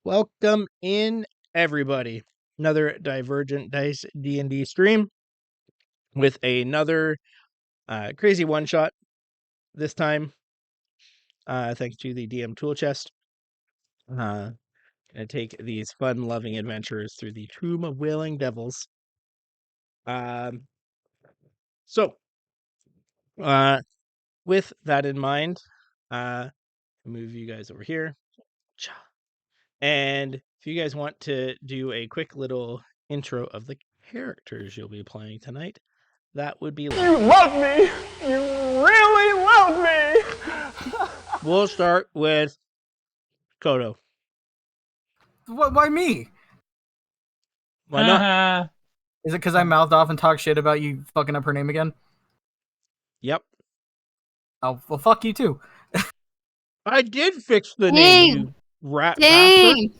Welcome in, everybody. Another Divergent Dice D&D stream with another crazy one-shot this time, thanks to the DM tool chest. Gonna take these fun-loving adventurers through the Tomb of Wailing Devils. With that in mind, move you guys over here. And if you guys want to do a quick little intro of the characters you'll be playing tonight, that would be You love me! You really love me! We'll start with Kodo. Why me? Why not? Is it because I mouthed off and talked shit about you fucking up her name again? Yep. Oh, well, fuck you too. I did fix the name, you rat bastard. Dang!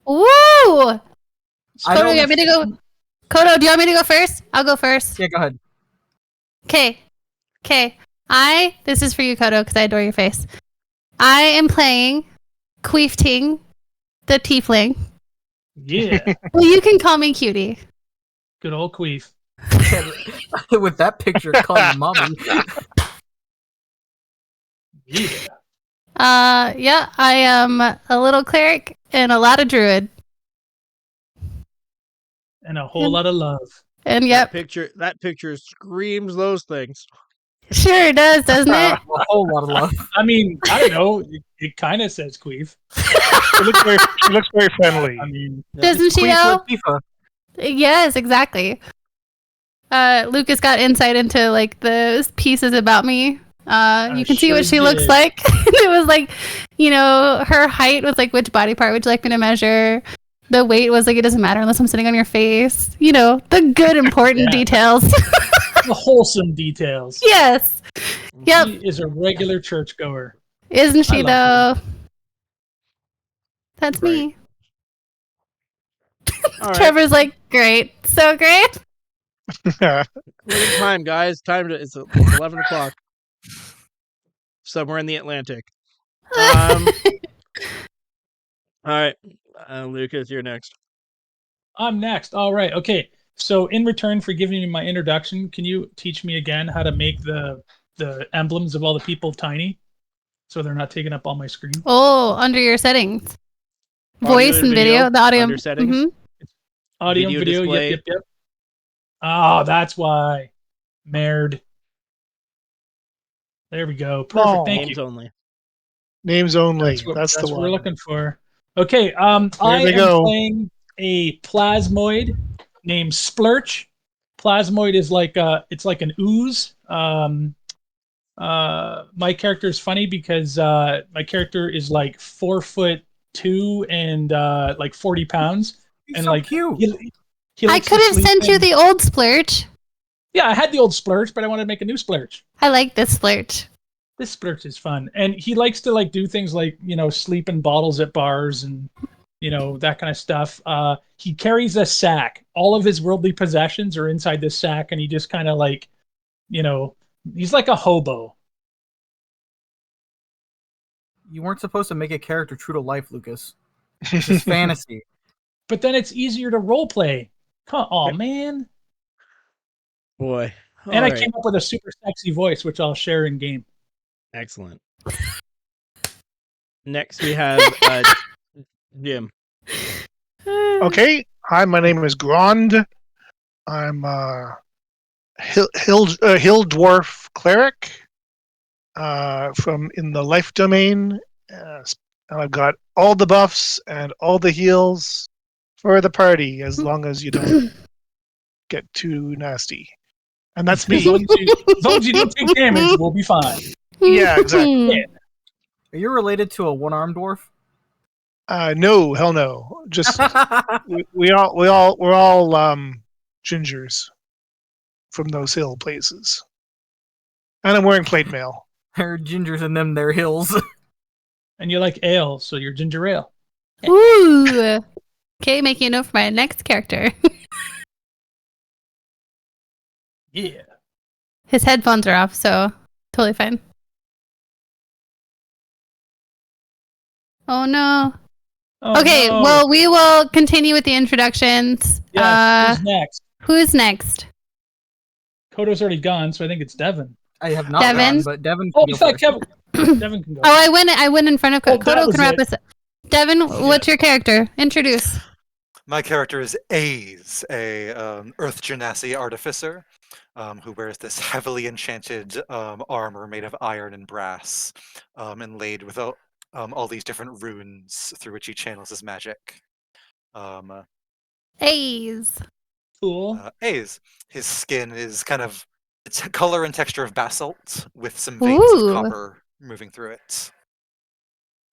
Woo! Kodo, do you want me to go? Kodo, do you want me to go first? I'll go first. Yeah, go ahead. Okay. This is for you, Kodo, because I adore your face. I am playing Queef Ting, the Tiefling. Yeah. Well, you can call me Cutie. Good old Queef. With that picture, call me mommy. Yeah. Yeah, I am a little cleric and a lot of druid. And a whole lot of love. And yep, That picture screams those things. sure does, doesn't it? A whole lot of love. I mean, I don't know. It kind of says Queef. She looks very friendly. I mean, Doesn't she Queen though? Latifah. Yes, exactly. Lucas got insight into like the pieces about me. You can see sure what she looks did. like. It was like, her height was like, which body part would you like me to measure? The weight was like, it doesn't matter unless I'm sitting on your face. The good important Yeah. details. the wholesome details. Yes. Yep. She is a regular churchgoer. Isn't she I though? love That's Right. me. All right. Trevor's like, great. So great. Closing time, guys. It's 11 o'clock. Somewhere in the Atlantic. All right. Lucas, you're next. I'm next. All right. Okay. So in return for giving me my introduction, can you teach me again how to make the emblems of all the people tiny so they're not taking up all my screen? Oh, under your settings. Audio Voice and and video, video. The audio. under settings. Mhm. Audio and Video video. display. Yep. Oh, that's why. Merd. There we go. Perfect. Oh. Thank Names you. only. Names only. That's the what one. we're looking for. Okay. I they am go. playing a plasmoid named Splurch. Plasmoid is like it's like an ooze. My character is funny because my character is like 4'2" and like 40 pounds. He's And so like cute. he I likes to could have sleep sent you in- the old splurge. Yeah, I had the old Splurch, but I wanted to make a new Splurch. I like this splurge. This Splurch is fun, and he likes to like do things like sleep in bottles at bars and that kind of stuff. He carries a sack. All of his worldly possessions are inside this sack, and he just kind of like he's like a hobo. You weren't supposed to make a character true to life, Lucas. This is fantasy. But then it's easier to role play. Oh man! Boy. And All I right. came up with a super sexy voice, which I'll share in game. Excellent. Next, we have Jim. Okay. Hi, my name is Grond. I'm hill dwarf cleric from in the life domain. And I've got all the buffs and all the heals for the party, as long as you don't get too nasty. And that's As long me. as you don't take damage, we'll be fine. Yeah, exactly. Yeah. Are you related to a one-armed dwarf? No, hell no. Just we're all gingers from those hill places. And I'm wearing plate mail. There are gingers in them, their hills. And you like ale, so you're ginger ale. Ooh. Okay, making a note for my next character. Yeah. His headphones are off, so totally fine. Oh no. Oh, Okay, no. well, we will continue with the introductions. Yes, who's next? Who's next? Kodo's already gone, so I think it's Devin. I have not Devin? gone, but Devin Oh, can in go fact, first. Devin can go. Oh, I went in front of Oh, that Kodo. was Can wrap it. us up. Devin, what's your character? Introduce. My character is Aze, a Earth Genasi artificer, who wears this heavily enchanted armor made of iron and brass, inlaid with all these different runes through which he channels his magic. A's. Cool. Aze, his skin is kind of its color and texture of basalt with some veins Ooh. of copper moving through it. So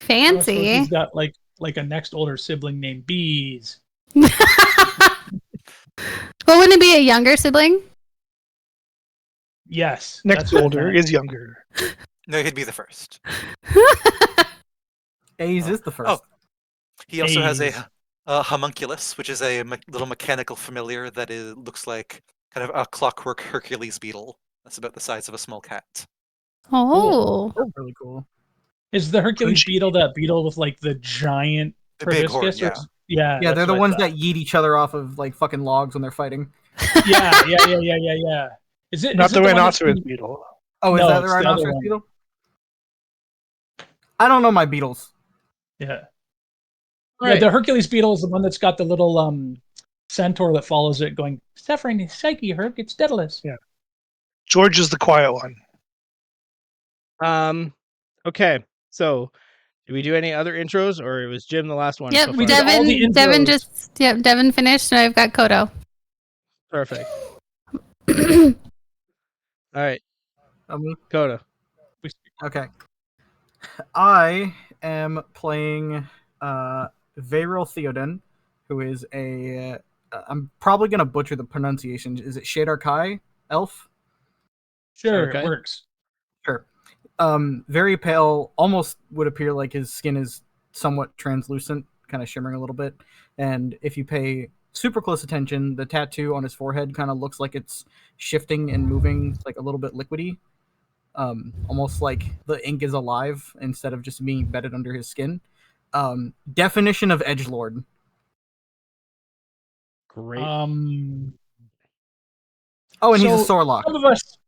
Fancy. he's got like a next older sibling named Bees. Well, wouldn't it be a younger sibling? Yes. Next that's what I older meant. is younger. No, he'd be the first. A's is the first. He also has Aze. a homunculus, which is a little mechanical familiar that looks like kind of a clockwork Hercules beetle. That's about the size of a small cat. Oh. Oh, really cool. Is the Hercules Crunchy. beetle that beetle with like the giant The big horn, proboscis? Or yeah. is- Yeah, that's they're the what I ones thought. that yeet each other off of like fucking logs when they're fighting. Yeah. Is it Not is it the one that's rhinoceros been- beetle. Oh, is No, that the it's the other rhinoceros one. beetle? I don't know my beetles. Yeah. Right. Yeah, the Hercules beetle is the one that's got the little centaur that follows it going, suffering is psyche, Herc, it's Daedalus. Yeah. George is the quiet one. Okay. So, did we do any other intros, or was Jim the last one? Yep, so we far? did all the Devin intros. Devin finished, and I've got Kodo. Perfect. All right, Me? Coda. Okay. I am playing Vayril Theoden, who is a. I'm probably gonna butcher the pronunciation. Is it Shadar Kai elf? Sure, Okay. it works. Sure. Very pale, almost would appear like his skin is somewhat translucent, kind of shimmering a little bit. And if you pay super close attention, the tattoo on his forehead kind of looks like it's shifting and moving, like a little bit liquidy. Almost like the ink is alive instead of just being bedded under his skin. Definition of edgelord. Great. Oh, and he's a So, Sorlock.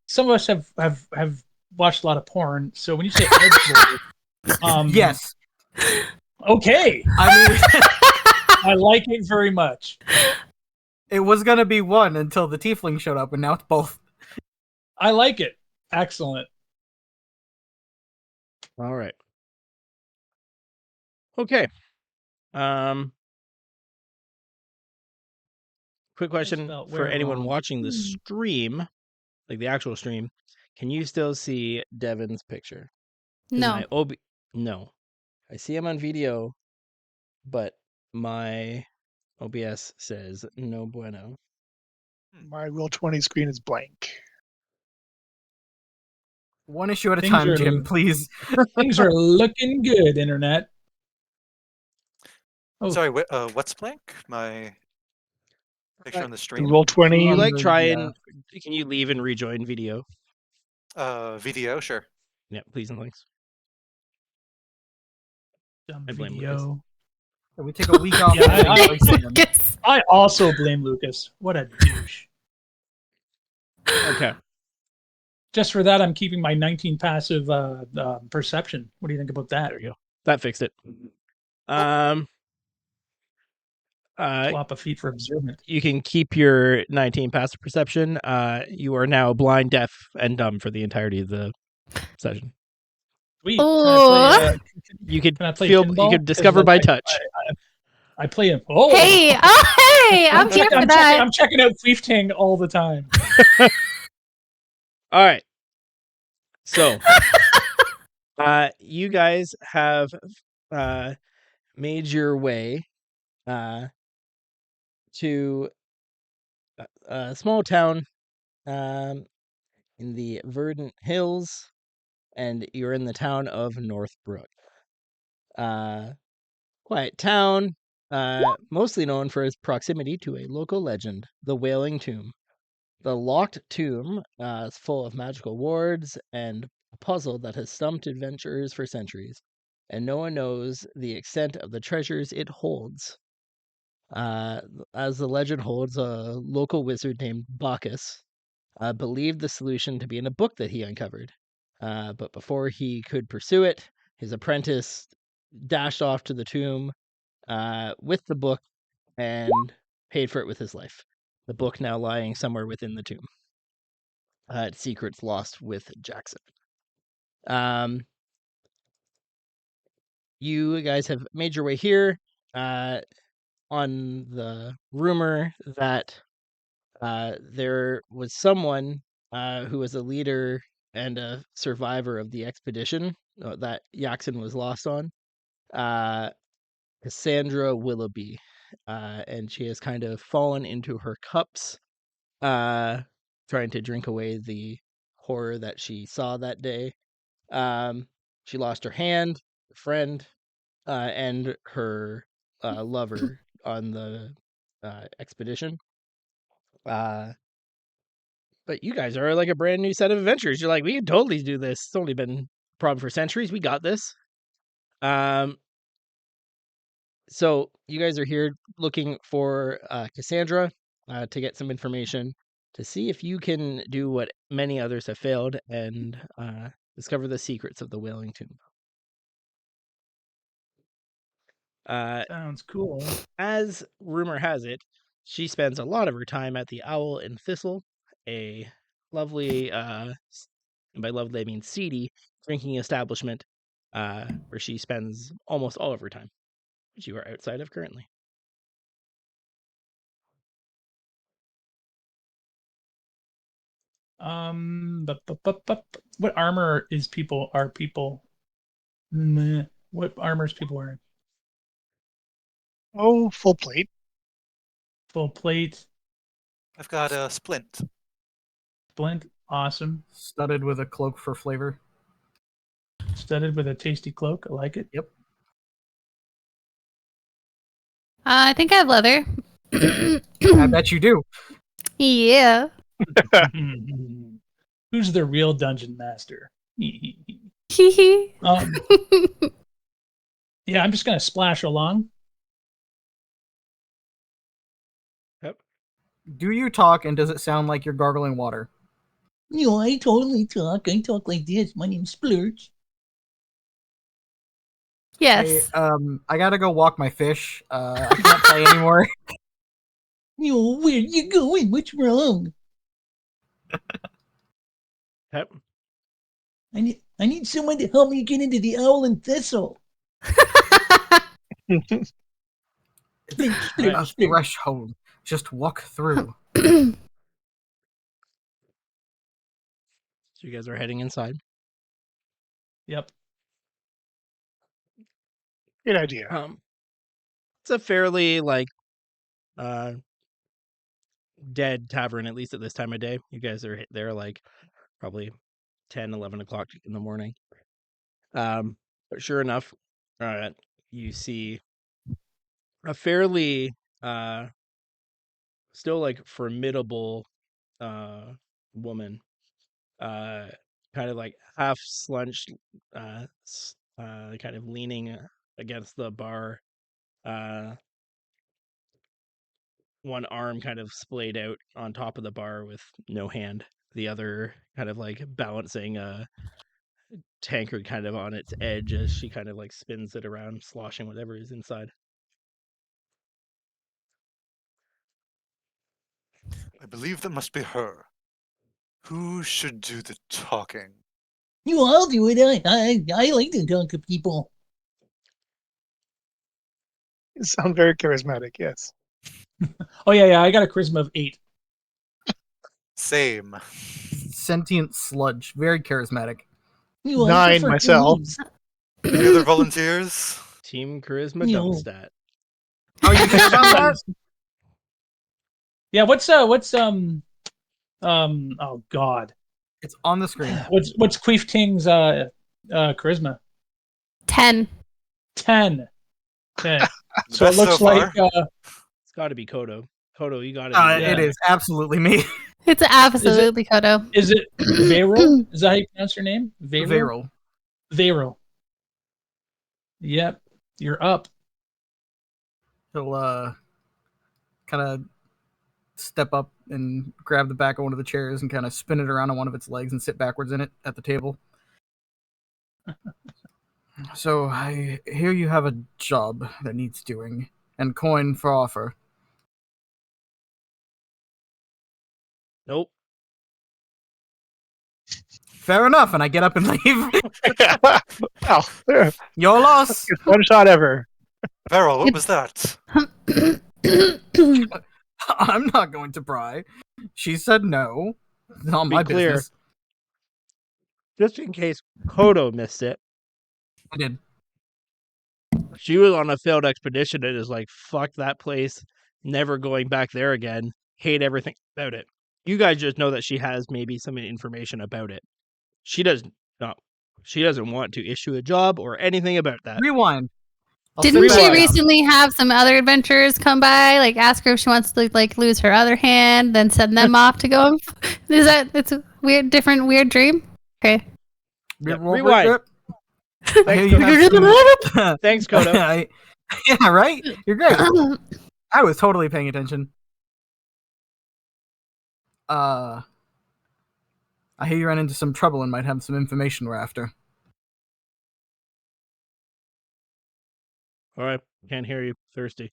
some of us have watched a lot of porn, so when you say edgelord, Yes. Okay. I mean, I like it very much. it was gonna be one until the tiefling showed up, and now it's both. I like it. Excellent. All right. Okay. Quick question spelled for where anyone wrong. watching the stream, like the actual stream. Can you still see Devin's picture? 'Cause No. my no. I see him on video, but my OBS says no bueno. My Roll20 screen is blank. One issue at a Things time, are- Jim. Please. Things are looking good, internet. Oh. Sorry, what's blank? My picture on the The stream? Can Roll20. you Um, like try yeah. and can you leave and rejoin video? Video, sure. Yeah, please and thanks. Dumb I blame video. We take a week off. Yeah, and I- replace him. Yes. I also blame Lucas. What a douche. Okay. Just for that, I'm keeping my 19 passive perception. What do you think about that? There we go. That fixed it. Swap a feat for observant. You can keep your 19 passive perception. You are now blind, deaf, and dumb for the entirety of the session. Sweet. Oh. You could Can I play feel. pinball? You could 'Cause, discover like, by touch. I play him. Oh, Hey, I'm here for that. I'm checking out Thief Tang all the time. All right. So, you guys have made your way to a small town in the Verdant Hills, and you're in the town of Northbrook. Quiet town, mostly known for its proximity to a local legend, the Wailing Tomb. The locked tomb is full of magical wards and a puzzle that has stumped adventurers for centuries. and no one knows the extent of the treasures it holds. As the legend holds, a local wizard named Bacchus believed the solution to be in a book that he uncovered. But before he could pursue it, his apprentice dashed off to the tomb with the book and paid for it with his life. The book now lying somewhere within the tomb. Its secrets lost with Jackson. You guys have made your way here on the rumor that there was someone who was a leader and a survivor of the expedition that Jackson was lost on, Cassandra Willoughby, and she has kind of fallen into her cups, trying to drink away the horror that she saw that day. She lost her hand, her friend, and her lover on the expedition. But you guys are like a brand new set of adventurers. You're like, we can totally do this. It's only been a problem for centuries. We got this. So you guys are here looking for Cassandra to get some information to see if you can do what many others have failed and discover the secrets of the Wailing Tomb. Sounds cool. As rumor has it, she spends a lot of her time at the Owl and Thistle, a lovely, and by lovely I mean seedy, drinking establishment where she spends almost all of her time, which you are outside of currently. What armor are people? What armor is people wearing? Oh, full plate. Full plate, I've got a splint. splint, awesome. Studded with a cloak for flavor. Studded with a tasty cloak. I like it. Yep. I think I have leather. I bet you do. Yeah. Who's the real dungeon master? Hee Yeah, I'm just gonna splash along. Do you talk, and does it sound like you're gargling water? No, I totally talk. I talk like this. My name's Splurge. Yes. I gotta go walk my fish. I can't play anymore. No, where you going? What's wrong? Yep. I need someone to help me get into the Owl and Thistle. A threshold. Just walk through. So you guys are heading inside. Yep. Good idea. It's a fairly dead tavern, at least at this time of day. You guys are there like probably 10, 11 o'clock in the morning. But sure enough, you see a fairly still like formidable woman, kind of like half slunched, kind of leaning against the bar, one arm kind of splayed out on top of the bar with no hand, the other kind of like balancing a tankard kind of on its edge as she kind of like spins it around, sloshing whatever is inside. I believe that must be her. Who should do the talking? You all do it. I like to talk to people. You sound very charismatic, yes. Oh yeah. I got a charisma of 8. Same. Sentient sludge. Very charismatic. You 9 myself. Any other volunteers? Team charisma No. dump stat. Oh, you did that? Yeah. What's oh god. It's on the screen. What's Queef King's charisma? 10. 10. 10. So it Best looks so like far? It's got to be Kodo. Kodo, you got it. Yeah. It is absolutely me. It's absolutely Kodo. is it Vero? Is that how you pronounce your name? Viral. Vero. Yep, you're up. He'll kind of step up and grab the back of one of the chairs and kind of spin it around on one of its legs and sit backwards in it at the table. So I hear you have a job that needs doing, and coin for offer. Nope. Fair enough, and I get up and leave. Well, Your loss. it's one shot ever. Beryl, what was that? I'm not going to pry. She said no. It's not Be my clear. business. Just in case Kodo missed it, I did. she was on a failed expedition and is like, fuck that place, never going back there again, hate everything about it. You guys just know that she has maybe some information about it. She doesn't want to issue a job or anything about that. Rewind. I'll Didn't sit she back. recently have some other adventurers come by? Like ask her if she wants to like lose her other hand, then send them off to go. Is that it's a different weird dream? Okay. Yeah, rewind. I hear you have some- Thanks, Kodo. Yeah, right? You're great. I was totally paying attention. I hear you ran into some trouble and might have some information we're after. All right, can't hear you. Thirsty.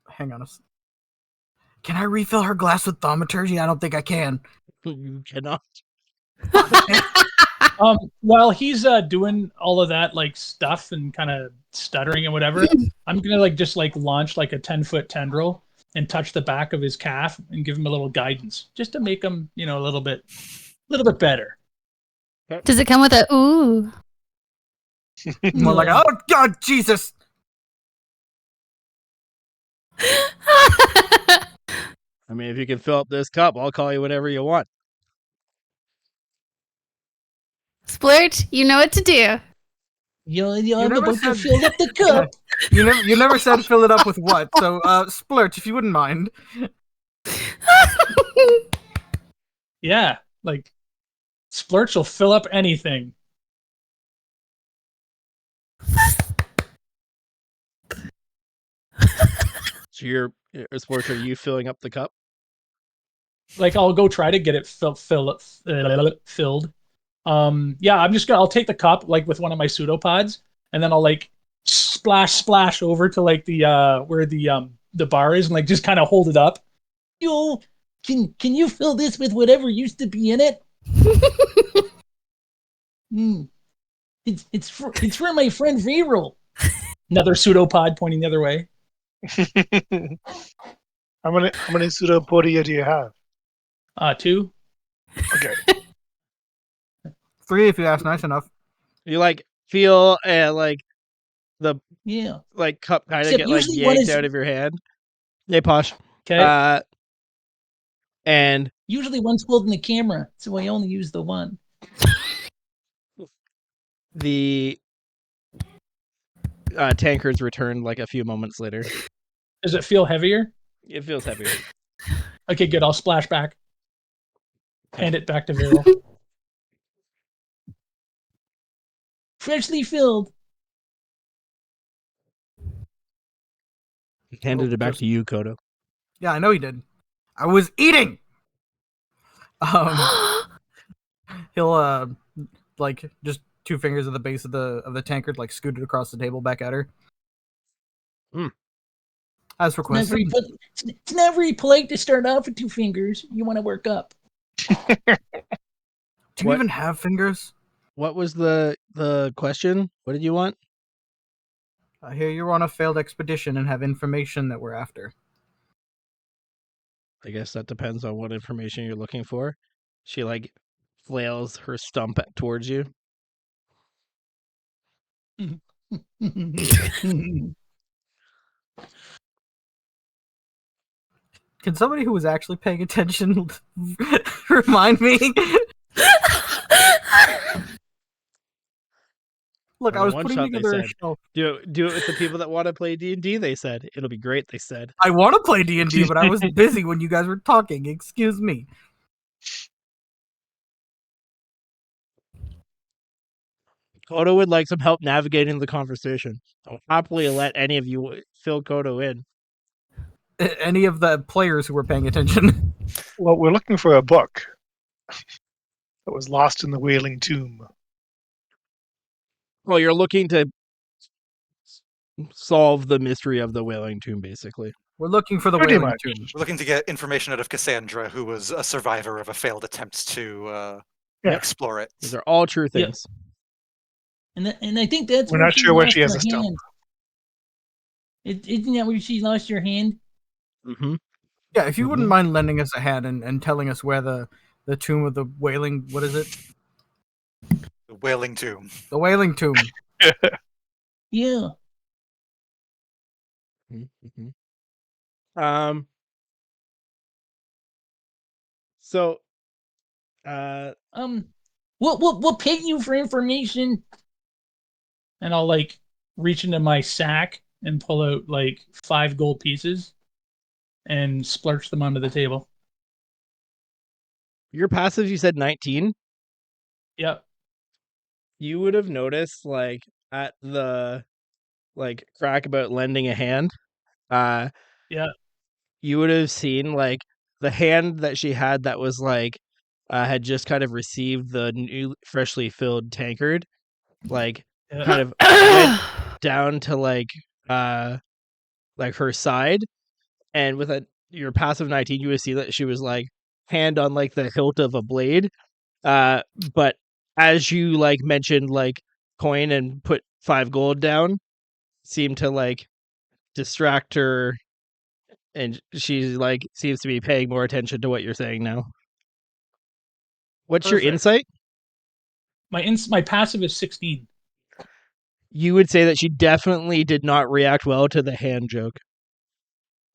Hang on a s- Can I refill her glass with thaumaturgy? I don't think I can. You cannot. While he's doing all of that like stuff and kind of stuttering and whatever, I'm gonna just launch like a 10-foot tendril and touch the back of his calf and give him a little guidance, just to make him, a little bit better. Does it come with a ooh? More like, oh God, Jesus! I mean, if you can fill up this cup, I'll call you whatever you want. Splurge, you know what to do. I'm never about to said- fill up the cup. You never said fill it up with what? So, Splurge, if you wouldn't mind. Yeah, like Splurch will fill up anything. So you're sports. Are you filling up the cup? Like I'll go try to get it filled. Yeah, I'll take the cup with one of my pseudopods, and then I'll splash over to the where the bar is, and just kind of hold it up. Yo, can you fill this with whatever used to be in it? It's for my friend Reroll. Another pseudopod pointing the other way. How many pseudopodia do you have? 2. Okay. 3 if you ask nice enough. You feel the Yeah. cup kind of Except get usually one yanked is- out of your hand. Hey, Posh. Okay. And Usually one's holding the camera, so I only use the one. the tankard's returned a few moments later. Does it feel heavier? It feels heavier. Okay, good. I'll splash back. Hand it back to Viral. Freshly filled. Handed it back to you, Kodo. Yeah, I know he did. I was eating! He'll, just 2 fingers at the base of the tankard, scoot it across the table back at her. As It's not, requested. very, it's not very polite to start off with 2 fingers. You want to work up. Do you What? even have fingers? What was the question? What did you want? I hear you're on a failed expedition and have information that we're after. I guess that depends on what information you're looking for. She flails her stump towards you. Can somebody who was actually paying attention remind me? Look, I was One putting shot, they together a said. show. Do it with the people that want to play D&D, they said. It'll be great, they said. I want to play D&D, but I was busy when you guys were talking. Excuse me. Kodo would like some help navigating the conversation. I'll happily let any of you fill Kodo in. Any of the players who were paying attention. Well, we're looking for a book that was lost in the Wailing Tomb. Well, you're looking to solve the mystery of the Wailing Tomb, basically. We're looking for the Pretty Wailing much. Tomb. We're looking to get information out of Cassandra, who was a survivor of a failed attempt to Yeah. explore it. These are all true Yep. things. And I think that's We're where not she sure where lost she has her a stump. hand. Isn't that where she lost her hand? Mm-hmm. Yeah, if you wouldn't Mhm. mind lending us a hand and telling us where the tomb of the Wailing, what is it? The Wailing Tomb. The Wailing Tomb. Yeah. Mm-hmm. So, We'll pay you for information. And I'll like reach into my sack and pull out like 5 gold pieces and splurge them onto the table. your passive, you said 19. Yep. You would have noticed, like, at the crack about lending a hand, Yeah. you would have seen like the hand that she had that was like had just kind of received the new freshly filled tankard, like Yeah. kind of went down to like her side, and with your passive 19, you would see that she was like hand on like the hilt of a blade. But as you like mentioned like coin and put 5 gold down, seemed to like distract her, and she like seems to be paying more attention to what you're saying now. What's your Perfect. insight? My passive is 16. You would say that she definitely did not react well to the hand joke.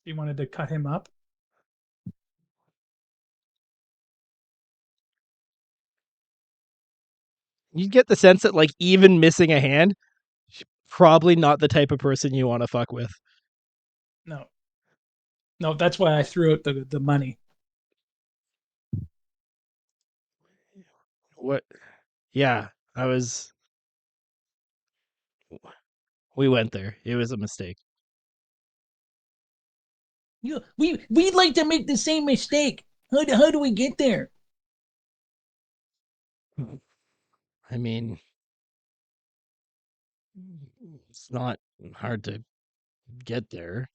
You wanted to cut him up? You get the sense that like even missing a hand, she's probably not the type of person you want to fuck with. No. No, that's why I threw out the money. What? Yeah, we went there. It was a mistake. We'd like to make the same mistake. How do we get there? I mean, it's not hard to get there.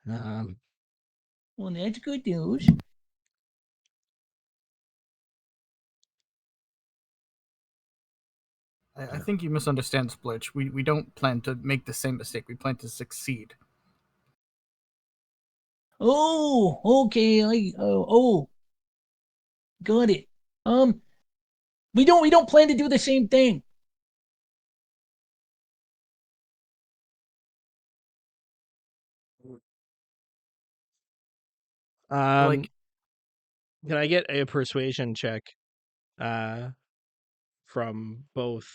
Well, that's good news. I think you misunderstand, Splitch. We don't plan to make the same mistake. We plan to succeed. Oh, okay. Got it. We don't plan to do the same thing. Like, Can I get a persuasion check from both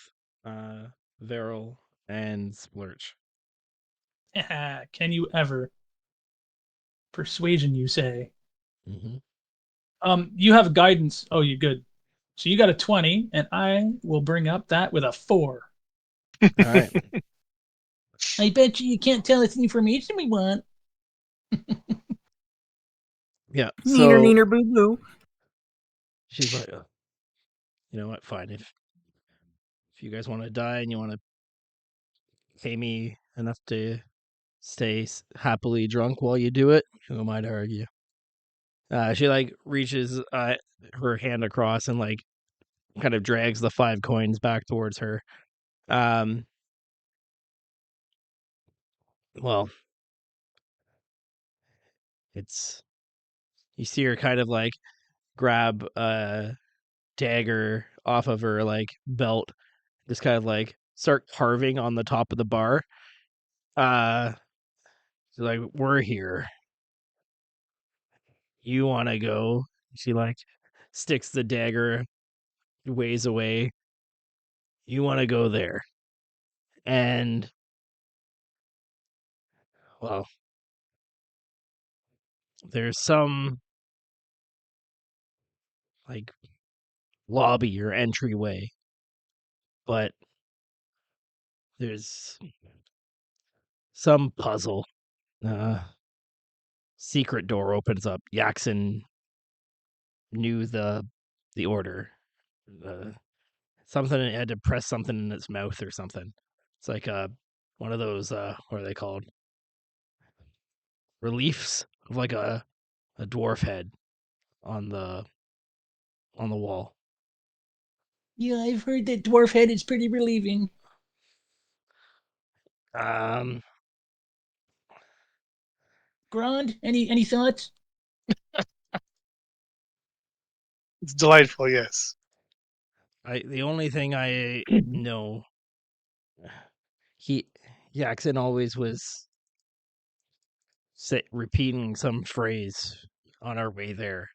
Veril and Splurch? Can you ever? Persuasion, you say? Mm-hmm. You have guidance. Oh, you good. So you got a 20, and I will bring up that with a 4. All right. I bet you can't tell us the information we want. Yeah. neener, So neener, boo boo. she's like, you know what? Fine. If you guys want to die and you want to pay me enough to stay happily drunk while you do it, who am I to argue? She like reaches her hand across and like kind of drags the 5 coins back towards her. Well, it's you see her kind of like grab a dagger off of her like belt, just kind of like start carving on the top of the bar. She's like, we're here. You want to go? She like sticks the dagger ways away. You want to go there, and well, there's some like lobby or entryway, but there's some puzzle. Secret door opens up. Yaxon knew the order. Something, it had to press something in its mouth or something. It's like one of those what are they called? Reliefs of like a dwarf head on the wall. Yeah, I've heard that dwarf head is pretty relieving. Um, Grand, any thoughts? It's delightful, yes. the only thing I know, Yaxon always was repeating some phrase on our way there.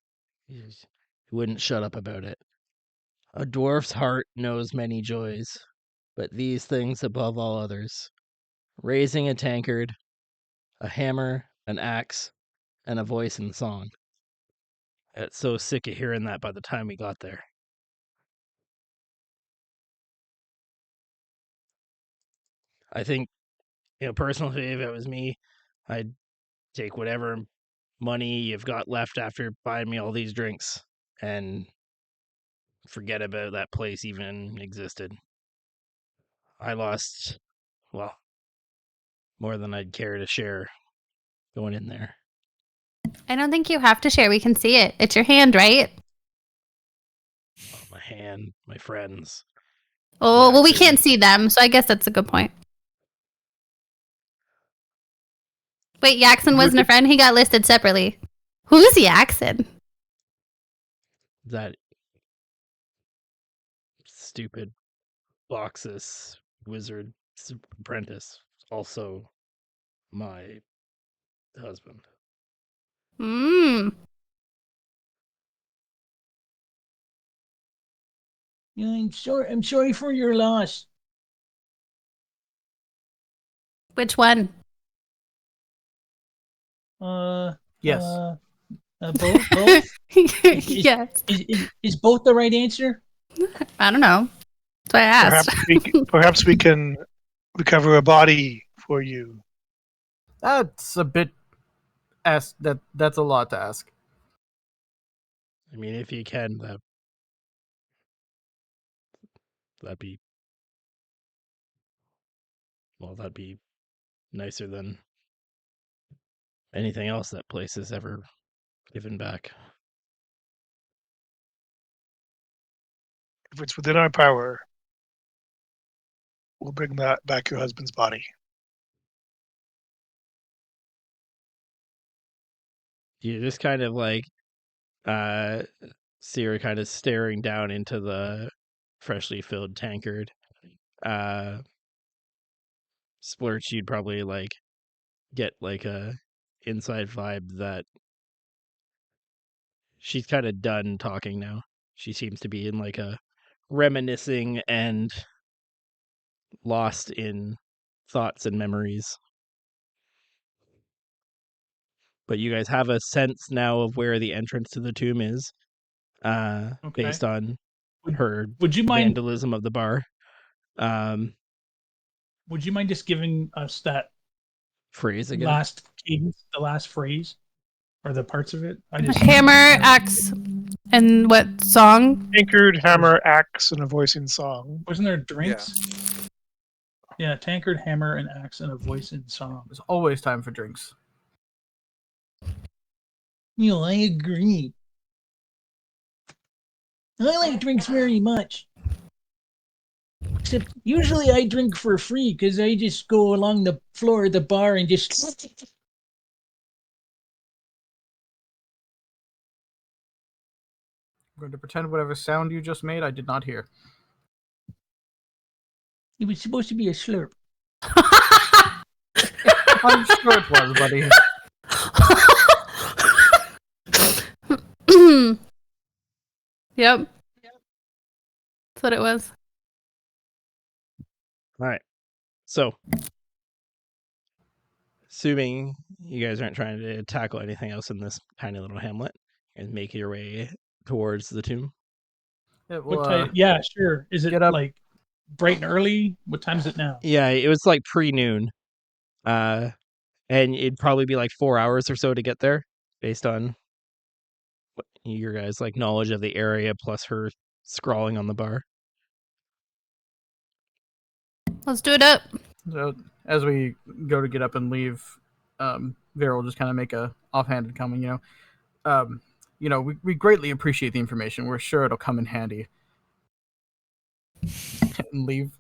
He wouldn't shut up about it. A dwarf's heart knows many joys, but these things above all others. Raising a tankard, a hammer, an axe, and a voice in song. I got so sick of hearing that by the time we got there. I think, personally, if it was me, I'd take whatever money you've got left after buying me all these drinks and forget about that place even existed. I lost, well, more than I'd care to share going in there. I don't think you have to share. We can see it. It's your hand, right? Oh, my hand, my friends. Oh, Yeah, well, we so- can't see them, so I guess that's a good point. Wait, Yaxon wasn't a friend? He got listed separately. Who's Yaxon? That stupid Boxus wizard apprentice, also my husband. Mmm. Yeah, I'm sorry for your loss. Which one? Yes. Both? Yes. Is both the right answer? I don't know. That's why I asked. Perhaps we can recover a body for you. That's a bit. That's a lot to ask. I mean, if you can, that'd be nicer than anything else that place has ever given back. If it's within our power, we'll bring back your husband's body. You just kind of like see her kind of staring down into the freshly filled tankard. Splurch, you'd probably like get like a inside vibe that she's kind of done talking now. She seems to be in like a reminiscing and lost in thoughts and memories. But you guys have a sense now of where the entrance to the tomb is, based on her Would you mind? vandalism of the bar. Would you mind just giving us that Phrase again? last cadence, the last phrase, or the parts of it? Hammer, axe, and what song? Tankard, hammer, axe, and a voice in song. Wasn't there drinks? Yeah, tankard, hammer, and axe, and a voice in song. There's always time for drinks. I agree. I like drinks very much. Except usually I drink for free because I just go along the floor of the bar and just. I'm going to pretend whatever sound you just made I did not hear. It was supposed to be a slurp. I'm sure it was, buddy. Yep. That's what it was. All right. So, assuming you guys aren't trying to tackle anything else in this tiny little hamlet, and make your way towards the tomb. Yeah, What well, type? Yeah, sure. Is it get up. like bright and early? What time is it now? Yeah, it was like pre-noon. And it'd probably be like 4 hours or so to get there, based on your guys' like knowledge of the area plus her scrawling on the bar. Let's do it up. So as we go to get up and leave, Vera will just kind of make a offhanded comment. We greatly appreciate the information. We're sure it'll come in handy. And leave.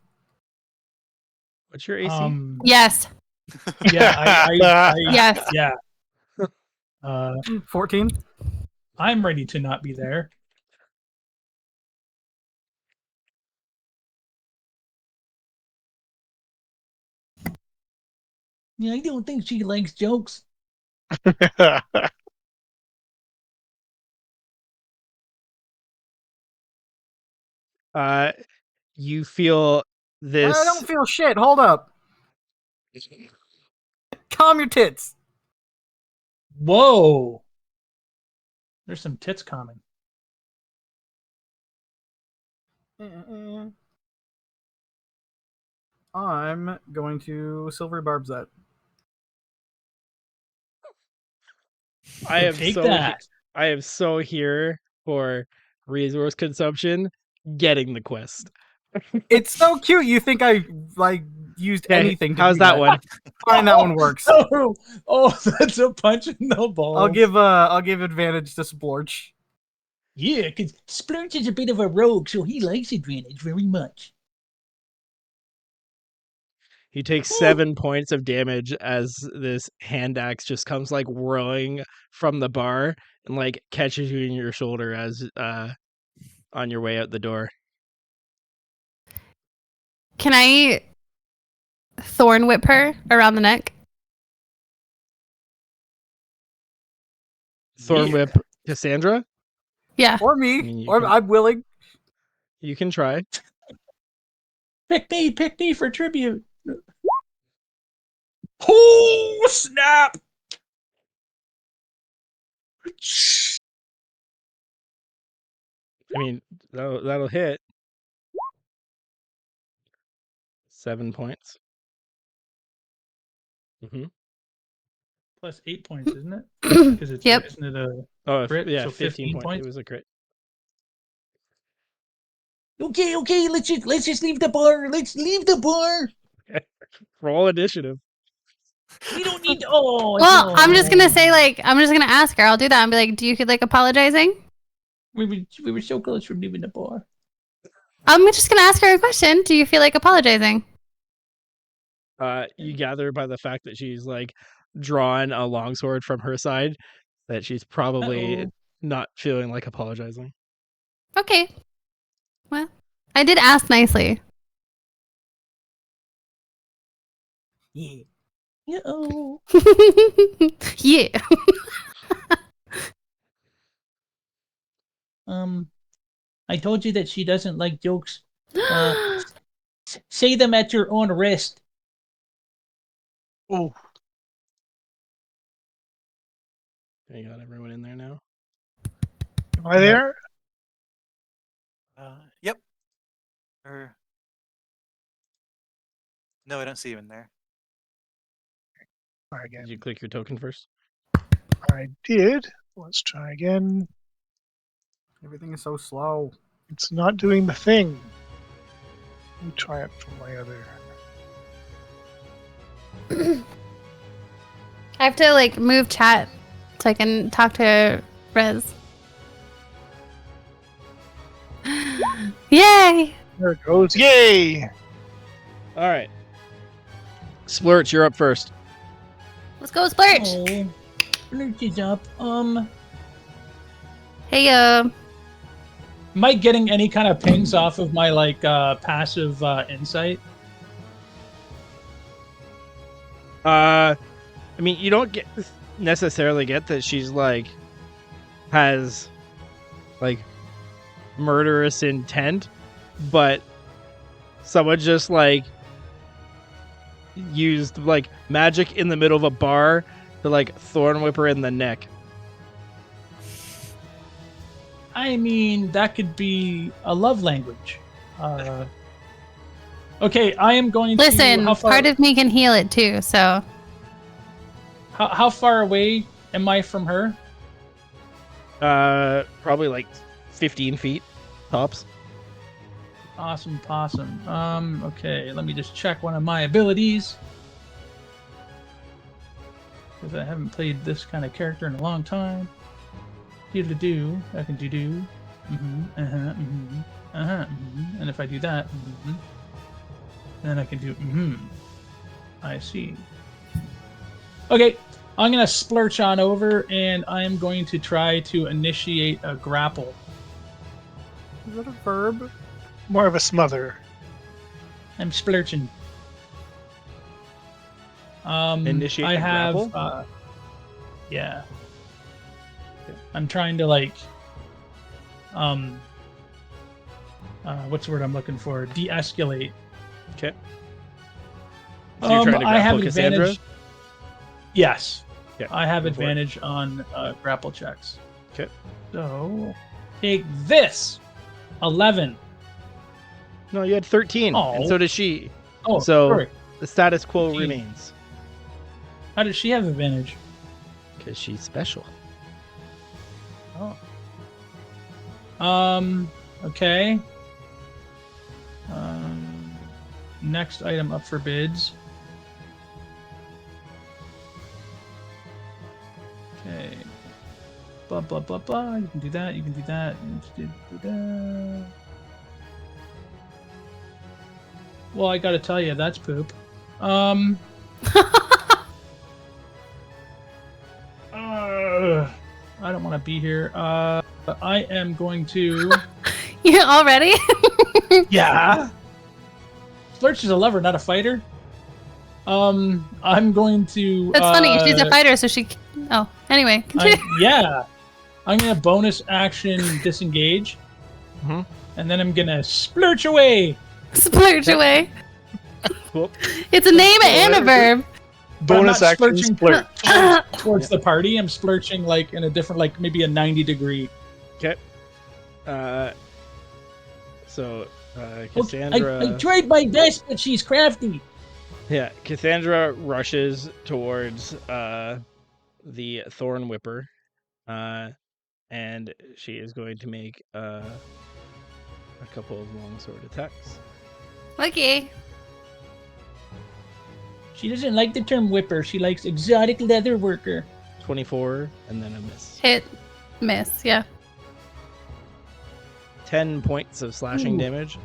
What's your AC? Yes. Yeah, Yes. yeah. 14. I'm ready to not be there. Yeah, I don't think she likes jokes. You feel this. I don't feel shit. Hold up. Calm your tits. Whoa. There's some tits coming. I'm going to Silvery Barbs that. I am Take so that. I am so here for resource consumption, getting the quest. It's so cute. You think I used Okay, anything to how's do that one? Fine, that one works. Oh, that's a punch in the ball. I'll give advantage to Splorch. Yeah, because Splurge is a bit of a rogue, so he likes advantage very much. He takes 7 points of damage as this hand axe just comes like whirling from the bar and like catches you in your shoulder as on your way out the door. Can I thorn whip her around the neck? Thorn Yeah. whip Cassandra? Yeah. Or me. I mean, you Or can- I'm willing. You can try. Pick me for tribute. Oh, snap! I mean, that'll hit. 7 points. Plus 8 points, isn't it? Because it's Yep. isn't it a Oh, crit? yeah, So 15 15 points. It was a crit. Okay, let's just leave the bar. Let's leave the bar. Roll initiative. We don't need. Oh, Well, no. I'm just gonna say I'm just gonna ask her. I'll do that and be like, do you feel like apologizing? We were so close from leaving the bar. I'm just gonna ask her a question. Do you feel like apologizing? You gather by the fact that she's like drawn a longsword from her side that she's probably Uh-oh. not feeling like apologizing. Okay. Well, I did ask nicely. Yeah. Uh-oh. Yeah. I told you that she doesn't like jokes. Say them at your own risk. Oh, You got everyone in there now. am I there? Yep. No, I don't see you in there. Try Did again. you click your token first? I did. Let's try again. Everything is so slow. It's not doing the thing. Let me try it from my other. I have to move chat so I can talk to Rez. Yay! There it goes. Yay! All right. Splurch, you're up first. Let's go, Splurch! Oh, Splurge is up. Hey, Am I getting any kind of pings off of my passive insight? I mean, you don't necessarily get that she's has murderous intent, but someone just used magic in the middle of a bar to thorn whip her in the neck. I mean, that could be a love language. Okay, I am going to. Listen, How far, part of me can heal it too, so how far away am I from her? Probably like 15 feet tops. Awesome possum. Okay, let me just check one of my abilities. Because I haven't played this kind of character in a long time. Do, I can do. And if I do that, then I can do. I see. Okay, I'm gonna splurge on over, and I am going to try to initiate a grapple. Is that a verb? More of a smother. I'm splurging. Initiate I a have, grapple? yeah. Okay. I'm trying to like, what's the word I'm looking for? De-escalate. Okay. So you're trying to I grapple have Cassandra? advantage. Yes, Yeah, I have go for it. advantage on grapple checks. Okay. So take this, 11. No, you had 13, and Oh. so does she. Oh, So sorry. the status quo 15. remains How does she have advantage? because she's special. Oh. Okay. Next item up for bids. Okay. Blah blah blah blah. You can do that. You can do that. You can do that. Well, I gotta tell you, that's poop. I don't want to be here. I am going to. you already? Yeah. Splurch is a lover, not a fighter. I'm going to. That's funny. She's a fighter, so she. Oh, anyway, continue. Yeah. I'm gonna bonus action disengage, Mhm. and then I'm gonna splurge away. Splurge away. Cool. It's a name and a verb. But I'm Bonus not action splurging splurge. towards the party. I'm splurging like in a different, like maybe a 90-degree. Okay. So Okay, Cassandra. I tried my best, but she's crafty. Yeah, Cassandra rushes towards the Thorn Whipper, and she is going to make a couple of longsword attacks. Okay. She doesn't like the term whipper. She likes exotic leather worker. 24, and then a miss. Hit. Miss. Yeah. 10 points of slashing Ooh. damage.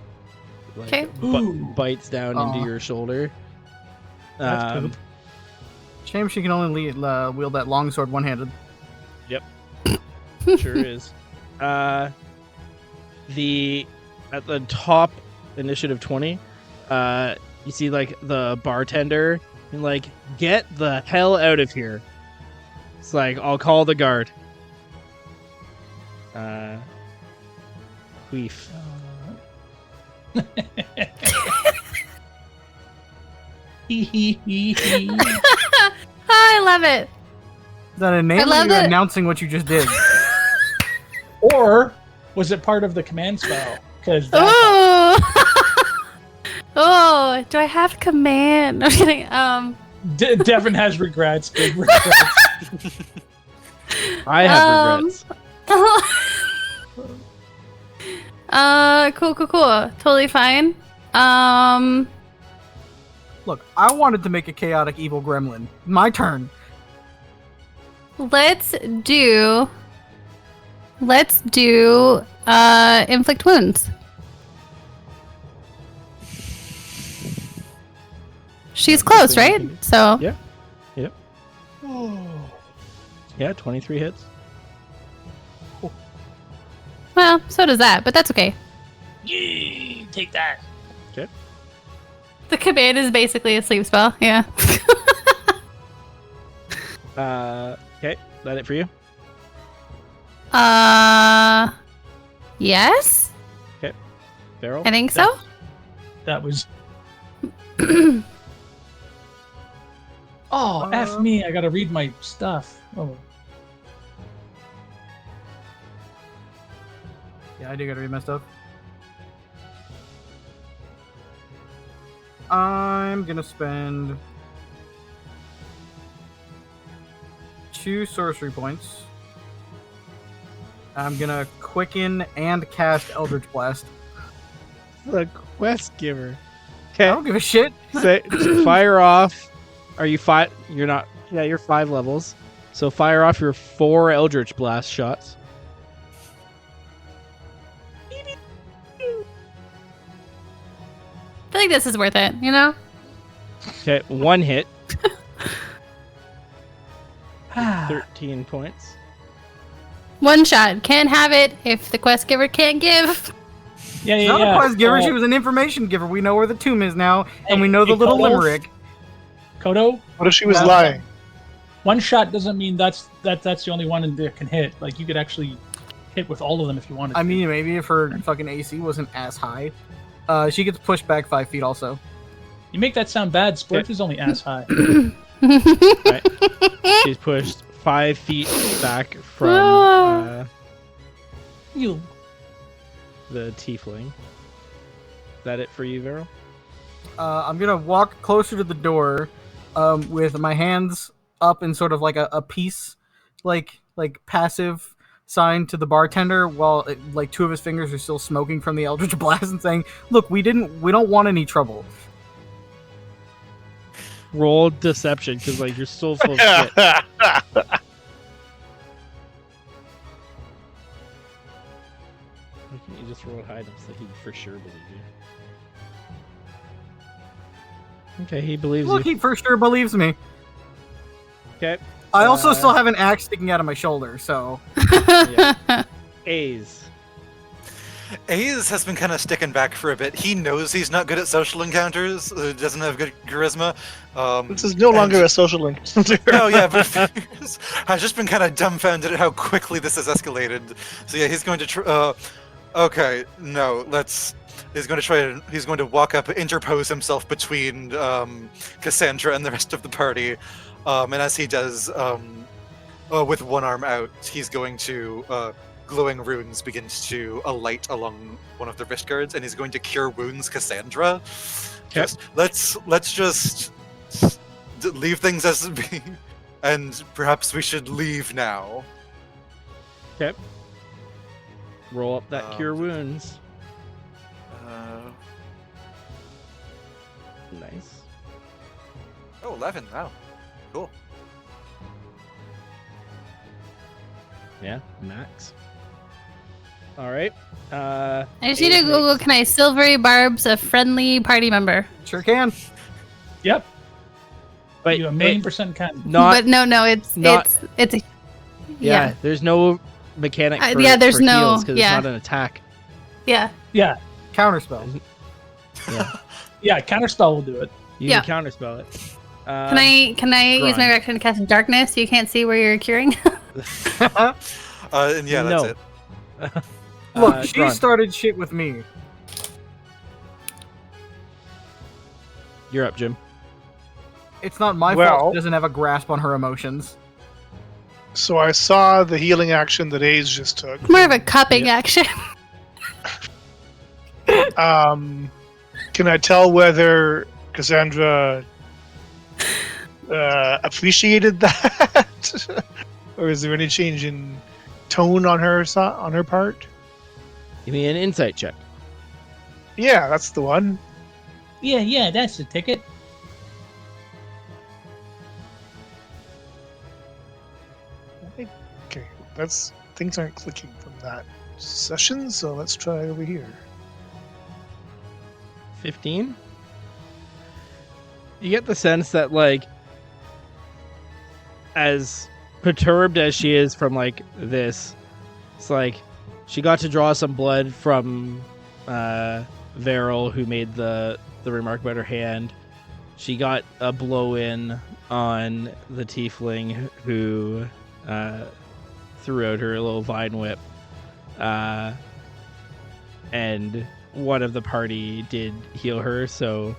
Like, Okay. Ooh. bites down Aw. into your shoulder. That's poop. Shame she can only wield that longsword one-handed. Sure is. At the top, initiative 20, you see like the bartender and like, get the hell out of here. It's like, I'll call the guard. Queef. Oh, I love it. Is that a name or love are you that- announcing what you just did? Or was it part of the command spell? Because Oh. Oh, do I have command? I'm kidding. Devin has regrets. Big regrets. I have regrets. Cool. Totally fine. Look, I wanted to make a chaotic evil gremlin. My turn. Let's do inflict wounds. She's close, right? So Yeah. Yeah, 23 hits. well, so does that, but that's okay. Yeah, take that. The command is basically a sleep spell. Yeah. Okay, that it for you? Yes, Farrell? I think so. That was. Oh, F me. I gotta read my stuff. Oh. Yeah, I do gotta read my stuff. I'm gonna spend 2 sorcery points. I'm gonna quicken and cast Eldritch Blast. The quest giver. I Okay. don't give a shit. Say, fire off. Are you 5? You're not. Yeah, you're 5 levels. So fire off your 4 Eldritch Blast shots. I feel like this is worth it, you know? Okay, 1 hit, Ah, 13 points. One shot. Can't have it if the quest giver can't give. yeah, She's yeah, not yeah. a quest giver, Oh, she was an information giver. We know where the tomb is now, and we Hey, know the hey, little Kodos. limerick. Kodo, What if she was Well, lying? one shot doesn't mean that's the only one that can hit. Like you could actually hit with all of them if you wanted. I to. mean, maybe if her fucking AC wasn't as high. She gets pushed back 5 feet also. You make that sound bad. Splurge is only ass high. She's pushed 5 feet back from You. the tiefling. Is that it for you, Vero? I'm gonna walk closer to the door, with my hands up in sort of like a peace, like passive sign to the bartender, while like 2 of his fingers are still smoking from the Eldritch Blast, and saying, "Look, we don't want any trouble." Roll deception, because like you're so full of shit. Why can't you just roll hide him so he'd for sure believe you? Okay, he believes Look, you. he for sure believes me. Okay. I also Uh, still have an axe sticking out of my shoulder, so A's. Aze has been kind of sticking back for a bit. He knows he's not good at social encounters, doesn't have good charisma. This is no longer a social encounter. No, yeah, but Fierce has just been kind of dumbfounded at how quickly this has escalated. So yeah, he's going to okay, no, let's. He's going to try. He's going to walk up, interpose himself between Cassandra and the rest of the party, and as he does, with one arm out, he's going to. Glowing runes begins to alight along one of the wrist guards, and he's going to cure wounds Cassandra. Okay. Let's just leave things as be, and perhaps we should leave now. Okay. Roll up that cure Um, wounds. Uh, Nice. oh, 11. Wow, cool. Yeah, max. All right. I just need to Google, can I Silvery Barbs a friendly party member? sure can. Yep. But You a million percent can. not. But no, it's not- it's a, yeah, there's no mechanic. For, yeah, there's for no- because yeah. it's not an attack. yeah. Yeah. Counterspell. Yeah. Counterspell will do it. You Yeah. can counterspell it. Can I use my Grun. reaction to cast darkness so you can't see where you're curing? And yeah, that's No. it. Look, she Grun. started shit with me. You're up, Jim. It's not my Well- fault she doesn't have a grasp on her emotions. So I saw the healing action that Aze just took. More of a cupping Yeah. action. Can I tell whether Cassandra appreciated that, or is there any change in tone on her part? Give me an insight check. Yeah, that's the one. Yeah, that's the ticket. Okay, that's things aren't clicking from that session, so let's try over here. 15. You get the sense that like, as perturbed as she is from like this, it's like she got to draw some blood from Veril, who made the remark about her hand. She got a blow in on the tiefling who threw out her little vine whip, and one of the party did heal her. So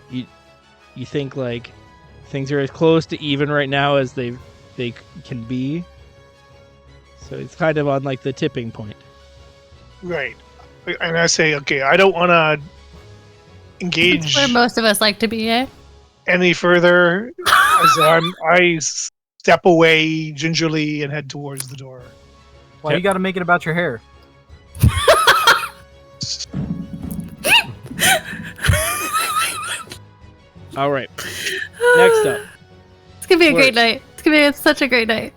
you think like things are as close to even right now as they can be. So it's kind of on like the tipping point. Right. And I say, okay, I don't want to engage Where most of us like to be, eh? any further as I step away gingerly and head towards the door. Well, you got to make it about your hair. All right. Next up. It's gonna be a great Splurge. night. It's gonna be such a great night.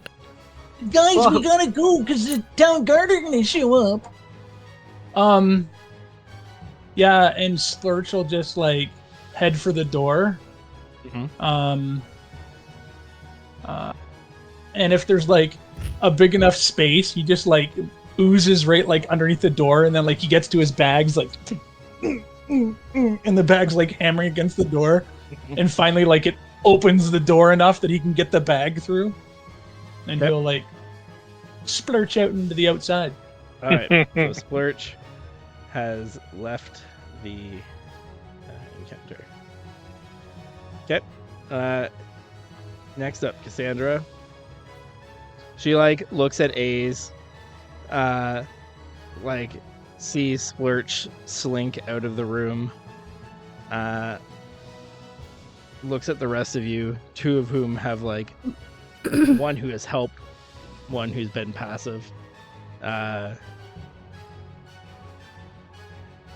Guys, Whoa. we gotta go because the town guard are gonna show up. Yeah, and Splurch will just like head for the door. Mhm. And if there's like a big enough space, he just like oozes right like underneath the door, and then like he gets to his bags like, and the bag's like hammering against the door, and finally like it opens the door enough that he can get the bag through, and Okay. he'll like splurch out into the outside. All right. So Splurch has left the encounter. Okay. Next up, Cassandra. She like looks at A's, like sees Splurch slink out of the room. Looks at the rest of you, two of whom have like one who has helped, one who's been passive.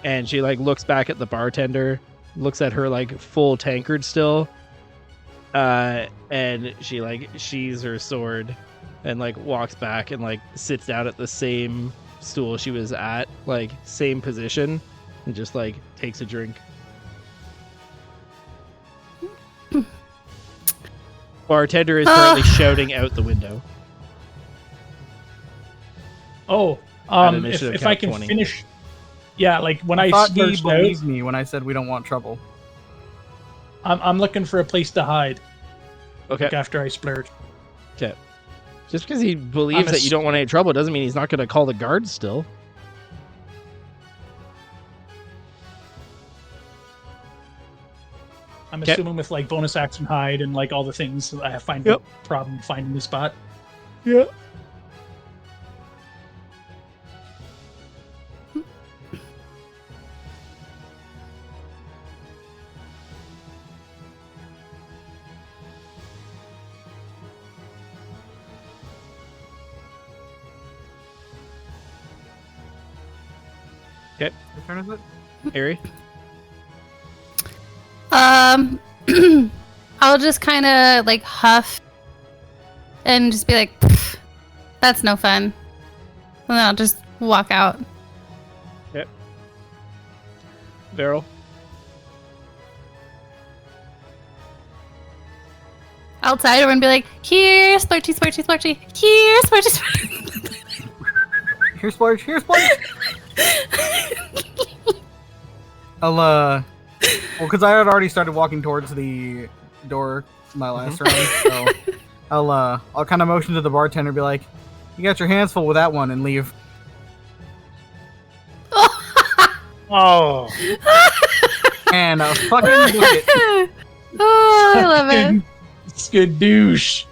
And she like looks back at the bartender, looks at her like full tankard still, and she like sheathes her sword and like walks back and like sits down at the same stool she was at, like same position, and just like takes a drink. Bartender is currently shouting out the window. Oh, At initiative if count I can 20. finish, yeah, like when I thought he splurged out, believed me when I said we don't want trouble. I'm looking for a place to hide. Okay. Like after I splurge. Okay. Just because he believes I'm a that you don't want any trouble doesn't mean he's not going to call the guards still. I'm Okay. assuming with like bonus action hide and like all the things, I find Yep. no problem finding the spot. Yeah. What turn is it? Harry? I'll just kind of like huff and just be like, "Pff, that's no fun." And then I'll just walk out. Beryl? Outside, everyone be like, "Here, Splurchy, Splurchy, Splurchy. Here, Splurchy, Splurchy." Here's Splurge. Here's Splurge. I'll well, because I had already started walking towards the door my last round, so I'll kind of motion to the bartender, be like, "You got your hands full with that one," and leave. Oh, And fucking do it. Oh, I love it. Skadoosh.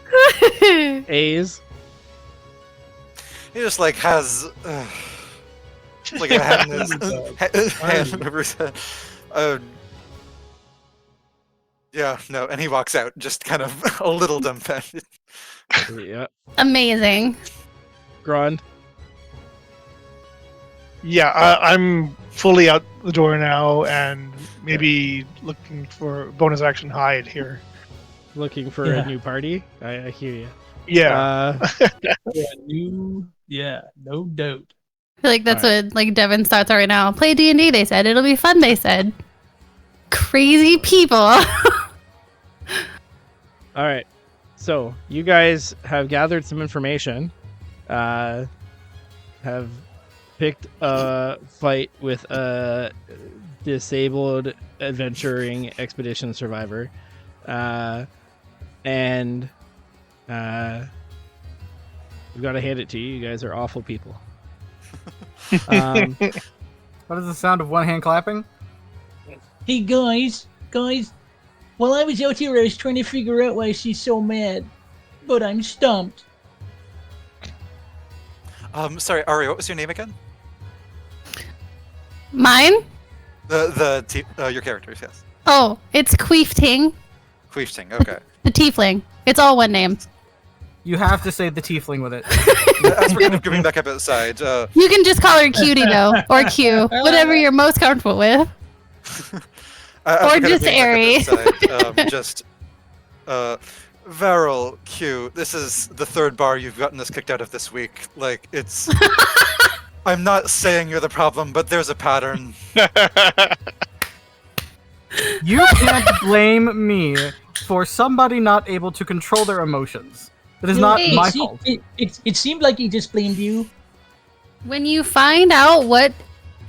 A's? He just like has like a hand in his hand over his head. Yeah, no, and he walks out, just kind of a little dumbfounded. Yeah. Amazing. Grond? yeah, I'm fully out the door now, and maybe looking for bonus action hide here. Looking for Yeah. a new party? I hear you. Yeah, Yeah, no doubt. I feel like that's what like Devin's thoughts are right now. Play D&D, they said. It'll be fun, they said. Crazy people. All right. So, you guys have gathered some information. Have picked a fight with a disabled adventuring expedition survivor. And we've got to hand it to you. You guys are awful people. What is the sound of one hand clapping? Hey guys, while I was out here, I was trying to figure out why she's so mad, but I'm stumped. Sorry, Ari, what was your name again? Mine? Your characters, yes. Oh, it's Queefting, Queefting, okay. the tiefling. It's all one name. You have to say the tiefling with it. As we're kind of going back up outside, You can just call her Cutie though, or Q, whatever you're most comfortable with. as Or we're kind of just moving back up Airy. outside, Varel, Q, this is the third bar you've gotten us kicked out of this week. Like, it's... I'm not saying you're the problem, but there's a pattern. You can't blame me for somebody not able to control their emotions. It is not Hey, my it, fault. it seemed like he just blamed you. When you find out what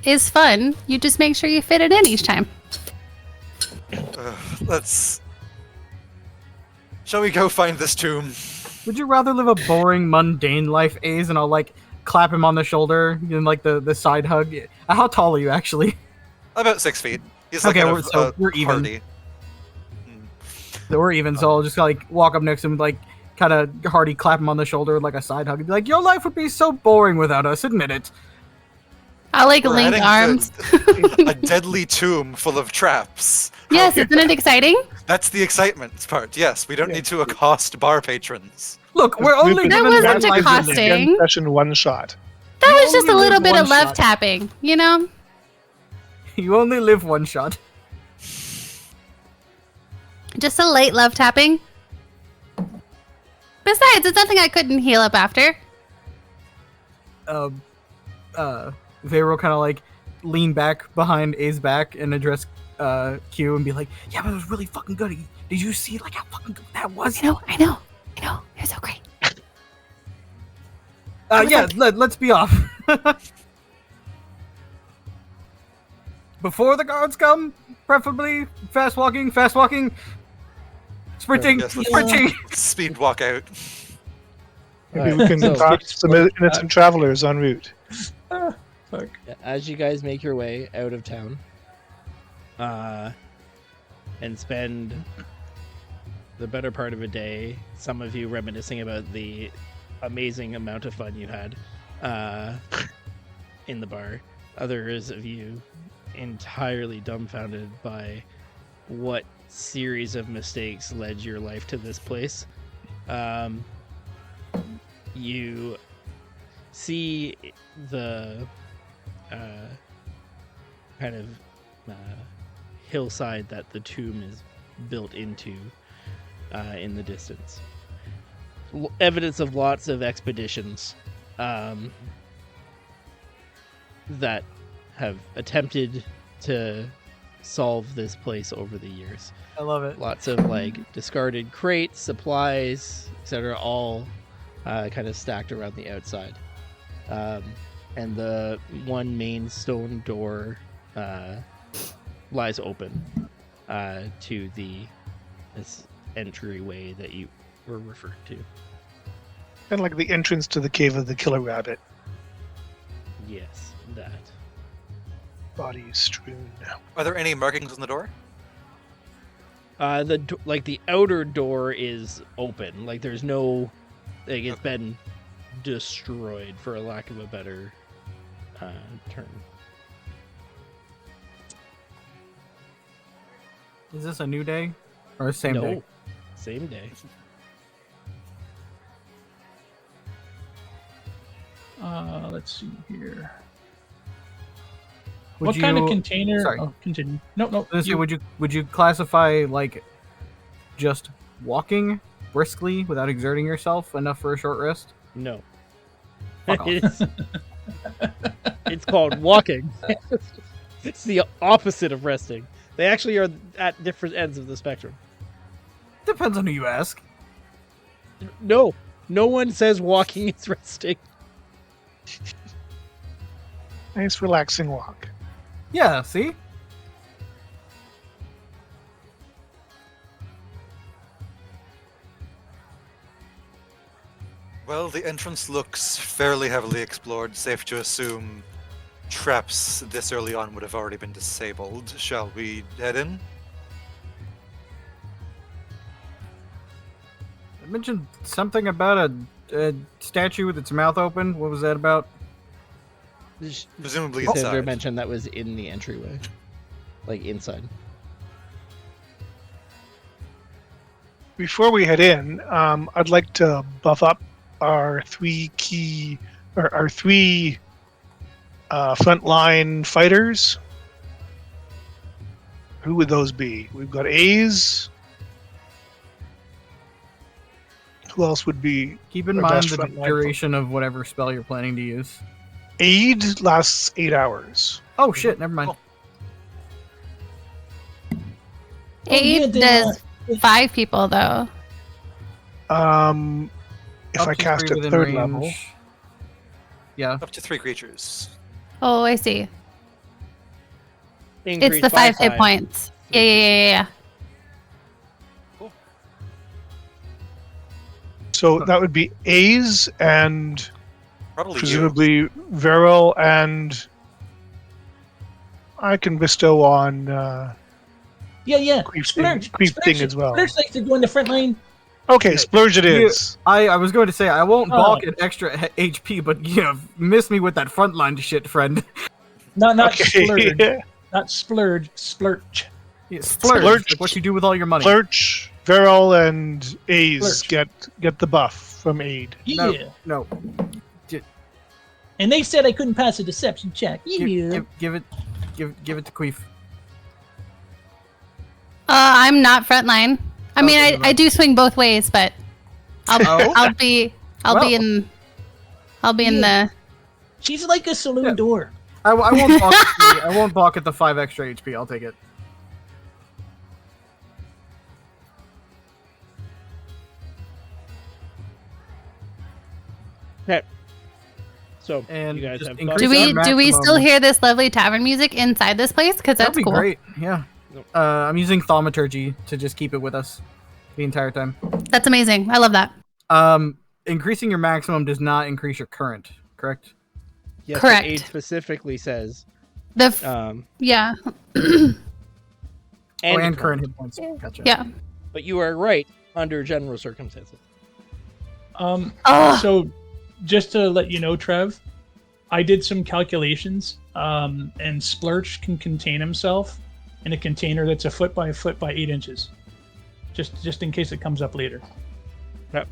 is fun, you just make sure you fit it in each time. Let's... Shall we go find this tomb? Would you rather live a boring, mundane life, Ace, and I'll like clap him on the shoulder and like the side hug? How tall are you actually? About 6 feet. He's like Okay, kind of, we're even. hardy. We're even, so I'll just like walk up next to him, like kind of hearty clap him on the shoulder like a side hug, and be like, "Your life would be so boring without us. Admit it." I like We're link heading arms. to a deadly tomb full of traps. Yes, isn't it exciting? That's the excitement part. Yes, we don't need to accost bar patrons. Look, we're only That given wasn't one life to live. accosting. Again, session one shot. That You was just a only little live bit of one love shot. tapping, you know? You only live one shot. Just a light love tapping. Besides, it's nothing I couldn't heal up after. Vero kind of like lean back behind A's back and address Q and be like, "Yeah, but it was really fucking good. Did you see like how fucking good that was?" I know. You're so great. Yeah, let's be off. Before the guards come, preferably fast walking, sprinting, Yes, let's- sprinting. Speed walk out. Maybe Alright, we can so- talk to some innocent travelers en route. As you guys make your way out of town, and spend the better part of a day, some of you reminiscing about the amazing amount of fun you had in the bar, others of you entirely dumbfounded by what series of mistakes led your life to this place. You see the kind of hillside that the tomb is built into in the distance. Evidence of lots of expeditions that have attempted to solve this place over the years. I love it. Lots of like discarded crates, supplies, etc., all kind of stacked around the outside. And the one main stone door lies open to this entryway that you were referred to. Kind of like the entrance to the cave of the killer rabbit. Yes, that. Bodies strewn. Are there any markings on the door? The outer door is open. Like there's no, like it's been destroyed for a lack of a better term. Is this a new day or a same day? Same day. Let's see here. Would What kind of you- container? Sorry. Oh, continue. No. Let's see, you- would you classify like just walking briskly without exerting yourself enough for a short rest? No. Fuck off. It's called walking. It's the opposite of resting. They actually are at different ends of the spectrum. Depends on who you ask. No one says walking is resting. Nice relaxing walk. Yeah, see? Well, the entrance looks fairly heavily explored. Safe to assume traps this early on would have already been disabled. Shall we head in? I mentioned something about a statue with its mouth open. What was that about? Presumably Sandra inside. mentioned that was in the entryway. like inside. Before we head in, I'd like to buff up our three frontline fighters. Who would those be? We've got A's. Who else would be? Keep in Our mind best the front line duration of whatever spell you're planning to use. Aid lasts 8 hours. Oh shit, never mind. Aid does 5 people though. If Up I to cast 3 at within 3rd range. level, Yeah. Up to 3 creatures. Oh, I see. It's Increase the by 5 hit points. Yeah. so that would be A's and Probably you. presumably Viral, and I can bestow on Yeah. Creep Splurge. thing as well. Splurge likes to go in the front line. Okay, Splurge it You- is. I was going to say I won't Oh. balk at extra HP, but you missed me with that frontline shit, friend. Not Okay. splurge. Not splurge. Splurge. Yeah, splurge, Splurge. like what you do with all your money. Splurge, Viral, and A's Splurge. get the buff from Aid. Yeah. No, And they said I couldn't pass a deception check. Yeah. give it to Queef. I'm not frontline. I mean, Okay, I do swing both ways, but I'll Oh? I'll be Well. in the. She's like a saloon Yeah. door. I won't balk. I won't balk at the 5 extra HP. I'll take it. Okay. So And you guys just have increase Do buffs. our we maximum. still hear this lovely tavern music inside this place? Because That'd that's be cool. great. Yeah. Nope. I'm using thaumaturgy to just keep it with us the entire time. That's amazing. I love that. Increasing your maximum does not increase your current, correct? Yes, Correct. the aid specifically says The f- and yeah And current. current hit points. Gotcha. yeah. But you are right under general circumstances. Oh, So, just to let you know, Trev, I did some calculations, and Splurge can contain himself in a container that's a foot by 8 inches. Just in case it comes up later. Yep.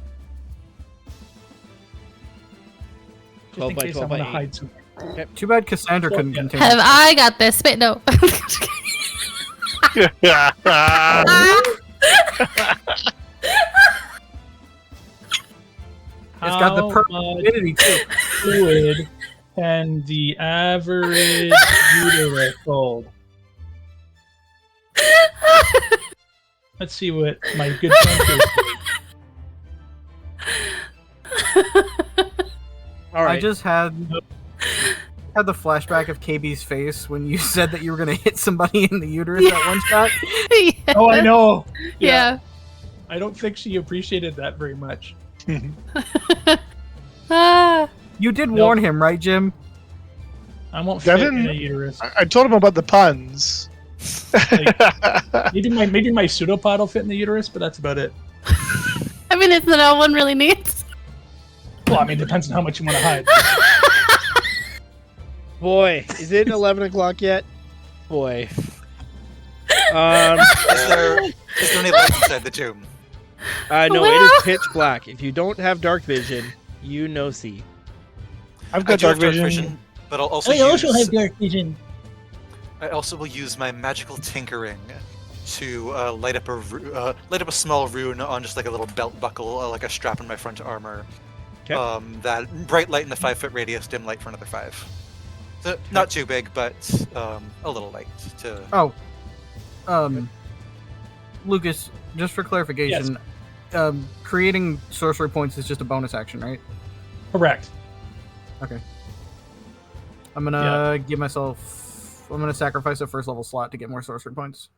Just 12 in by case 12 I want by to 8. hide something. Too bad Cassandra So, couldn't yeah. contain. have I got this? Spit no. It's got the How perfect much humidity too. fluid can the average uterus hold? Let's see what my good friend is. All right. I just had the flashback of KB's face when you said that you were gonna hit somebody in the uterus at one shot. Yeah. Oh, I know. Yeah. I don't think she appreciated that very much. Ah. You did Nope. warn him, right, Jim? I won't fit Devin? in a uterus. I told him about the puns. Maybe my pseudopod will fit in the uterus, but that's about it. I mean, it's not all one really needs. Well, I mean, it depends on how much you want to hide. Boy, is it 11 o'clock yet? Boy. Is there any light inside the tomb? No, it Well- is pitch black. If you don't have dark vision, you no see. I've I got do have dark vision. but I'll also I also use. have dark vision. I also will use my magical tinkering to light up a small rune on just like a little belt buckle, like a strap in my front armor. 'Kay. That bright light in a 5-foot radius, dim light for another 5. So, not too big, but a little light to. Oh, Lucas, just for clarification, creating sorcery points is just a bonus action, right? Correct. I'm gonna give myself. I'm gonna sacrifice a 1st level slot to get more sorcery points.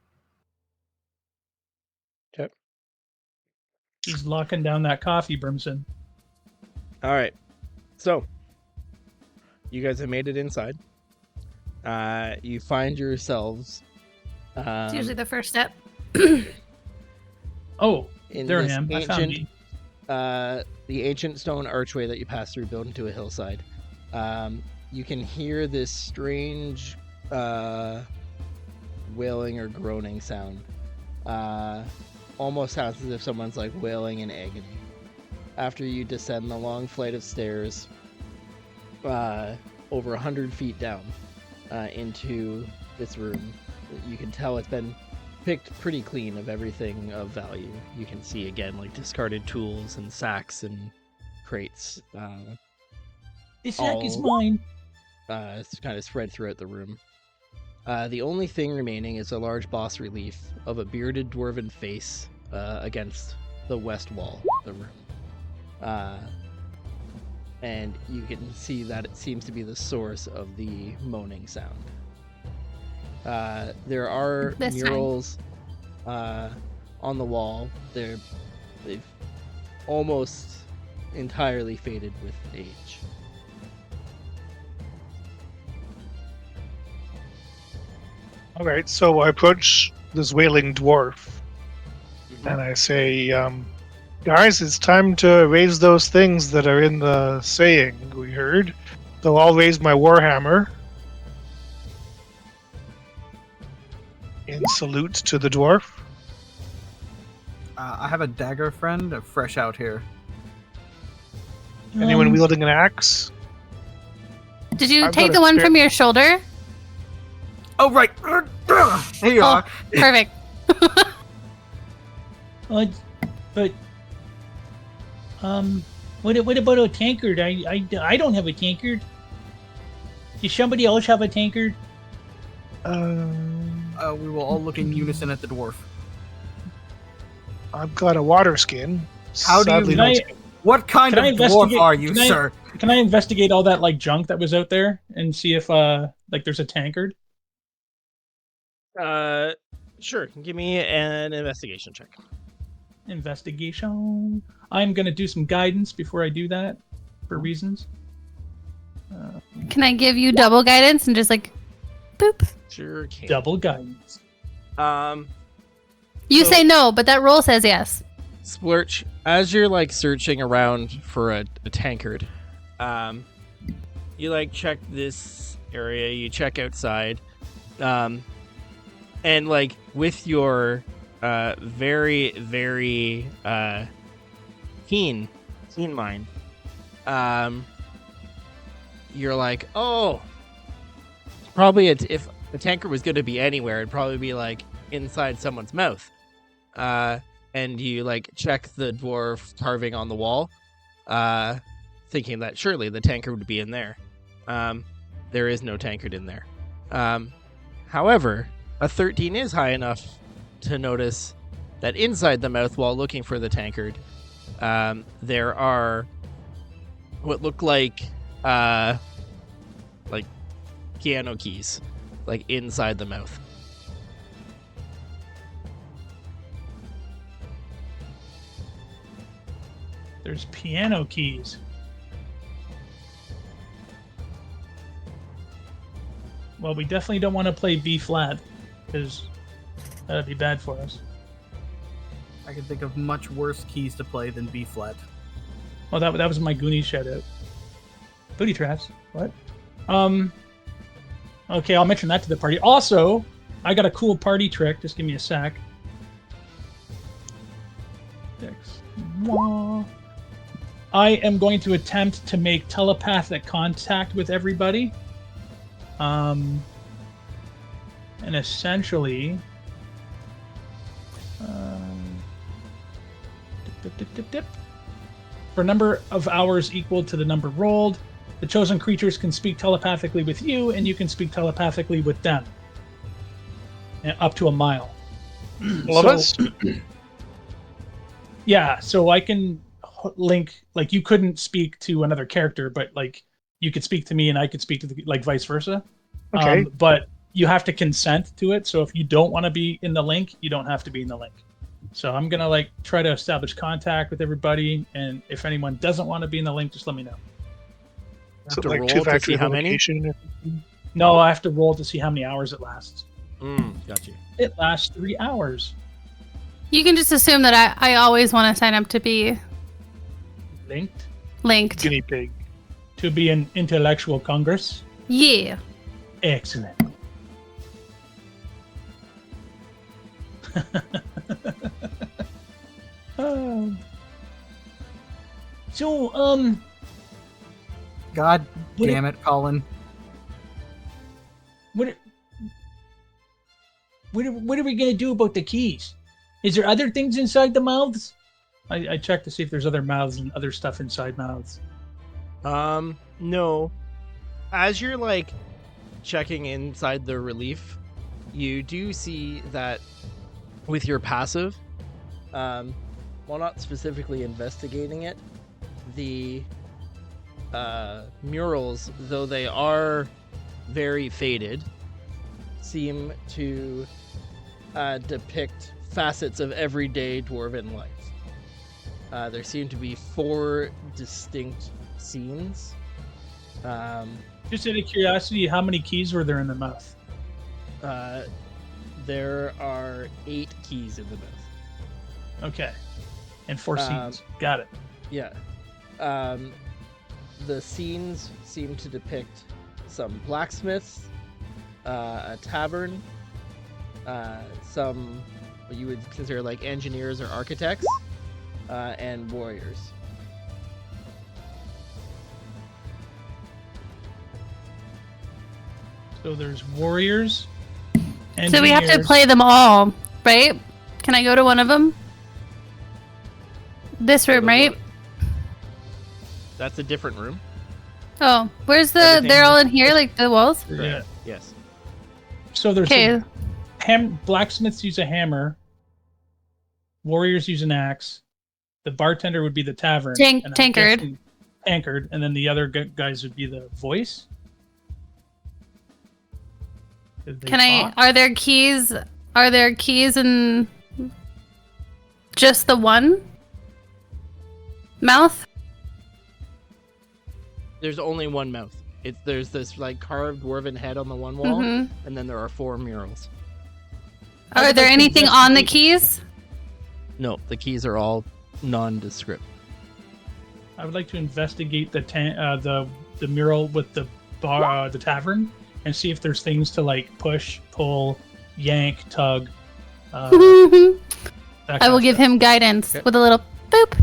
He's locking down that coffee, Brimson. All right. So, you guys have made it inside. You find yourselves It's usually the first step. Oh, in there I this am. I found ancient, you. the ancient stone archway that you pass through built into a hillside. You can hear this strange wailing or groaning sound. Almost sounds as if someone's like wailing in agony. After you descend the long flight of stairs, over 100 feet down into this room, you can tell it's been picked pretty clean of everything of value. You can see again like discarded tools and sacks and crates. This sack is all- mine. It's kind of spread throughout the room. The only thing remaining is a large boss relief of a bearded dwarven face against the west wall of the room. And you can see that it seems to be the source of the moaning sound. There are This time. murals on the wall. They've almost entirely faded with age. All right, so I approach this wailing dwarf and I say, guys, it's time to raise those things that are in the saying we heard. So I'll raise my warhammer in salute to the dwarf. I have a dagger friend, fresh out here. Anyone wielding an axe? Did you I've take got the a one spare- from your shoulder? Oh, right. Here you Oh, are. perfect. But what about a tankard? I don't have a tankard. Does somebody else have a tankard? We will all look in unison at the dwarf. I've got a water skin. How do you Sadly, Can I, don't- What kind Can I of dwarf investigate- are you, can I- sir? can I investigate all that like junk that was out there and see if like there's a tankard? Sure. Give me an investigation check. Investigation. I'm gonna do some guidance before I do that, for reasons. Can I give you double guidance and just like, boop? Sure can. Double guidance. You So- say no, but that roll says yes. Splurch, as you're like searching around for a tankard, you like check this area, you check outside, and like with your very, very keen mind, you're like, oh, probably if the tankard was going to be anywhere, it'd probably be like inside someone's mouth. And you like check the dwarf carving on the wall, thinking that surely the tankard would be in there. There is no tankard in there. However, a 13 is high enough to notice that inside the mouth, while looking for the tankard, there are what look like piano keys, like inside the mouth. There's piano keys. Well, we definitely don't want to play B flat, because that'd be bad for us. I can think of much worse keys to play than B flat. Well, that was my Goonies shout out. Booty traps. What? Okay, I'll mention that to the party. Also, I got a cool party trick. Just give me a sec. I am going to attempt to make telepathic contact with everybody. And essentially, for a number of hours equal to the number rolled, the chosen creatures can speak telepathically with you, and you can speak telepathically with them. And up to a mile. All of us? Yeah, so I can link, like, you couldn't speak to another character, but, like, you could speak to me and I could speak to, like, vice versa. Okay. But you have to consent to it, so if you don't want to be in the link, you don't have to be in the link. So I'm gonna, like, try to establish contact with everybody, and if anyone doesn't want to be in the link, just let me know. So to like roll to two-factor see how many? authentication. No, I have to roll to see how many hours it lasts. Got you. It lasts 3 hours. You can just assume that I always want to sign up to be Linked linked. Guinea pig. to be an intellectual congress. Yeah. Excellent. Um, so, God What damn it, Colin. what are we gonna do about the keys? Is there other things inside the mouths? I checked to see if there's other mouths and other stuff inside mouths. No. As you're like checking inside the relief, you do see that with your passive, while not specifically investigating it, the murals, though they are very faded, seem to depict facets of everyday dwarven life. There seem to be 4 distinct scenes. Just out of curiosity, how many keys were there in the mouth? There are 8 keys in the mouth. Okay, and 4 Um, scenes. Got it. Yeah. The scenes seem to depict some blacksmiths, a tavern, some what you would consider like engineers or architects, and warriors. So there's warriors. So we have to engineers. play them all, right? Can I go to one of them? This room, right? That's a different room. Oh, where's the? Everything They're all is- in here, like the walls. Yeah. Yes. So there's Okay. blacksmiths use a hammer. Warriors use an axe. The bartender would be the tavern. and I'm Tankard. guessing Tankard, and then the other guys would be the voice. Did they Can I? talk? Are there keys? Are there keys in just the one mouth? There's only one mouth. There's this like carved dwarven head on the one wall, Mhm. and then there are 4 murals. I Are would there like to anything on the investigate- keys? No, the keys are all nondescript. I would like to investigate the mural with the bar, the tavern, and see if there's things to like push, pull, yank, tug. That I kind will of give stuff. him guidance Okay. with a little boop.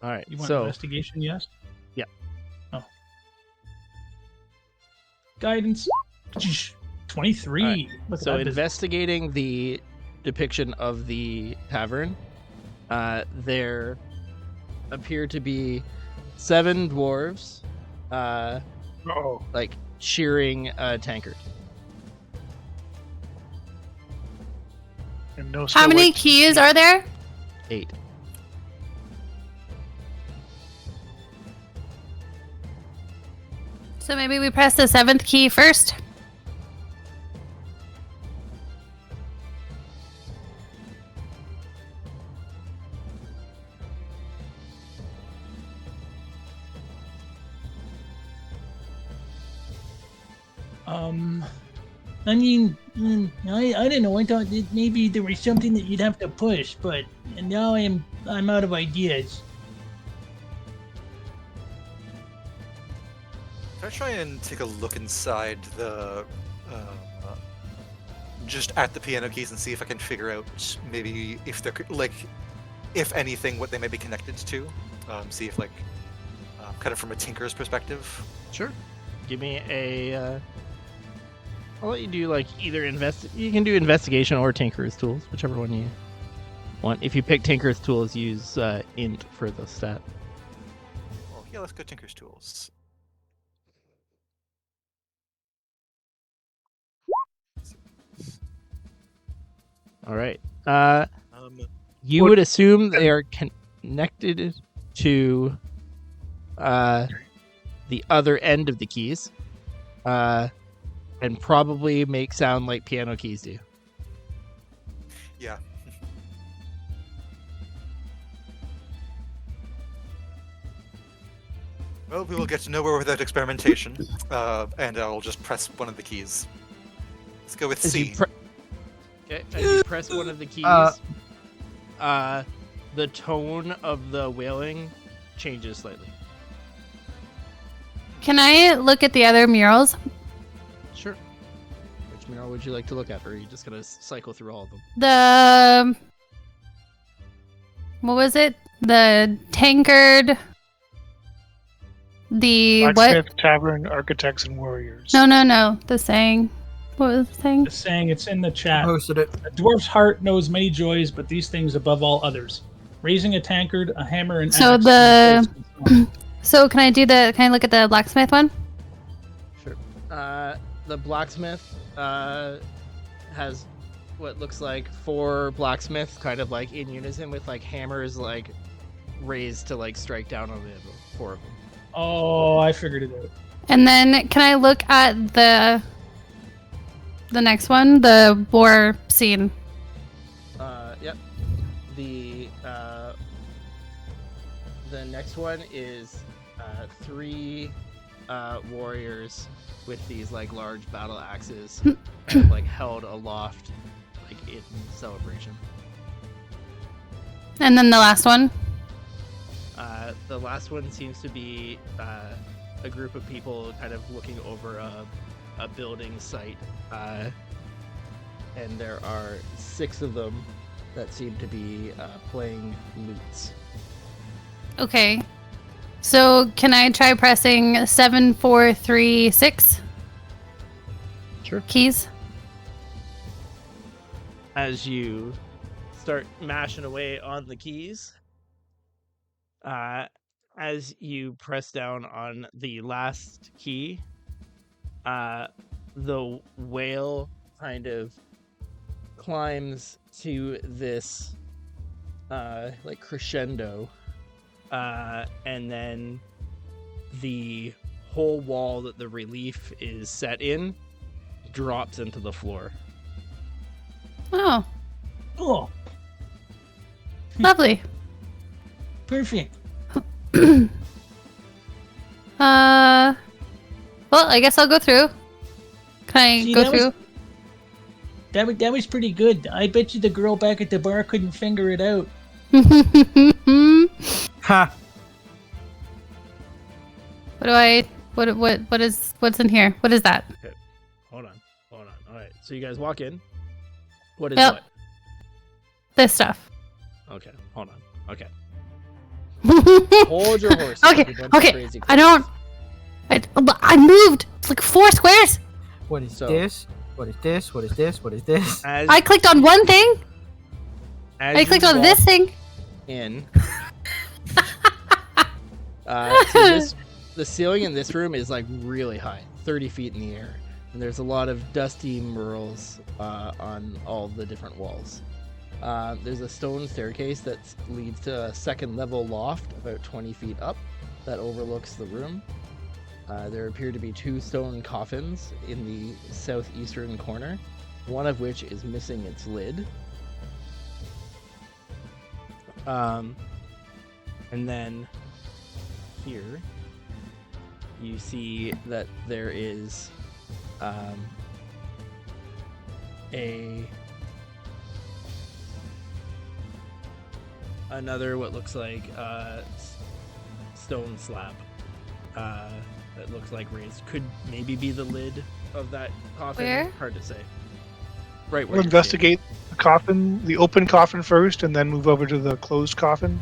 All right. You want So investigation? Yes. Yeah. Oh. Guidance. 23. Alright, Look at So that. investigating the depiction of the tavern, there appear to be 7 dwarves, Oh, like cheering a tankard. and no. How Snow many White. keys are there? 8. So maybe we press the 7th key first. I mean, I don't know. I thought that maybe there was something that you'd have to push, but now I'm out of ideas. Can I try and take a look inside the, just at the piano keys and see if I can figure out maybe if they're like, if anything, what they may be connected to. See if like, kind of from a tinker's perspective. Sure. Give me a. I'll let you do like either You can do investigation or Tinker's tools, whichever one you want. If you pick Tinker's tools, use int for the stat. Oh yeah, let's go tinker's tools. All right. You What- would assume they are connected to the other end of the keys, and probably make sound like piano keys do. Yeah. Well, we will get nowhere without experimentation, and I'll just press one of the keys. Let's go with As C. you okay, as you press one of the keys, the tone of the wailing changes slightly. Can I look at the other murals? Sure. mural would you like to look at, or are you just gonna cycle through all of them? The what was it? The tankard. The what? Blacksmith, tavern, architects, and warriors. No. The saying. What was the saying? Just saying, it's in the chat. Posted it. A dwarf's heart knows many joys, but these things above all others. Raising a tankard, a hammer, and So axe. So can I look at the blacksmith one? Sure. The blacksmith has what looks like 4 blacksmiths kind of like in unison with like hammers like raised to like strike down on the 4 of them. Oh, I figured it out. And then can I look at the next one, the war scene? Yep. The next one is 3 warriors with these like large battle axes kind of like held aloft like in celebration. And then the last one? The last one seems to be a group of people kind of looking over a building site, and there are 6 of them that seem to be playing lutes. Okay. So can I try pressing 7, 4, 3, 6? Sure. Keys? As you start mashing away on the keys, as you press down on the last key, the whale kind of climbs to this like crescendo, and then the whole wall that the relief is set in drops into the floor. Oh, Oh, lovely. perfect. Well, I guess I'll go through. Can I See, go that was- through? That was pretty good. I bet you the girl back at the bar couldn't figure it out. Ha! What's in here? What is that? Hold on. All right. So you guys walk in. What is Yep. what? This stuff. Okay. Hold on. Okay. Hold your horse. Okay, You bunch of okay, crazy I don't. I moved like 4 squares. What is So- this? What is this? What is this? What is this? As, I clicked on one thing. as I you clicked on walk this thing. in. So the ceiling in this room is like really high, 30 feet in the air, and there's a lot of dusty murals on all the different walls. There's a stone staircase that leads to a second level loft about 20 feet up that overlooks the room. There appear to be 2 stone coffins in the southeastern corner, one of which is missing its lid. And then here you see that there is another what looks like stone slab that looks like raised. Could maybe be the lid of that coffin. Where? Hard to say. Right where We'll you're investigate the coffin, the open coffin first, and then move over to the closed coffin.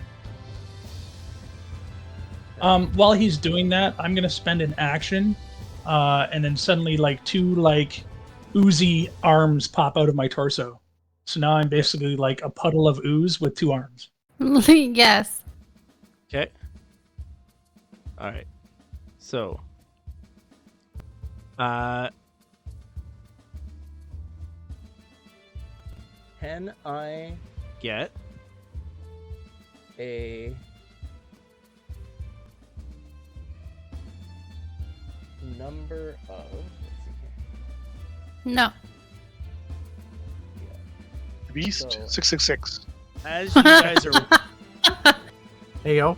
While he's doing that, I'm gonna spend an action, and then suddenly like 2 like oozy arms pop out of my torso. So now I'm basically like a puddle of ooze with 2 arms. Yes. Okay. All right. So, can I get a number of? Let's see here. No. Beast So- 666. As you guys are Hey yo.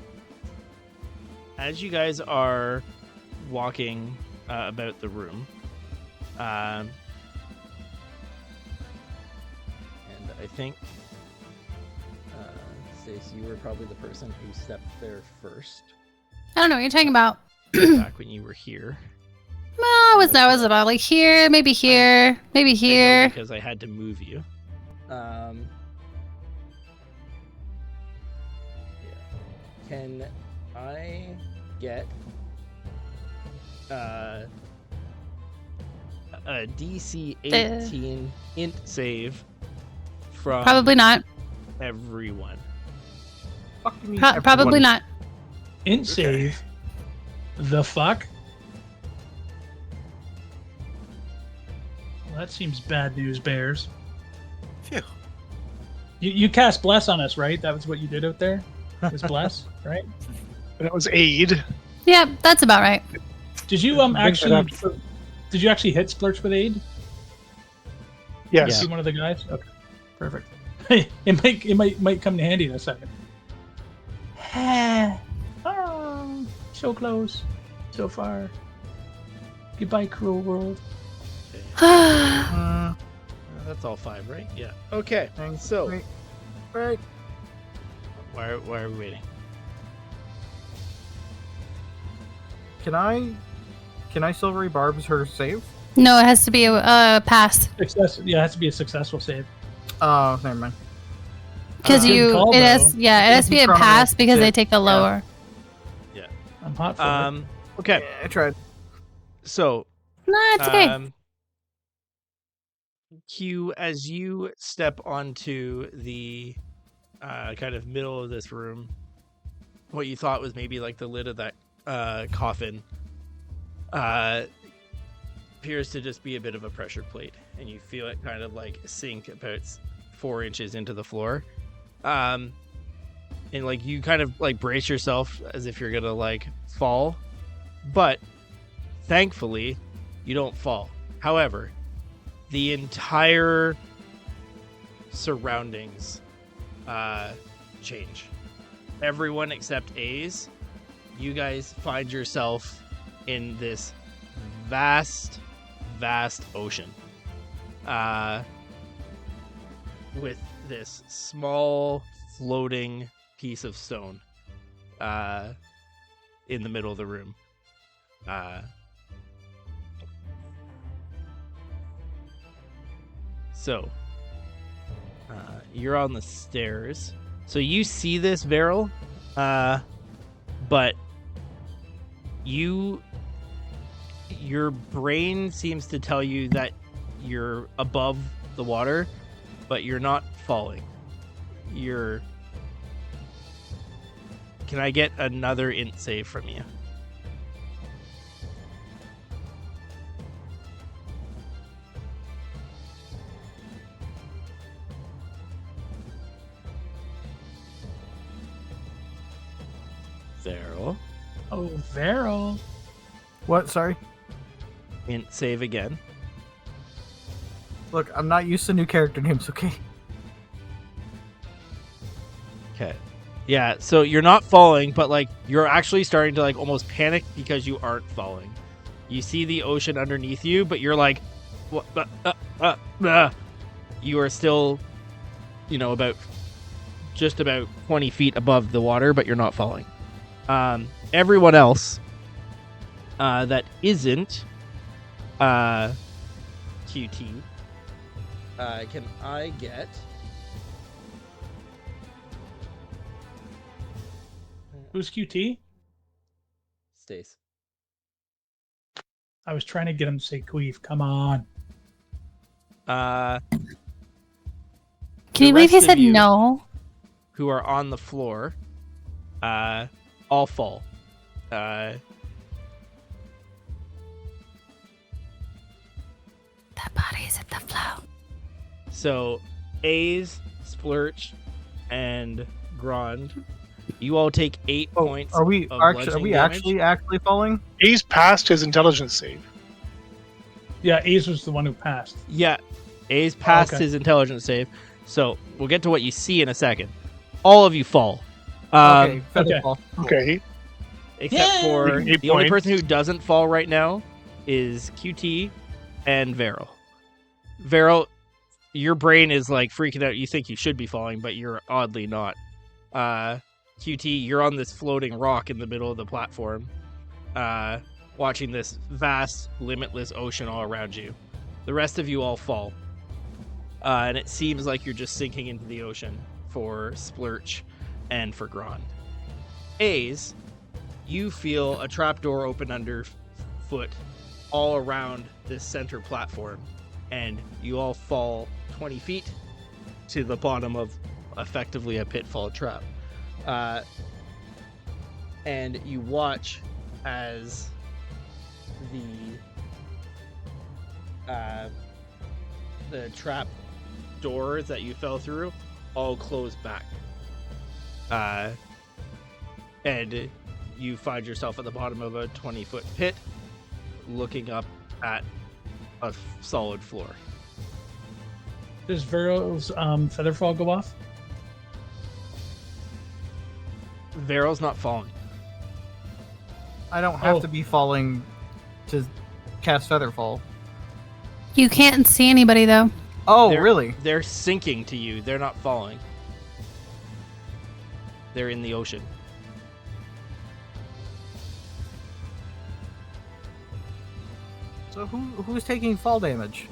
as you guys are walking about the room, and I think Stacey, you were probably the person who stepped there first I don't know what you're talking about. back when you were here. Well, was about like here, maybe here, maybe I know here. because I had to move you. Yeah. Can I get a DC 18 int save from Probably not. everyone? Fuck you mean Probably everyone? not. Int save. The fuck? Well, that seems bad news, Bears. Phew. You cast Bless on us, right? That was what you did out there? Was Bless, right? And it was aid. Yeah, that's about right. Did you that actually did you actually hit Splurch with aid? Yes. See one of the guys? Okay. Perfect. it might come in handy in a second. Oh, so close. So far. Goodbye, cruel world. That's all 5, right? Yeah. Okay. Thanks. So Wait. Right. why are we waiting? Can I silvery barbs her save? No, it has to be a pass Success. Yeah, it has to be a successful save. Oh, never mind. because Good call, it has though. it has to be a Chrono pass because they save. take the lower. I'm hot for it. Okay. Yeah, I tried. So No, it's okay. Q, as you step onto the kind of middle of this room, what you thought was maybe like the lid of that coffin appears to just be a bit of a pressure plate, and you feel it kind of like sink about 4 inches into the floor. And like you kind of like brace yourself as if you're gonna like fall, but thankfully you don't fall. However, the entire surroundings change. Everyone except A's, you guys find yourself in this vast ocean with this small floating piece of stone in the middle of the room. So, you're on the stairs. So you see this, Beryl, but your brain seems to tell you that you're above the water, but you're not falling. Can I get another int save from you? Vero. Oh, Vero. What? Sorry. Int save again. Look, I'm not used to new character names. Okay. Okay. Yeah, so you're not falling, but like you're actually starting to like almost panic because you aren't falling. You see the ocean underneath you, but you're like, what? You are still, just about 20 feet above the water, but you're not falling. Everyone else that isn't QT, can I get Who's QT? Stace? I was trying to get him to say Queef. Come on. Can you believe he rest of said you- no? Who are on the floor, all fall. The bodies at the flow. So, A's, Splurch, and Grond, you all take 8 points. Are we of actually bludgeoning damage. actually falling? He's passed his intelligence save. Yeah, Ace was the one who passed. Yeah, A's passed okay. his intelligence save. So we'll get to what you see in a second. All of you fall, Okay. Feather okay. fall. Okay. except Yay! for 8 the only points. person who doesn't fall right now is QT and Vero. Vero, your brain is like freaking out. You think you should be falling, but you're oddly not. QT, you're on this floating rock in the middle of the platform. watching this vast, limitless ocean all around you. The rest of you all fall. And it seems like you're just sinking into the ocean for Splurch and for Grond. Aze, you feel a trapdoor open underfoot all around this center platform, and you all fall 20 feet to the bottom of effectively a pitfall trap. And you watch as the trap doors that you fell through all close back. And you find yourself at the bottom of a 20-foot pit, looking up at a solid floor. Does Veril's Featherfall go off? Veryl's not falling. I don't have Oh. to be falling to cast Featherfall. You can't see anybody though. Oh, They're- really? They're sinking to you. They're not falling. They're in the ocean. So who's taking fall damage?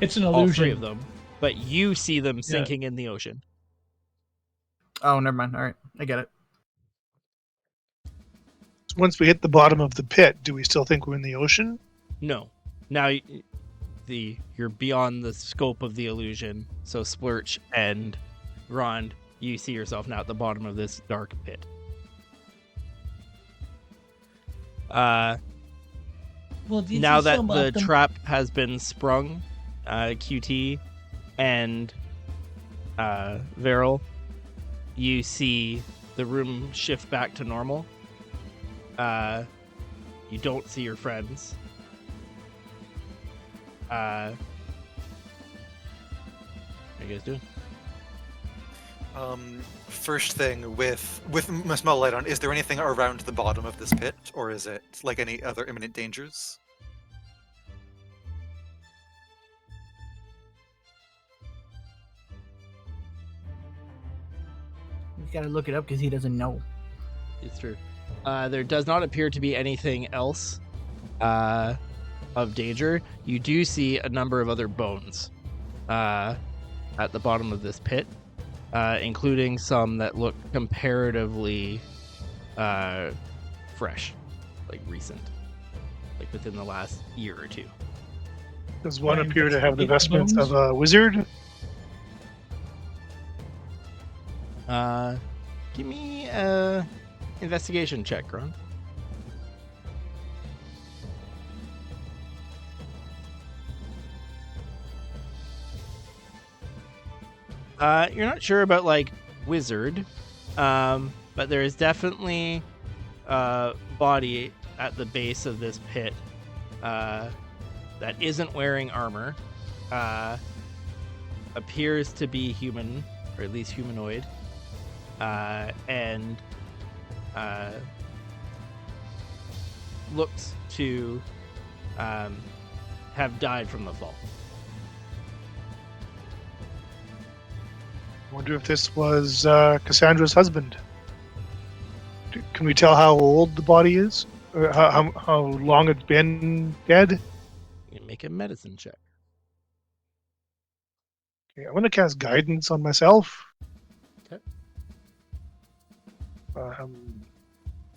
It's an All illusion. three of them. But you see them sinking in the ocean. Oh, never mind. All right, I get it. Once we hit the bottom of the pit, do we still think we're in the ocean? No. Now you're beyond the scope of the illusion. So Splurch and Grond, you see yourself now at the bottom of this dark pit. Well, did Now you that sum the up them? trap has been sprung, QT and Veryl, you see the room shift back to normal. You don't see your friends. What are you guys doing? First thing with my small light on, is there anything around the bottom of this pit, or is it like any other imminent dangers? He's got to look it up because he doesn't know. It's true. There does not appear to be anything else of danger. You do see a number of other bones at the bottom of this pit, including some that look comparatively fresh, like recent, like within the last year or two. Does one Right, appear to have the investigate the vestments of a wizard? Give me a investigation check, Ron. You're not sure about like wizard, but there is definitely a body at the base of this pit that isn't wearing armor, appears to be human, or at least humanoid, and looks to have died from the fall. I wonder if this was Cassandra's husband. Can we tell how old the body is? Or how long it's been dead? You can make a medicine check. Okay, I'm going to cast guidance on myself. Okay.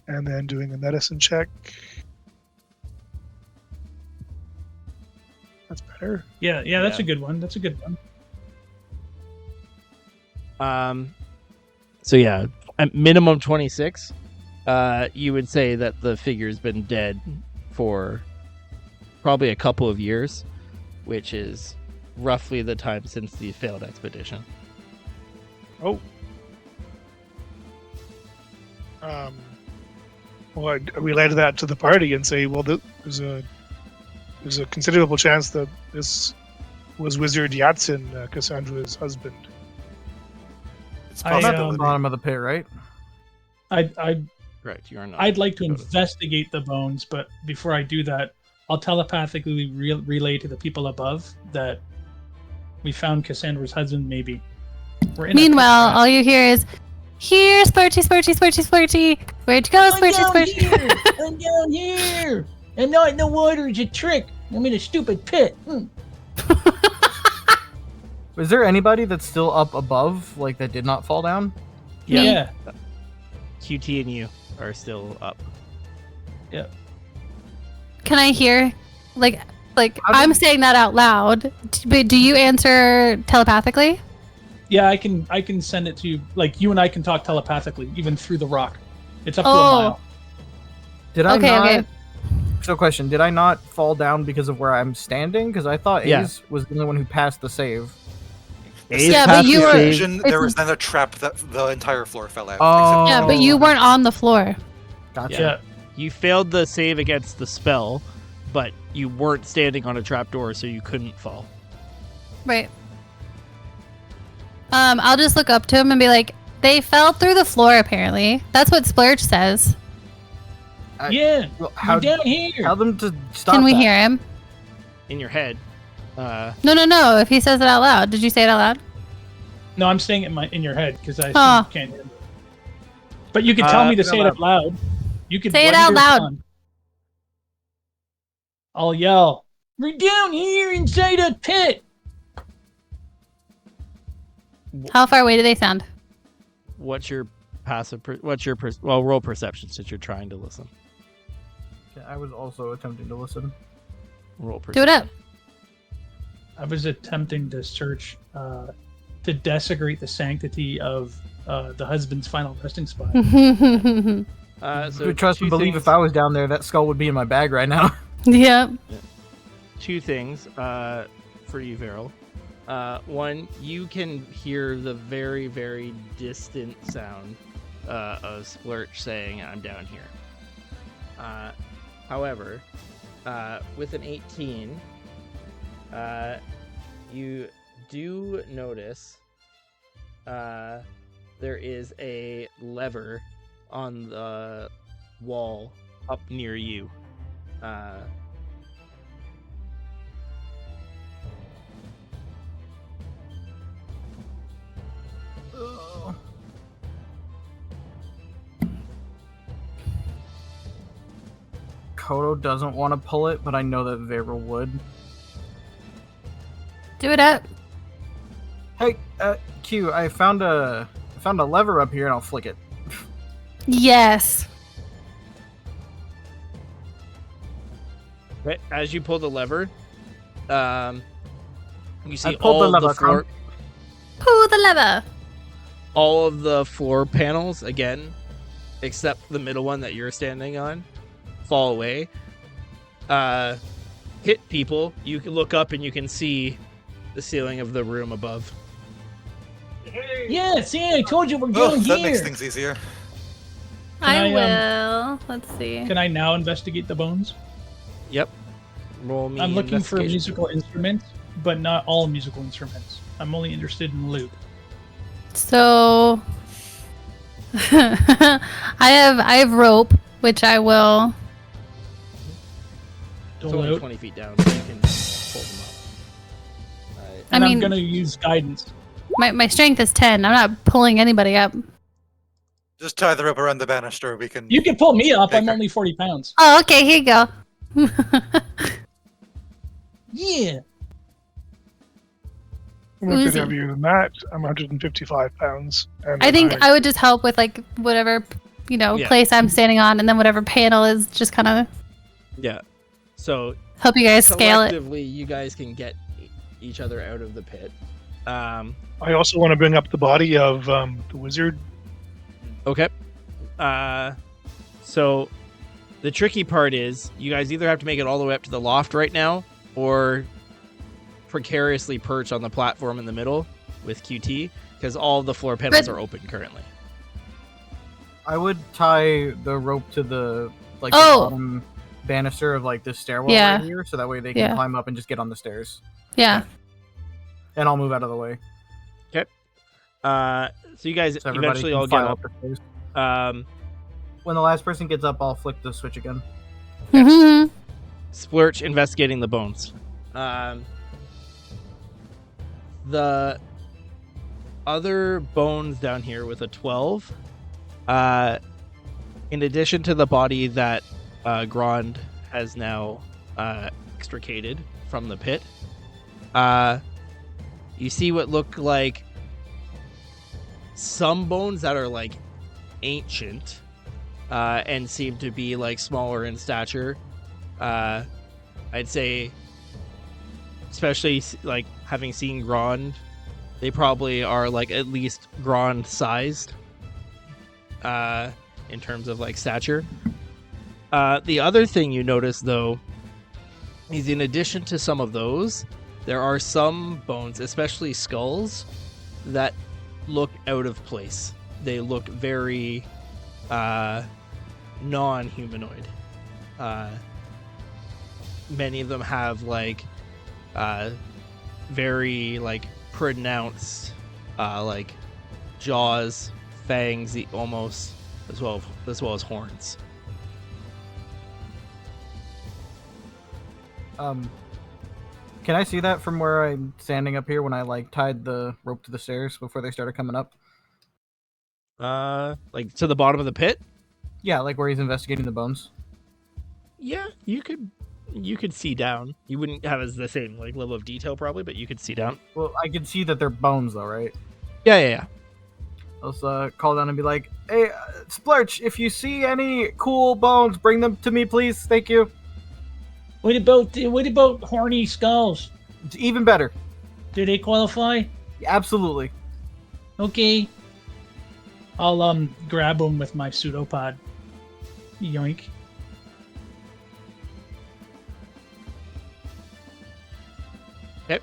And then doing a medicine check. That's better. Yeah, that's Yeah. a good one. That's a good one. So yeah, at minimum 26. You would say that the figure's been dead for probably a couple of years, which is roughly the time since the failed expedition. Oh. Well, I relay that to the party and say, well, there's a considerable chance that this was Wizard Yatsin, Cassandra's husband. It's I, I'm at the possibility. bottom of the pit, right? Correct. You're not. I'd like to Notice. investigate the bones, but before I do that, I'll telepathically relay to the people above that we found Cassandra's husband. Maybe. We're in a Meanwhile, trap. all you hear is, Here, Splurchy, Splurchy, Splurchy, Splurchy. Where'd you go, I'm Splurchy, down Splurchy? here. I'm down here. I'm not in the water. It's a trick. I'm in a stupid pit. Is there anybody that's still up above, like that did not fall down? Yeah. QT and you are still up. Can I hear, like How I'm do- saying that out loud, but do you answer telepathically? Yeah, I can send it to you. Like you and I can talk telepathically, even through the rock. It's up to a Oh. mile. Did I Okay, not? okay. So, question: did I not fall down because of where I'm standing? Because I thought Yeah. Ace was the only one who passed the save. Yeah, but you were- Illusion, there was it's- then a trap that the entire floor fell out. Oh. Yeah, but you weren't on the floor. Gotcha. Yeah. You failed the save against the spell, but you weren't standing on a trapdoor, so you couldn't fall. Right. I'll just look up to him and be like, they fell through the floor apparently. That's what Splurge says. Yeah. Well, I'm down here. Tell them to stop. Can we that. hear him? In your head. No. If he says it out loud. Did you say it out loud? No, I'm saying it in your head because I assume Oh. you can't hear me. But you can tell me to say it out loud. You can Say it whatever out you loud. want. I'll yell. We're down here inside a pit. How far away do they sound? What's your passive? Roll perception since you're trying to listen. Yeah, I was also attempting to listen. Roll Do perception. it up. I was attempting to search to desecrate the sanctity of the husband's final resting spot. So Would trust two and believe things- if I was down there, that skull would be in my bag right now. Yep. two things for you, Veryl. One, you can hear the very, very distant sound of Splurch saying, "I'm down here." However, with an 18, you do notice there is a lever on the wall up near you. Kodo doesn't want to pull it, but I know that Vera would. Do it up. Hey, Q, I found a lever up here, and I'll flick it. Yes. Right as you pull the lever, you see pulled the all of the lever, floor, Pull the lever. all of the floor panels again, except the middle one that you're standing on, fall away. Hit people. You can look up and you can see the ceiling of the room above. Yeah, see, I told you we're Oh, down that here. makes things easier. I I, will. Let's see. Can I now investigate the bones? Yep. Roll me. I'm looking for investigation. musical instruments, but not all musical instruments. I'm only interested in loot. So I have rope, which I will. It's Dole only out. 20 feet down, so you can pull them up. And I I'm mean- gonna use guidance. My strength is 10. I'm not pulling anybody up. Just tie the rope around the banister. We can. You can pull me up. I'm Okay. only 40 pounds. Oh, okay. Here you go. Yeah. I'm a bit Uzi. heavier than that. I'm 155 pounds. And I think I would just help with like whatever Yeah. place I'm standing on, and then whatever panel is just kind of Yeah. So help you guys scale it. collectively, you guys can get each other out of the pit. I also want to bring up the body of the wizard. Okay. So the tricky part is you guys either have to make it all the way up to the loft right now, or precariously perch on the platform in the middle with QT, because all of the floor panels But- are open currently. I would tie the rope to the the Oh. bottom banister of like this stairwell Yeah. right here, so that way they can Yeah. climb up and just get on the stairs. Yeah. And I'll move out of the way, So you guys so everybody eventually can all get file up. up the stairs. Um, When the last person gets up, I'll flick the switch again. hmm Splurch investigating the bones. The other bones down here with a 12. In addition to the body that Grond has now extricated from the pit, you see what look like some bones that are like ancient and seem to be like smaller in stature. I'd say, especially like having seen Grond, they probably are like at least Grond sized in terms of like stature. The other thing you notice though is in addition to some of those, there are some bones, especially skulls, that look out of place. They look very non-humanoid. Many of them have like very like pronounced like jaws, fangs almost, as well as horns. Can I see that from where I'm standing up here when I like tied the rope to the stairs before they started coming up? Like to the bottom of the pit? Yeah, like where he's investigating the bones. Yeah, you could see down. You wouldn't have the same like level of detail probably, but you could see down. Well, I can see that they're bones though, right? Yeah. Let's call down and be like, "Hey, Splurch, if you see any cool bones, bring them to me, please. Thank you." What about horny skulls? It's even better. Do they qualify? Absolutely. Okay. I'll grab them with my pseudopod. Yoink. Okay.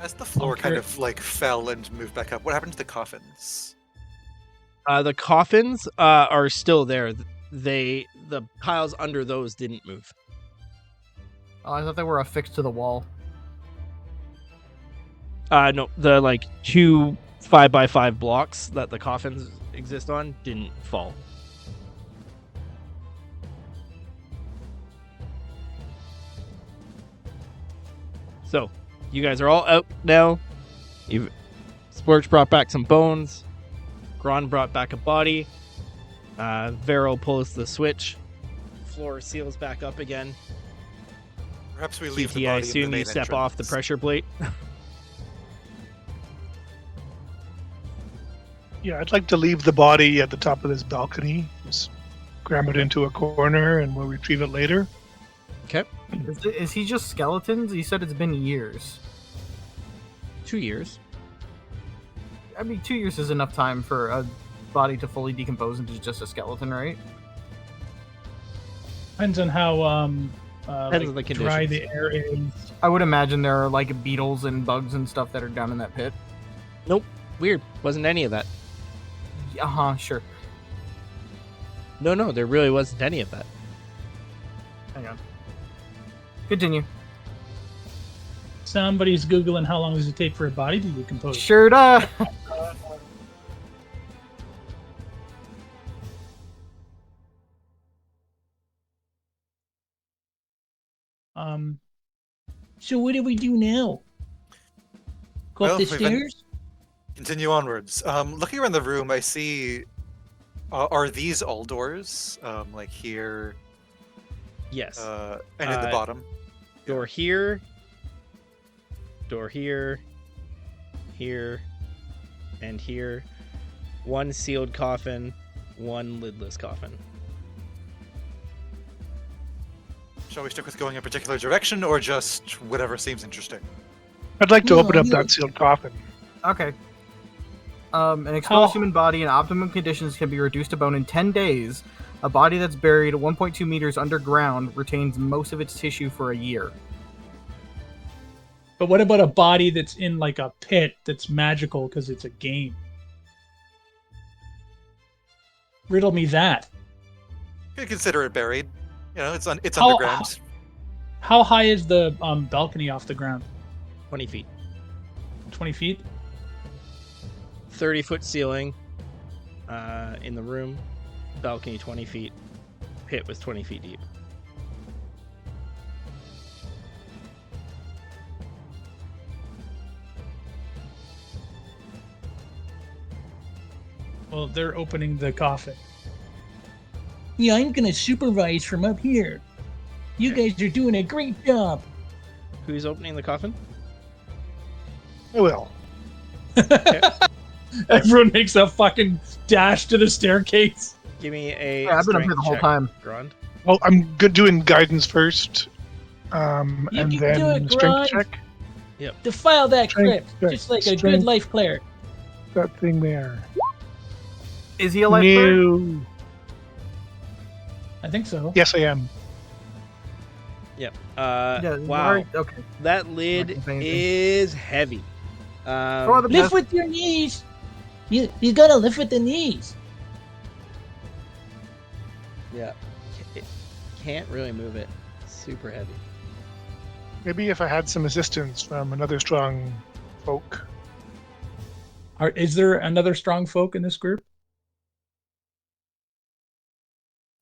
As the floor Okay. kind of like fell and moved back up, what happened to the coffins? The coffins are still there. The piles under those didn't move. Oh, I thought they were affixed to the wall. No, the like 2 5x5 blocks that the coffins exist on didn't fall. So, you guys are all out now. Splurch brought back some bones. Grond brought back a body. Vero pulls the switch. Floor seals back up again. Perhaps we leave the CT, body I in the assume main you step off the entrance. pressure plate. Yeah, I'd like to leave the body at the top of this balcony. Just cram it into a corner and we'll retrieve it later. Okay. Is he just skeletons? He said it's been years. 2 years. I mean, 2 years is enough time for a body to fully decompose into just a skeleton, right? Depends on how Depends on the dry conditions. the air is. I would imagine there are like beetles and bugs and stuff that are down in that pit. Weird. Wasn't any of that. Sure. No, there really wasn't any of that. Hang on. Continue. Somebody's Googling how long does it take for a body to decompose. Sure does. So what do we do now? Go Well, up the we've been- stairs? Continue onwards. Looking around the room, I see. Are these all doors? Like here, Yes. and at the Uh, bottom. Door here. Door here. Here. And here. One sealed coffin. One lidless coffin. Shall we stick with going a particular direction, or just whatever seems interesting? I'd like to No, open up you- that sealed coffin. Okay. An exposed How- human body in optimum conditions can be reduced to bone in 10 days. A body that's buried 1.2 meters underground retains most of its tissue for a year. But what about a body that's in like a pit that's magical because it's a game? Riddle me that. You could consider it buried. You know, it's How- underground. How high is the balcony off the ground? 20 feet. 20 feet? 30-foot ceiling in the room. Balcony 20 feet. Pit was 20 feet deep. Well, they're opening the coffin. Yeah, I'm gonna supervise from up here. You guys are doing a great job. Who's opening the coffin? I will. Everyone makes a fucking dash to the staircase. Give me a Yeah, I've been up here strength the whole check, time. Grond. Well, I'm good doing guidance first. You And can do then it, strength Grond. check. Defile that Strength crypt, check, just like a good strength. life cleric. That thing there. Is he a life cleric? No. I think so. Yes, I am. Yep. Yeah, Wow. Okay. That lid Not saying is heavy. For the Lift best. with your knees. You gotta lift with the knees. Yeah. It can't really move it. Super heavy. Maybe if I had some assistance from another strong folk. Is there another strong folk in this group?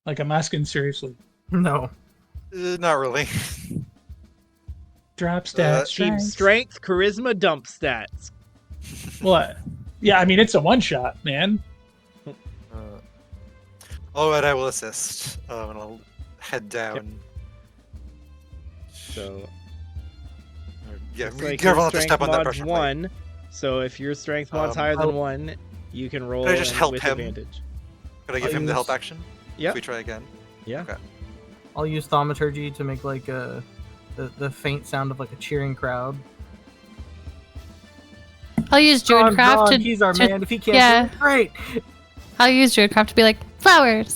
Like, I'm asking seriously. No. Not really. Drop stats. Team strength, charisma, dump stats. What? Yeah, I mean, it's a one-shot, man. All right, I will assist. And I'll head down. So Yeah, looks be like careful your not to strength step on that mod's pressure plate. 1. So if your strength mod's higher I'll- than 1, you can roll Can I just and help with him? advantage. Could I give I'll him the help use- action? Yeah. If we try again. Yeah. Okay. I'll use thaumaturgy to make like the faint sound of like a cheering crowd. I'll use John, Druidcraft to. he's our to- man. If he can't yeah. do it, great. I'll use Druidcraft to be like flowers,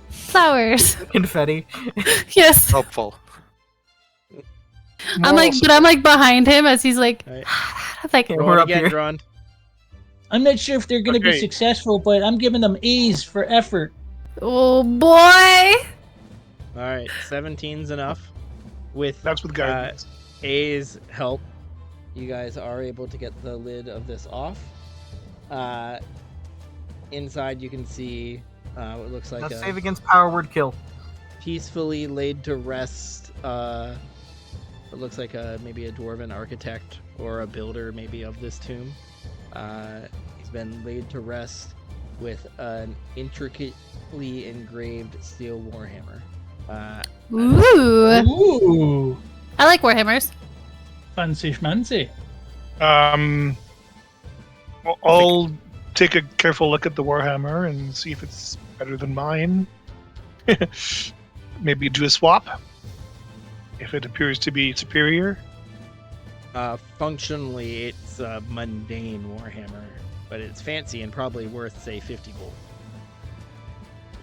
flowers. Confetti. Yes. Helpful. I'm like, but I'm like behind him as he's like, Alright. like Yeah, Roll we're it up again, here. Grond. I'm not sure if they're gonna be Okay. successful, but I'm giving them A's for effort. oh boy. Alright, 17's enough. With That's with guidance. A's help, you guys are able to get the lid of this off. Inside, you can see what looks like Now a save against power word kill. peacefully laid to rest. It looks like maybe a dwarven architect or a builder, maybe of this tomb. He's been laid to rest with an intricately engraved steel warhammer. Ooh. Ooh. I like Warhammers. Fancy schmancy. I'll take a careful look at the Warhammer and see if it's better than mine. Maybe do a swap if it appears to be superior. Functionally, it's a mundane warhammer, but it's fancy and probably worth, say, 50 gold.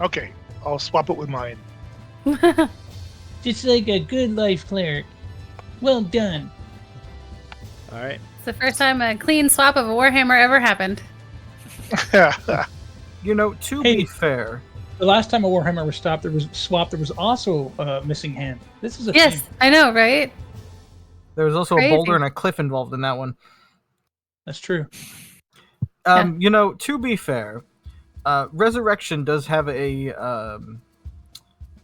Okay, I'll swap it with mine. Just like a good life cleric. Well done. All right. It's the first time a clean swap of a Warhammer ever happened. You know, to Hey. be fair, The last time a Warhammer was swapped, there was also a missing hand. This is a Yes, thing. I know, right? there was also Crazy. a boulder and a cliff involved in that one. That's true. You know, to be fair, resurrection does have a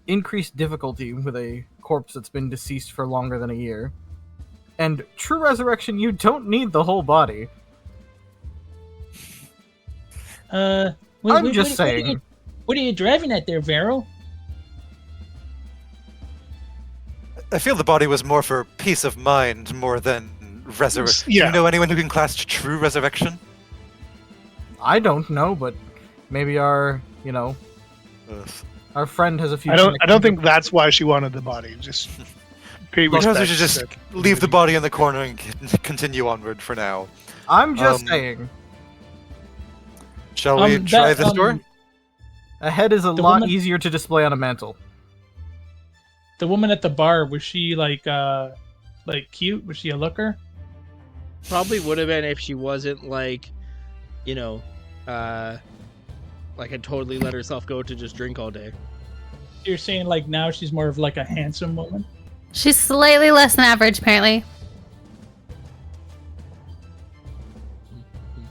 increased difficulty with a corpse that's been deceased for longer than a year. And true resurrection, you don't need the whole body. I'm just saying. What are you driving at there, Vero? I feel the body was more for peace of mind more than resurrection. Do Yeah. you know anyone who can class true resurrection? I don't know, but maybe our, you know, Ugh. our friend has a few. I don't connections. think that's why she wanted the body. Just pay Perhaps respect. we should just leave the body in the corner and continue onward for now. I'm just Um, saying. Shall we try this door? A head is a the lot woman- easier to display on a mantle. The woman at the bar, was she like cute? Was she a looker? Probably would have been if she wasn't like, you know, like had totally let herself go to just drink all day. You're saying like now she's more of like a handsome woman? She's slightly less than average, apparently.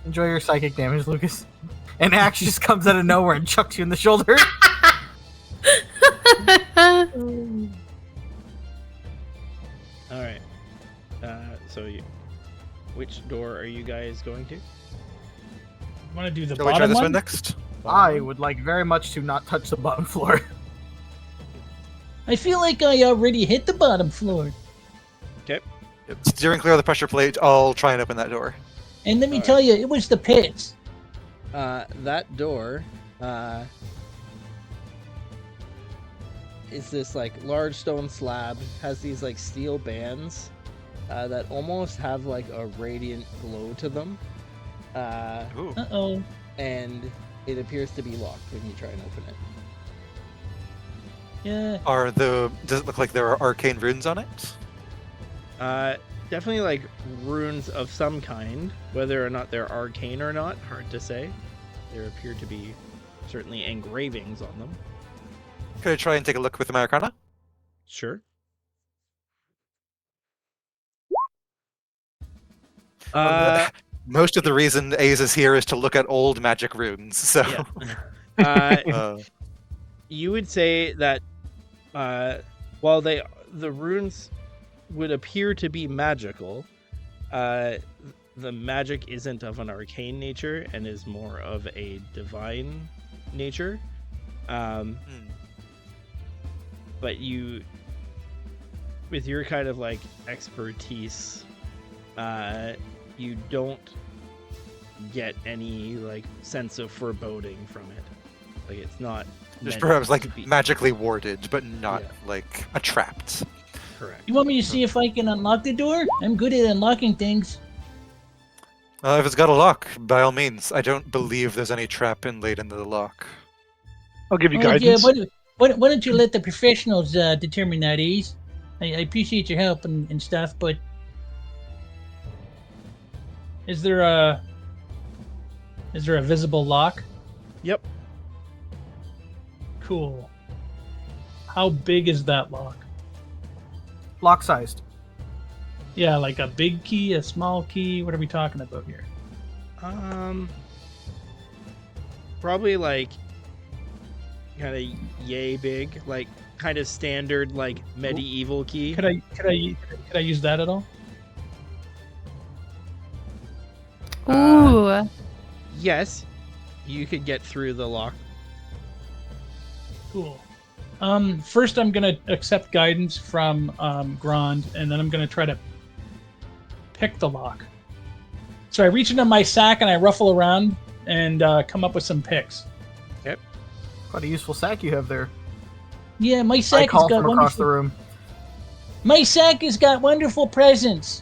Enjoy your psychic damage, Lucas. And Axe just comes out of nowhere and chucks you in the shoulder. All right. So which door are you guys going to? Want to do the Shall we try bottom this one? one next? I would like very much to not touch the bottom floor. I feel like I already hit the bottom floor. Yep. Steering clear of the pressure plate. I'll try and open that door. And let me Alright. tell you, it was the pits. That door is this like large stone slab, has these like steel bands that almost have like a radiant glow to them. Ooh. Uh-oh. And it appears to be locked when you try and open it. Yeah. Does it look like there are arcane runes on it? Definitely like runes of some kind. Whether or not they're arcane or not, hard to say. There appear to be certainly engravings on them. Could I try and take a look with my Arcana? Sure. Most of the reason Aze is here is to look at old magic runes. So Yeah. You would say that while the runes would appear to be magical, the magic isn't of an arcane nature and is more of a divine nature. But you, with your kind of like expertise, you don't get any like sense of foreboding from it. Like it's not just meant perhaps to like be- magically warded, but not Yeah. like trapped. correct. You want me to see if I can unlock the door? I'm good at unlocking things. If it's got a lock, by all means. I don't believe there's any trap inlaid into the lock. I'll give you Oh, yeah, guidance. why don't you let the professionals determine that, Ace? I appreciate your help and stuff, but Is there a visible lock? Yep. Cool. How big is that lock? Lock sized. Yeah, like a big key, a small key. What are we talking about here? Probably like kind of yay big, like kind of standard like medieval key. Could I use that at all? Ooh. Yes, you could get through the lock. Cool. First I'm gonna accept guidance from Grand, and then I'm gonna try to pick the lock. So I reach into my sack and I ruffle around and come up with some picks. Quite a useful sack you have there. yeah, my I sack has call got from across the wonderful. room. My sack has got wonderful presents.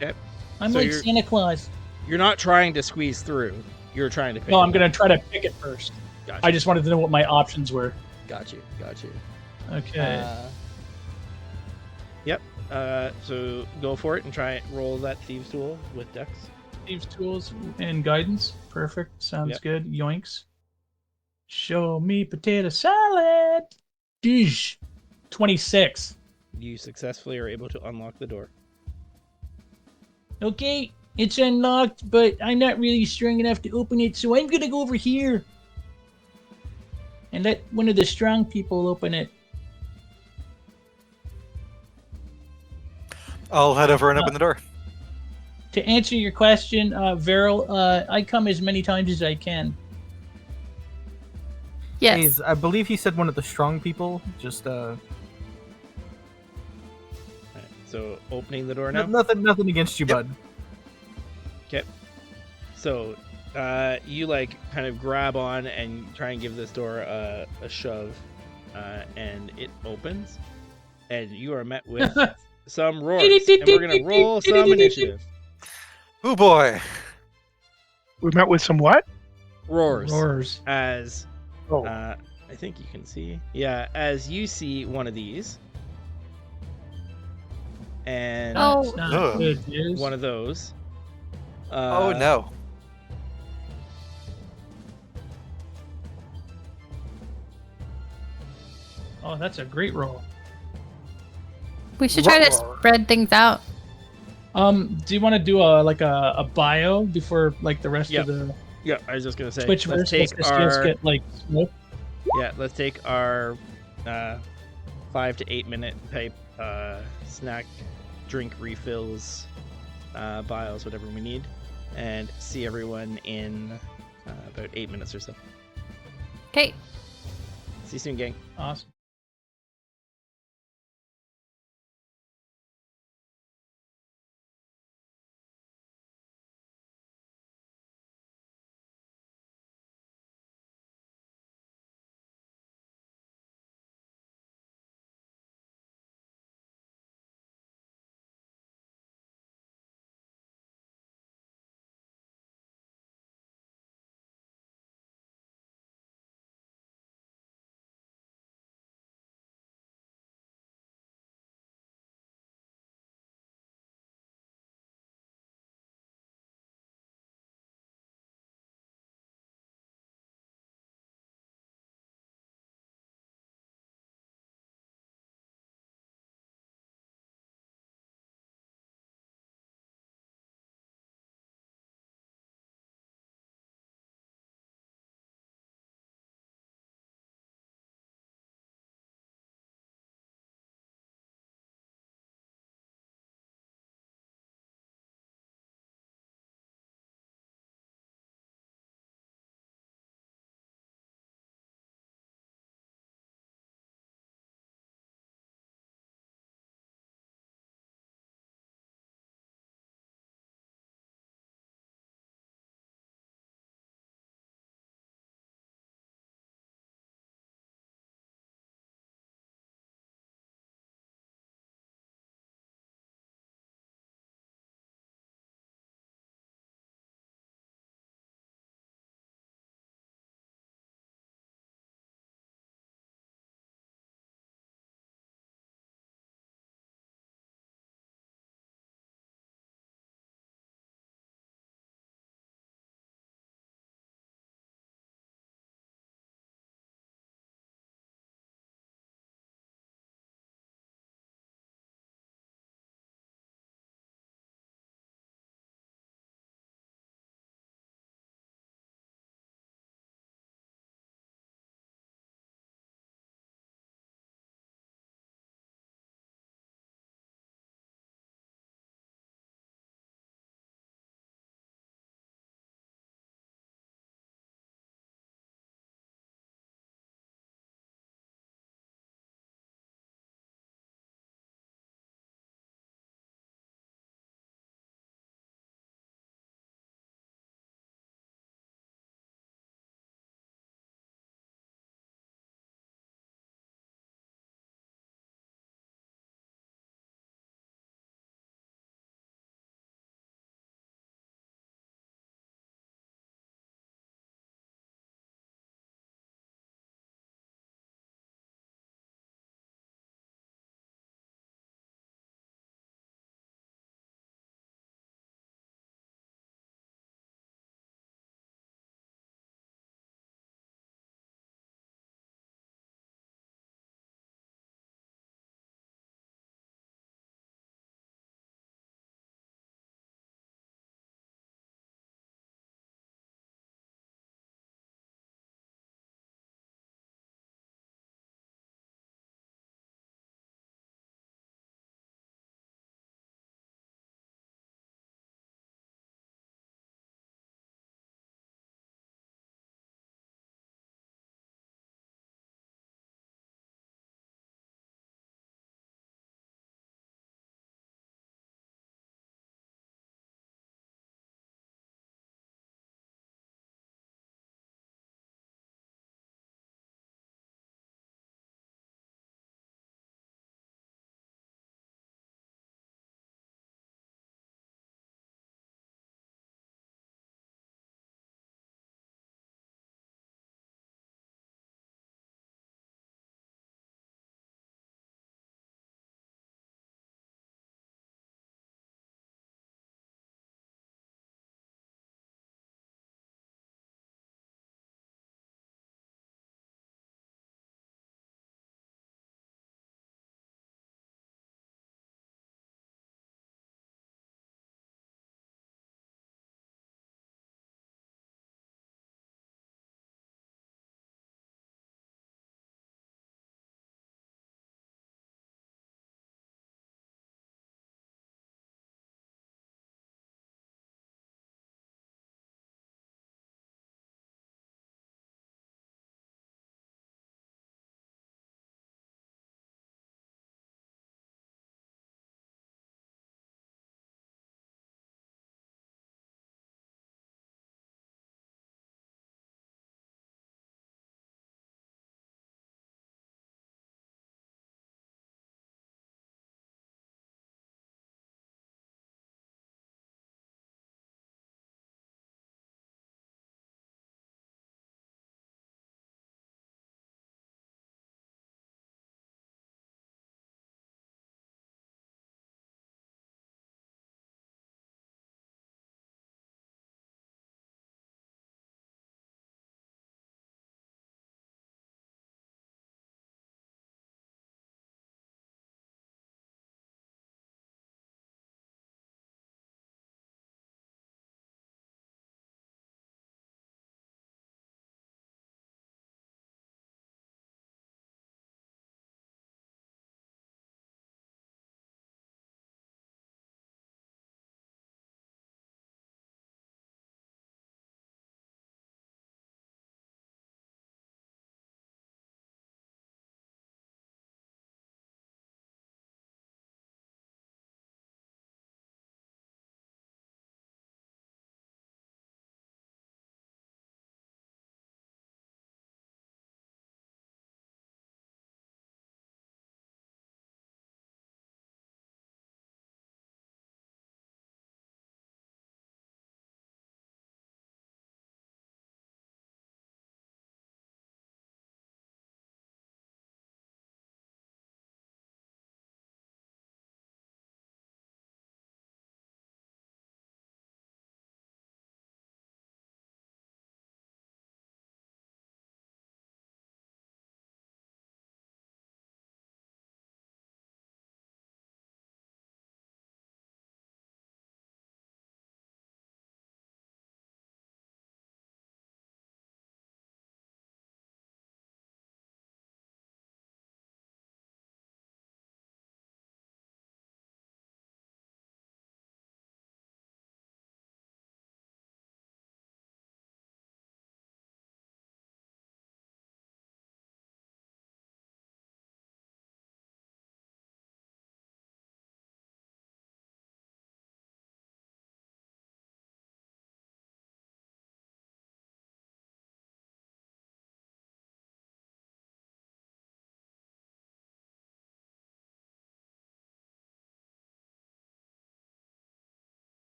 Yep. I'm So like you're- Santa Claus. You're not trying to squeeze through. You're trying to pick. No, it I'm up. gonna try to pick it first. Gotcha. I just wanted to know what my options were. got you. Okay. Yep. So go for it and try roll that thieves tool with Dex. Thieves' tools and guidance. Perfect. Sounds Yep. good. Yoinks. Show me potato salad. Jeez. 26. You successfully are able to unlock the door. Okay, it's unlocked, but I'm not really strong enough to open it, so I'm gonna go over here and let one of the strong people open it. I'll head over and open the door. To answer your question, Veryl, I come as many times as I can. Yes. He's, I believe he said one of the strong people. Just Alright, so opening the door now. nothing against you, Yep. bud. So you like kind of grab on and try and give this door a shove, and it opens, and you are met with some roars, and we're gonna roll some initiative. Oh boy. We met with some what? Roars. Roars. As Oh, I think you can see. Yeah, as you see one of these, and Oh. That's not Ugh. good, yes. one of those. Oh no. Oh, that's a great roll. We should try to Roar. spread things out. Do you want to do a bio before like the rest Yep. of the Yeah, I was just gonna say. Switch let's verse? take Let's just our get like smoke. let's take our 5 to 8 minute type snack, drink refills, vials, whatever we need. and see everyone in about 8 minutes or so. Okay. See you soon, gang. Awesome.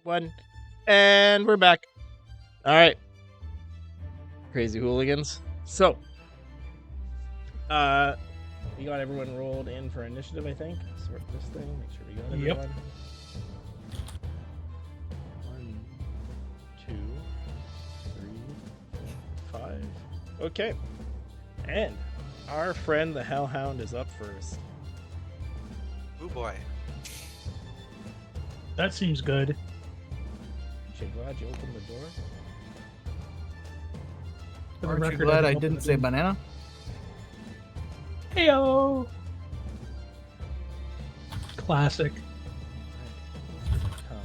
1. And we're back. All right. Crazy hooligans. So, we got everyone rolled in for initiative, I think. Sort this thing, make sure we got Yep. everyone. 1, 2, 3, 4, 5. Okay. And our friend the Hellhound is up first. Oh boy. That seems good. You glad you opened the door? For the Aren't you record, glad I open didn't the say door. banana? Heyo. Classic. Come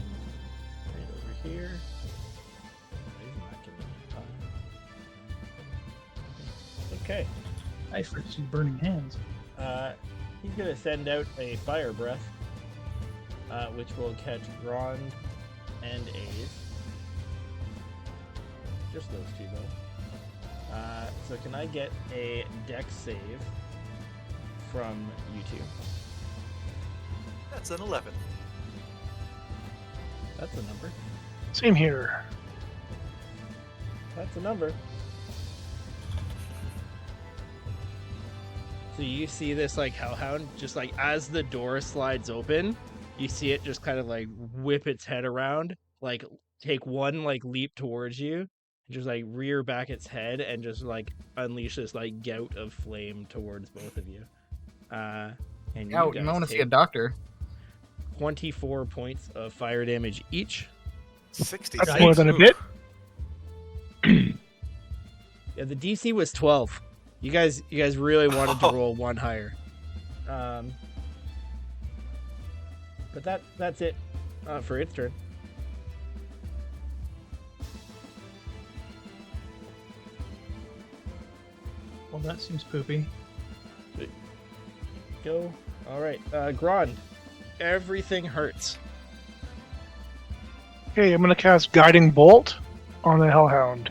right over here. Why isn't that giving me time? Okay. I for some burning hands. He's gonna send out a fire breath, which will catch Grond and Aze. Just those two, though. So can I get a dex save from you two? That's an 11. That's a number. Same here. That's a number. So you see this like hellhound just like as the door slides open, you see it just kind of like whip its head around, like take one like leap towards you, just like rear back its head and just like unleash this like gout of flame towards both of you. And you Oh, you guys might want to see a take doctor. 24 points of fire damage each. 60. That's more than a bit. Yeah, the DC was 12. You guys really wanted to roll one higher. But that's it for its turn. Well, that seems poopy. Go. All right, Grond. Everything hurts. Okay, I'm gonna cast Guiding Bolt on the Hellhound.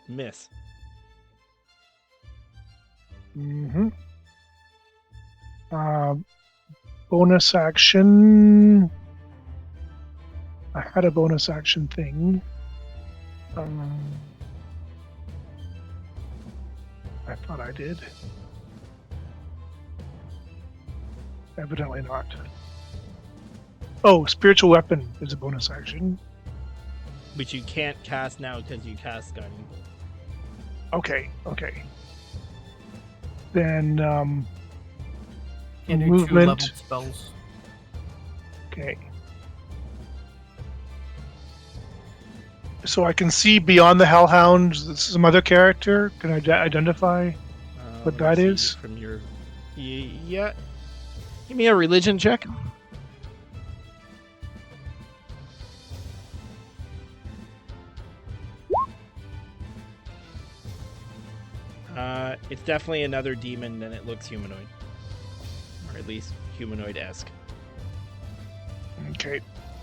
Miss. Mm-hmm. Bonus action. I had a bonus action thing. I thought I did. Evidently not. Oh, spiritual weapon is a bonus action. Which you can't cast now because you cast Guiding Bolt. Okay. Then Can't do movement. 2-level spells. Okay. So I can see beyond the Hellhound some other character. Can I identify? What Let me that see is? from your yeah. Give me a religion check. It's definitely another demon, and it looks humanoid, or at least humanoid-esque. Okay.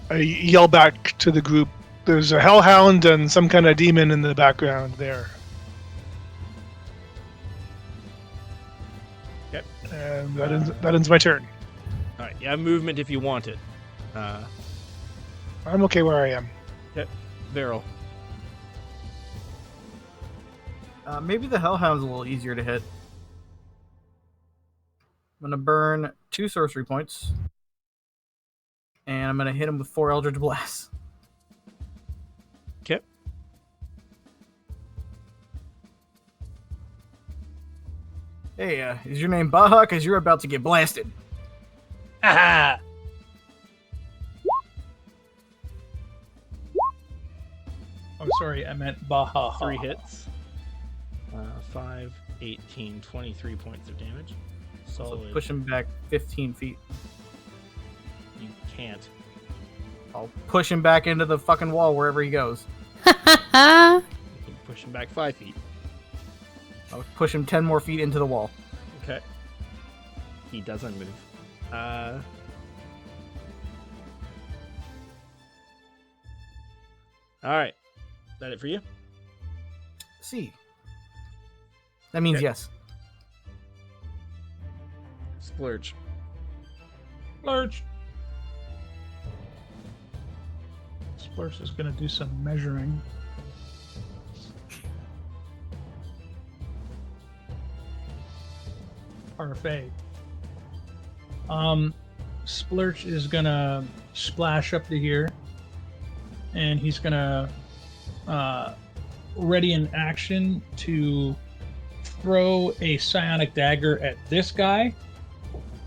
I yell back to the group. There's a Hellhound and some kind of demon in the background there. Yep. And that ends my turn. All right, you have movement if you want it. I'm okay where I am. Beryl. Maybe the Hellhound's a little easier to hit. I'm gonna burn 2 sorcery points, and I'm gonna hit him with 4 Eldritch Blasts. Okay. Hey, is your name Baha? Because you're about to get blasted. Aha! Oh, sorry, I meant Baha. 3 hits. 5, 18, 23 points of damage. So Solid. push him back 15 feet. You can't. I'll push him back into the fucking wall wherever he goes. You can push him back 5 feet. I'll push him 10 more feet into the wall. Okay. He doesn't move. Alright. Is that it for you? See. That means Okay. yes. Splurge. Large. Splurge is going to do some measuring. Parfait. Splurge is gonna splash up to here, and he's gonna ready in action to throw a psionic dagger at this guy.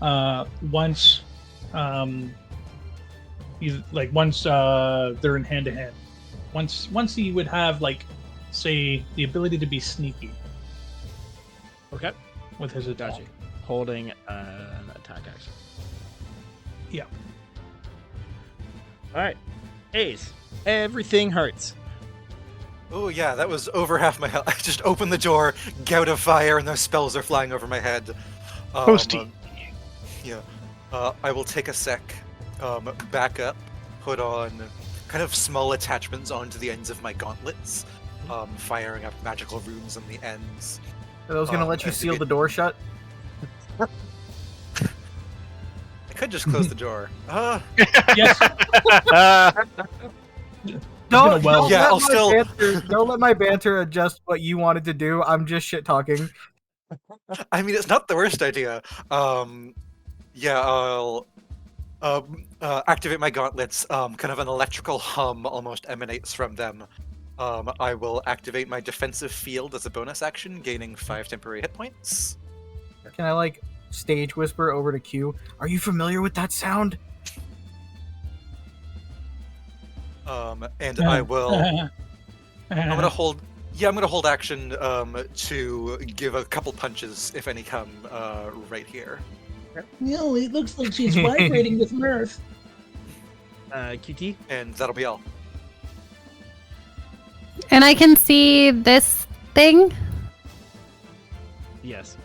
Once they're in hand to hand. Once he would have say the ability to be sneaky Okay. with his attack. Gotcha. Holding an attack action. Yeah. All right. Ace. Everything hurts. Oh yeah, that was over half my health. I just opened the door, gout of fire, and those spells are flying over my head. Posty. Yeah. I will take a sec, back up, put on kind of small attachments onto the ends of my gauntlets, firing up magical runes on the ends. I was gonna let you and to seal get- the door shut. I could just close the door. Yes. Don't, well- don't Yeah, let I'll my still- banter, don't let my banter adjust what you wanted to do. I'm just shit talking. I mean, it's not the worst idea. Yeah, I'll activate my gauntlets. Kind of an electrical hum almost emanates from them. I will activate my defensive field as a bonus action, gaining 5 temporary hit points. Can I stage whisper over to Q? Are you familiar with that sound? And I will. I'm gonna hold. Yeah, I'm gonna hold action to give a couple punches, if any come right here. No, it looks like she's vibrating with mirth. QT. And that'll be all. And I can see this thing. Yes.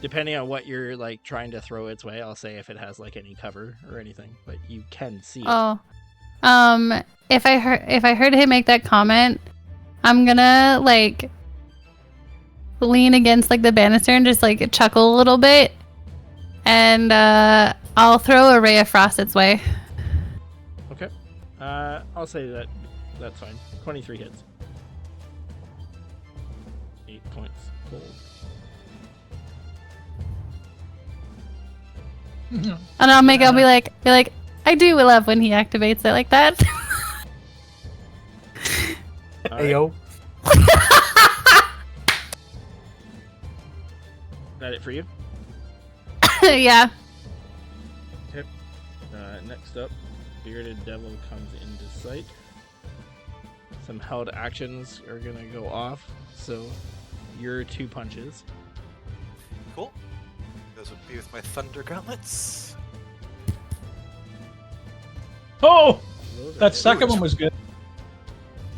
Depending on what you're trying to throw its way, I'll say if it has any cover or anything, but you can see it. Oh, if I heard him make that comment, I'm gonna lean against the banister and just chuckle a little bit, and I'll throw a ray of frost its way. Okay. I'll say that's fine. 23 hits. 8 points cold. And I'll be like, I do love when he activates it like that. All Hey right. yo. That it for you? Yeah. Next up, Bearded Devil comes into sight. Some held actions are gonna go off, so your 2 punches. Cool. Those would be with my thunder gauntlets. Oh, Those are that hit. second one was good.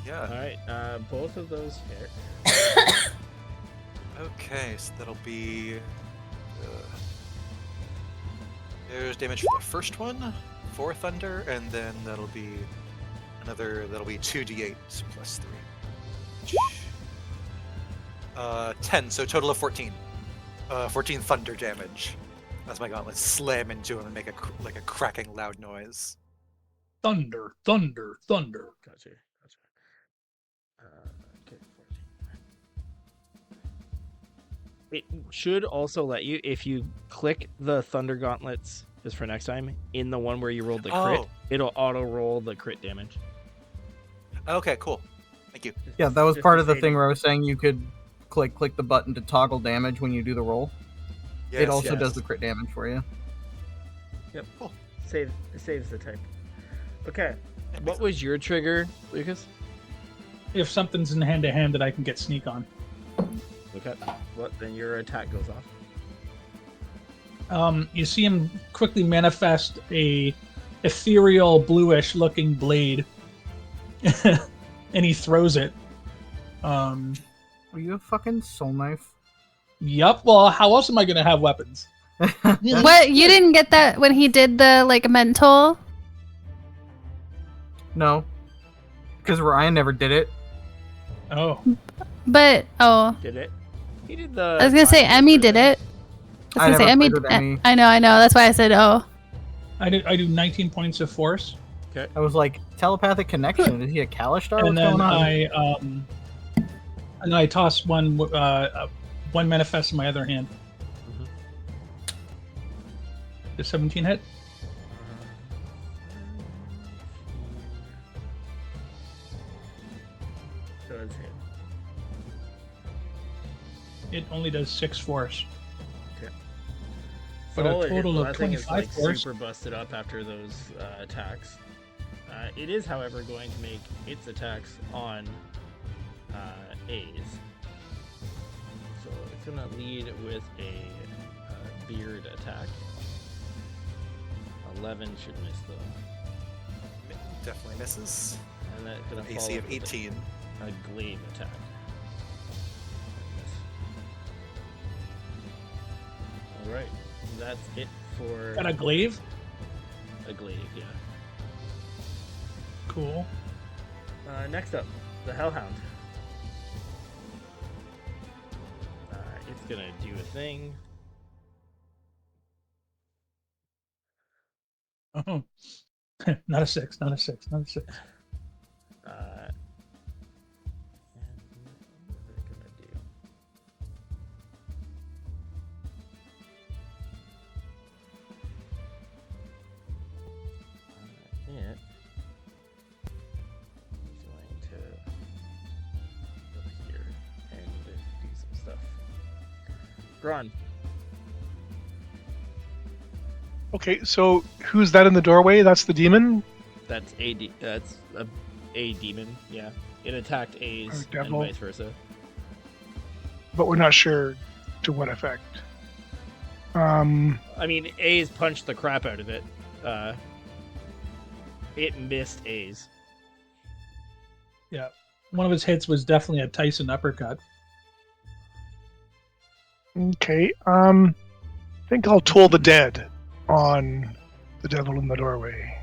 Yeah. Alright, both of those hit. Okay, so that'll be. There's damage for the first one, 4 thunder, and then that'll be 2d8 plus 3. 10, so total of 14. 14 thunder damage. As my gauntlets slam into him and make a cracking loud noise. Thunder, thunder, thunder. Gotcha. Okay, 14. It should also let you, if you click the Thunder Gauntlets, just for next time, in the one where you rolled the crit, Oh. it'll auto roll the crit damage. Okay, cool. Thank you. Yeah, that was Just part to of the say thing where I was saying you could click the button to toggle damage when you do the roll. Yes, It also yes. does the crit damage for you. Saves the type. Okay. That What makes was your trigger, Lucas? If something's in hand to hand that I can get sneak on. Okay. What? Then your attack goes off. You see him quickly manifest a ethereal bluish looking blade. And he throws it. Are you a fucking soul knife? Yup, well, how else am I gonna have weapons? Yeah, What? You didn't get that when he did the mental? No. Because Ryan never did it. Oh. But Did it? He did the. I was gonna say Emmy did it. I Emmy. never played with Emmy. I know. That's why I said oh. I do 19 points of force. Okay. I was like, telepathic connection. Is he a Kalishtar? And What's then going on? I toss one manifest in my other hand. Mhm. Does 17 hit? Does hit. It only does 6 force. So But a all it hit- total of that thing is 25 like force. super busted up after those attacks. It is, however, going to make its attacks on A's. So it's going to lead with a beard attack. 11 should miss though. Definitely misses. And that's going to AC of 18. a glaive attack. All right, that's it for Got a glaive? a glaive. Yeah. Cool. Next up, the Hellhound. It's gonna do a thing. Oh. Not a 6, not a 6, not a 6. And what is it gonna do? It is going to go here and do some stuff. Gron. Okay, so who's that in the doorway? That's the demon? That's a demon. Yeah, it attacked A's Or and devil. vice versa. But we're not sure to what effect. I mean, A's punched the crap out of it. It missed A's. Yeah. One of his hits was definitely a Tyson uppercut. Okay, I think I'll toll the dead on the devil in the doorway.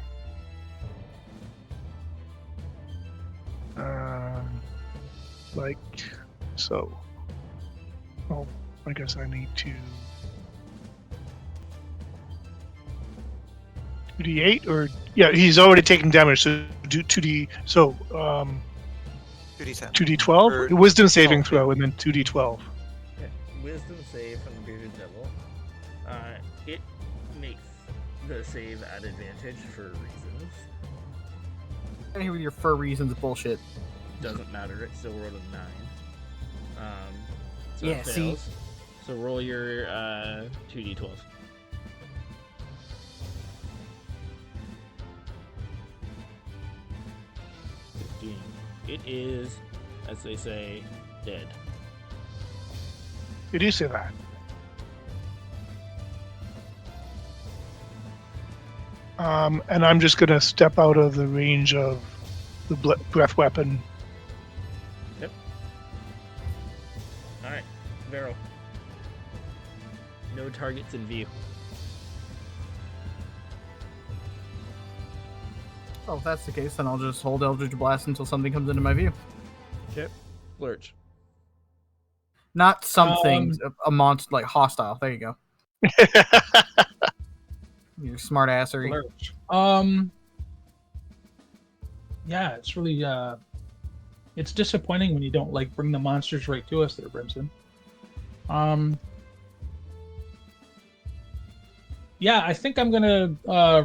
Like so. Oh, I guess I need to 2d8 or yeah, he's already taken damage, so do 2d. So 2d10. 2d12, Or- wisdom saving oh, throw, and then 2d12. Okay. Wisdom save from the bearded devil. It makes the save at advantage for reasons. I hear with your fur reasons bullshit. Doesn't matter. It still rolled a 9. So Yeah, it see? fails. So roll your 2d12. It is, as they say, dead. You do say that. And I'm just gonna step out of the range of the breath weapon. Alright, Vero. No targets in view. Oh, if that's the case, then I'll just hold Eldritch Blast until something comes into my view. Lurch. Not something, a monster, like hostile. There you go. You smart assery. Lurch. Yeah, it's really it's disappointing when you don't like bring the monsters right to us there, Brimson. Yeah, I think I'm gonna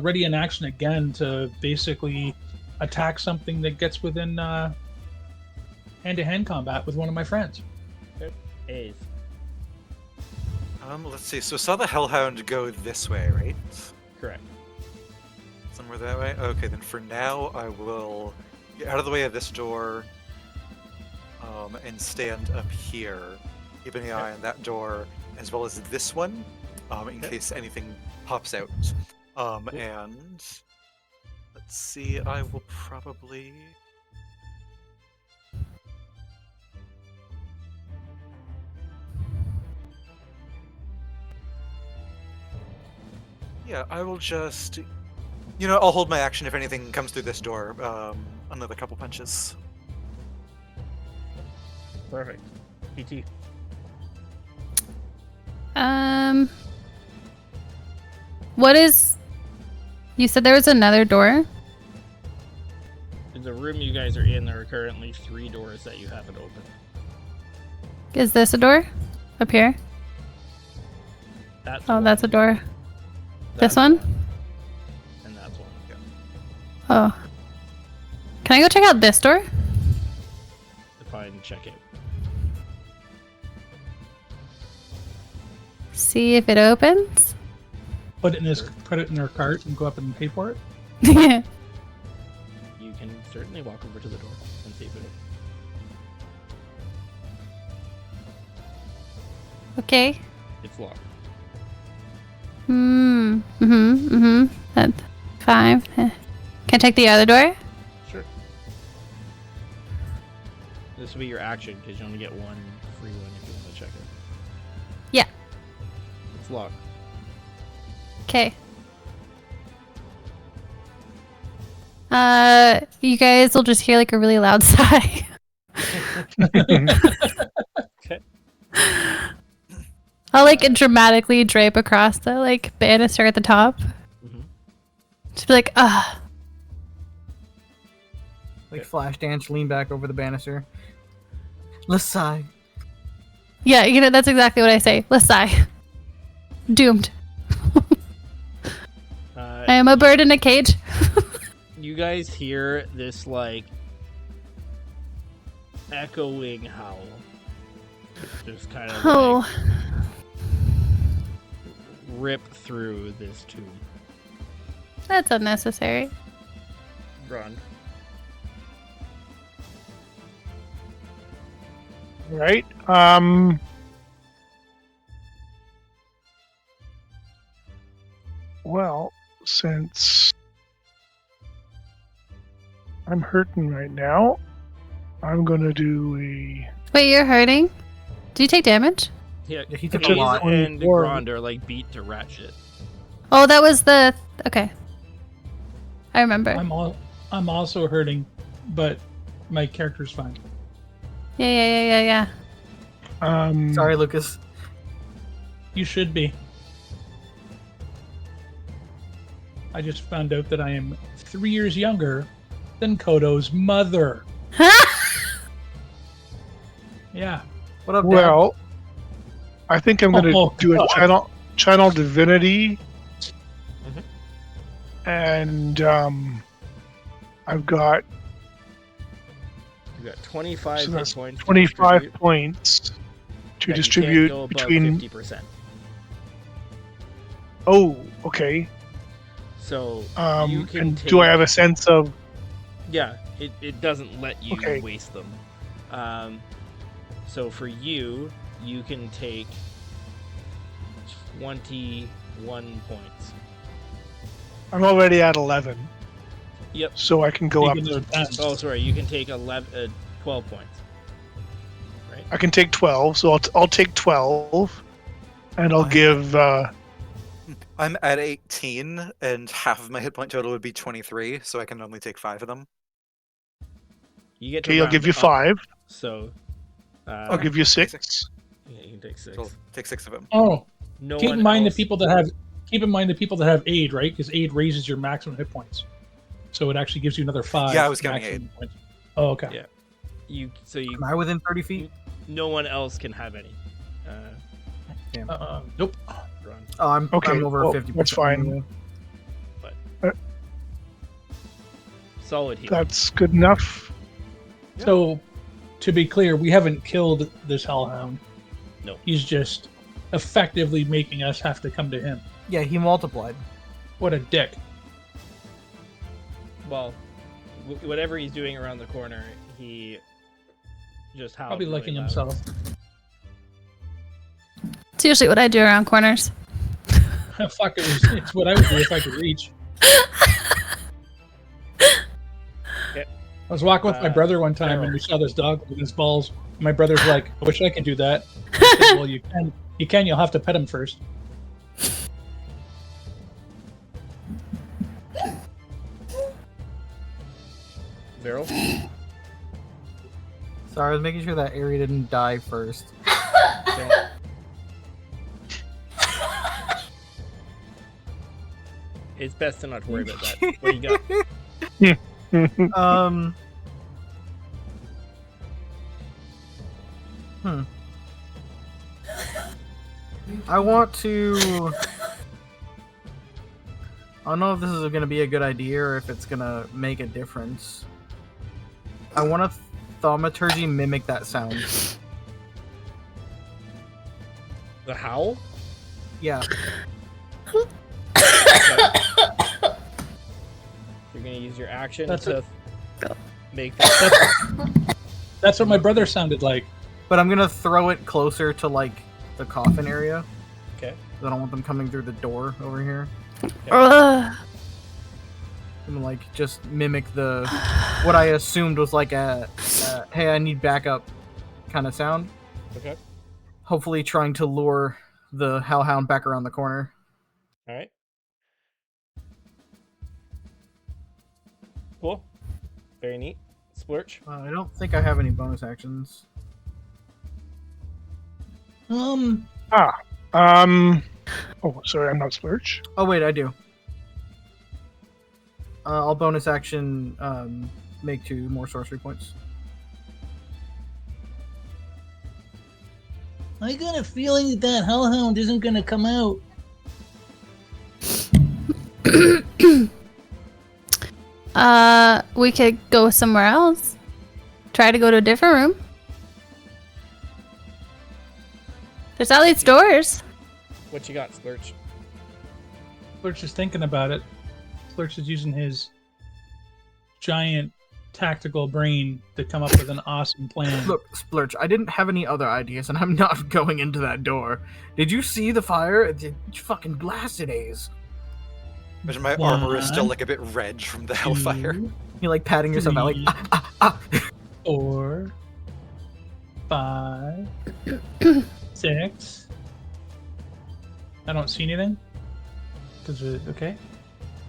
ready an action again to basically attack something that gets within hand-to-hand combat with one of my friends. A's. Let's see. So saw the Hellhound go this way, right? Correct. Somewhere that way? Okay, then for now, I will get out of the way of this door and stand up here, keeping an eye on that door, as well as this one, in case anything pops out. And let's see, I will probably... Yeah, I will just... You know, I'll hold my action if anything comes through this door. Another couple punches. Perfect. PT. What is? You said there was another door. room you guys are in, there are currently 3 doors that you haven't opened. Is this a door? Up here? That's Oh, that's a door. That's This one? And that's one. Yeah. Oh. Can I go check out this door? Fine, check it. See if it opens? Put it in their cart and go up and pay for it. Yeah. You can certainly walk over to the door and see if it opens. Okay. It's locked. That's 5. Can I check the other door? Sure. This will be your action because you only get one free one if you want to check it. Yeah. It's locked. Okay. You guys will just hear like a really loud sigh. Okay. I'll like dramatically drape across the like banister at the top. Mhm. Just be like, ah. Like Flashdance, lean back over the banister. Let's sigh. Yeah, you know, that's exactly what I say. Let's sigh. Doomed. I am a bird in a cage. You guys hear this like echoing howl. Just kind of like, Oh. rip through this tomb. That's unnecessary. Grond. Right. Well, since I'm hurting right now, I'm gonna do a. Wait, you're hurting? Do you take damage? Yeah, Yeah, he took a Hayes lot. and 24. Grond are like beat to rat shit. Oh, that was the... Okay. I remember. I'm also hurting, but my character's fine. Yeah. Sorry, Lucas. You should be. I just found out that I am 3 years younger than Kodo's mother. Yeah. What up, Dad? Well, I think I'm gonna Oh, do a God. channel divinity, Mhm. and I've got You got 25 So hit that's points. to 25 distribute, points to that you can't distribute go above between. 50%. Oh, okay. So you can And take, do I have a sense of? Yeah, it doesn't let you Okay. waste them. So for you, you can take 21 points. I'm already at 11, Yep. so I can go up. Take another 10. Oh, sorry. You can take 12 points. Right. I can take 12, so I'll take 12, and I'll give. I'm at 18, and half of my hit point total would be 23, so I can only take 5 of them. You get to Okay, I'll round give you up, 5. So. I'll give you 6. Yeah, you can take 6. So I'll take 6 of them. Oh, No keep one in mind else- the people that have aid, right? Because aid raises your maximum hit points, so it actually gives you another 5. Yeah, I was counting maximum points. Oh, okay. Yeah. You Am I within 30 feet? no one else can have any. Nope. Grond. Oh, I'm Okay, over well, 50%. that's fine. Solid heal. That's good enough. So, to be clear, we haven't killed this hellhound. No. He's just effectively making us have to come to him. Yeah, he multiplied. What a dick. Well, whatever he's doing around the corner, he just howled Probably really licking loud. himself. It's usually what I do around corners. Fuck, it's what I would do if I could reach. I was walking with my brother one time and we saw this dog with his balls. My brother's like, I wish I could do that. I said, well, you can. You can. You'll have to pet him first. Beryl? Sorry, I was making sure that area didn't die first. Okay. It's best to not worry about that. What do you got? I want to. I don't know if this is going to be a good idea or if it's going to make a difference. I want to thaumaturgy mimic that sound. The howl? Yeah. You're gonna use your action That's to make that. That's what my brother sounded like. But I'm going to throw it closer to, like, the coffin area. Okay. I don't want them coming through the door over here. Ugh. And, like, just mimic the... what I assumed was, like, a hey, I need backup kind of sound. Okay. Hopefully trying to lure the hellhound back around the corner. All right. Cool. Very neat. Splurch. I don't think I have any bonus actions. Oh, sorry, I'm not Splurge. Oh, wait, I do. I'll bonus action make 2 more sorcery points. I got a feeling that that hellhound isn't gonna come out. We could go somewhere else. Try to go to a different room. There's all these doors. What you got, Splurch? Splurch is thinking about it. Splurch is using his giant tactical brain to come up with an awesome plan. Look, Splurch, I didn't have any other ideas, and I'm not going into that door. Did you see the fire? It's fucking blasted A's. Imagine my armor is still One, like a bit red from the hellfire. 2, You're like patting yourself out, like, 3, 4, 5, 6. I don't see anything. Okay.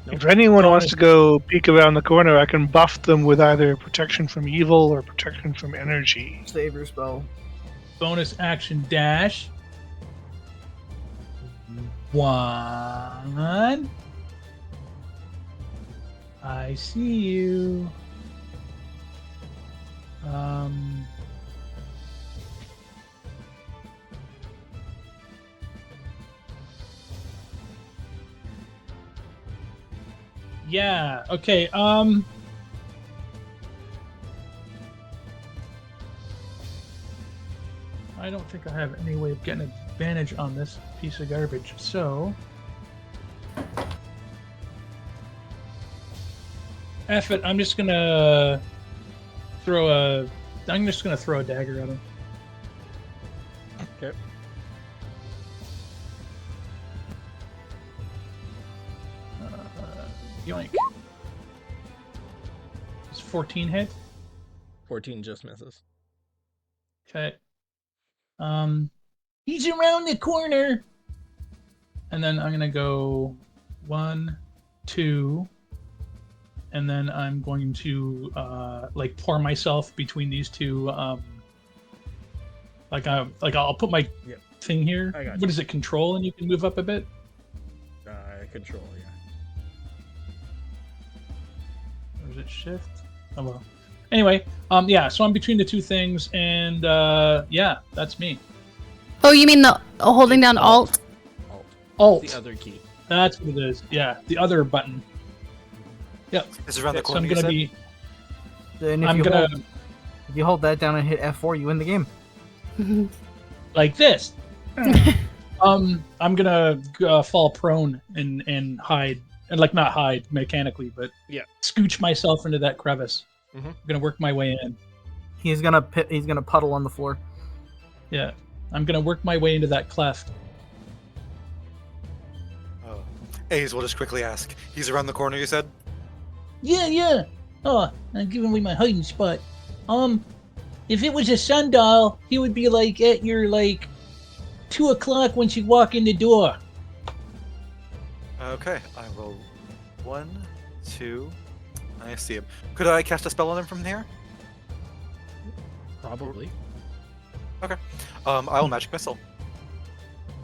If anyone wants to go peek around the corner, I can buff them with either protection from evil or protection from energy. save your spell. Bonus action dash. 1. I see you. Yeah, okay, I don't think I have any way of getting advantage on this piece of garbage, so... F it, I'm just gonna throw a dagger at him. Okay. Yoink. Does 14 hit? 14 just misses. Okay. He's around the corner. And then I'm gonna go 1, 2, and then I'm going to like pour myself between these two. I'll put my Yep. thing here. I got What you. is it? Control, and you can move up a bit. Control, yeah. Or is it shift? Oh well. Anyway, yeah. So I'm between the two things, and yeah, that's me. Oh, you mean the holding down Alt? Alt. The other key. That's what it is. Yeah, the other button. Yep. Is it around the So corner? I'm you gonna said? be. Then if I'm you gonna if you hold that down and hit F4, you win the game. like this. I'm gonna fall prone and hide, and like not hide mechanically, but Yeah. scooch myself into that crevice. Mhm. I'm gonna work my way in. He's gonna puddle on the floor. Yeah, I'm gonna work my way into that cleft. Oh. A's will just quickly ask. He's around the corner, you said? Yeah. Oh, I'm giving away my hiding spot. If it was a sundial, he would be like at your 2 o'clock once you walk in the door. Okay, I will. 1, 2. I see him. Could I cast a spell on him from here? Probably. I'll magic missile.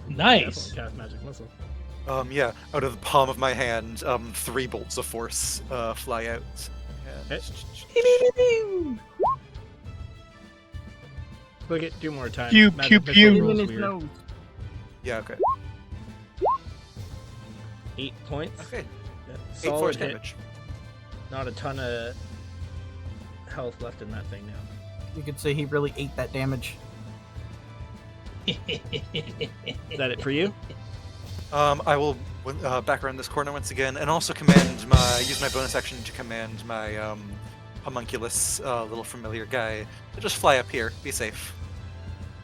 Nice. Definitely cast magic missile. Yeah, out of the palm of my hand, 3 bolts of force fly out. And... Click it 2 more times. Pew, Magic pew, missile pew. rolls In his weird. nose. Yeah, okay. 8 points. Okay. Yeah, 8 solid force hit. damage. Not a ton of health left in that thing now. You could say he really ate that damage. Is that it for you? I will back around this corner once again, and also use my bonus action to command my homunculus little familiar guy to just fly up here. Be safe.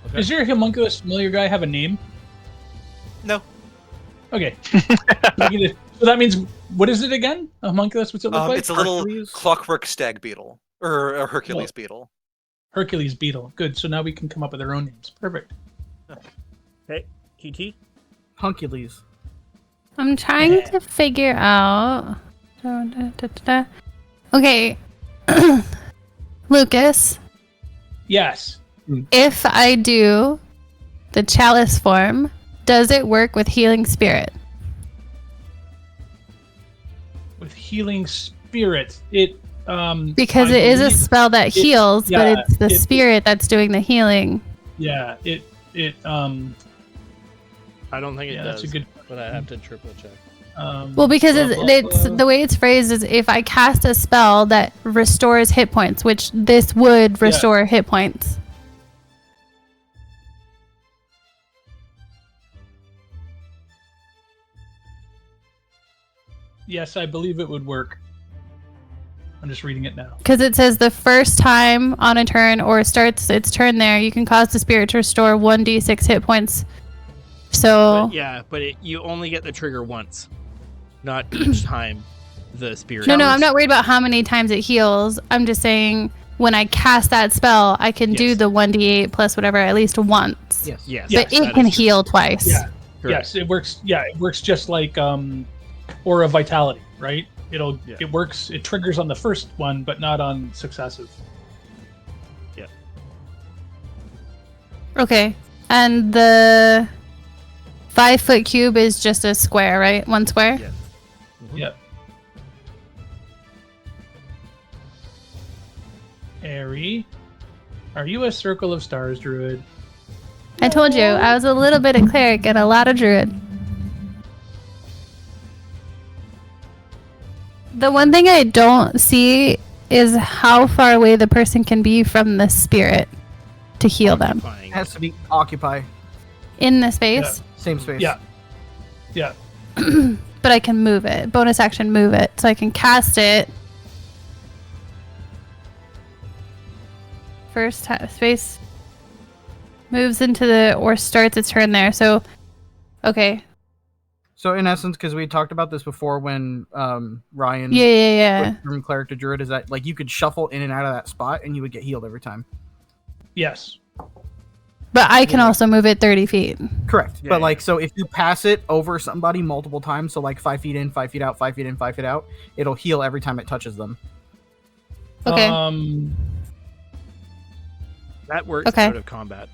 Okay. Does your homunculus familiar guy have a name? No. Okay. So that means, what is it again? A homunculus? What's it look like? It's a little Hercules? clockwork stag beetle or a Hercules beetle. Hercules beetle. Good. So now we can come up with our own names. Perfect. Okay. TT. Huncules. I'm trying to figure out. Okay. Lucas, Yes. if I do the chalice form, does it work with healing spirit? With healing spirit, it Because I it is a believe- spell that heals, but yeah, it's the spirit that's doing the healing. Yeah. It. I don't think it Yeah, does. that's a good. But I have to triple check. Well, because blah, blah, it's blah. the way it's phrased is if I cast a spell that restores hit points, which this would restore hit points. Yes, I believe it would work. I'm just reading it now. Because it says the first time on a turn or starts its turn there, you can cause the spirit to restore 1d6 hit points. So, But you only get the trigger once, not each time the spirit. no, I'm not worried about how many times it heals. I'm just saying when I cast that spell, I can do Yes. the 1d8 plus whatever at least once. Yes. Yes. But that it can is true. heal twice. Yeah. Correct. Yes, it works. Yeah, it works just like Aura Vitality, right? Yeah. It works. It triggers on the first one, but not on successive. Okay. And the 5-foot cube is just a square, right? One square? Yeah. Mhm. Yeah. Airy, are you a Circle of Stars druid? I told you, I was a little bit of cleric and a lot of druid. The one thing I don't see is how far away the person can be from the spirit to heal them. Occupying. It has to be occupy. In the space, Same space. Yeah. Yeah. but I can move it. Bonus action, move it. So I can cast it. First space moves into the or starts its turn there. So, okay. So in essence, because we talked about this before when Ryan Yeah. went from cleric to druid, is that like you could shuffle in and out of that spot and you would get healed every time. Yes. But I can also move it 30 feet. Correct. Yeah, But yeah. like, so if you pass it over somebody multiple times, so like 5 feet in, 5 feet out, 5 feet in, 5 feet out, it'll heal every time it touches them. Okay. That works Okay. out of combat.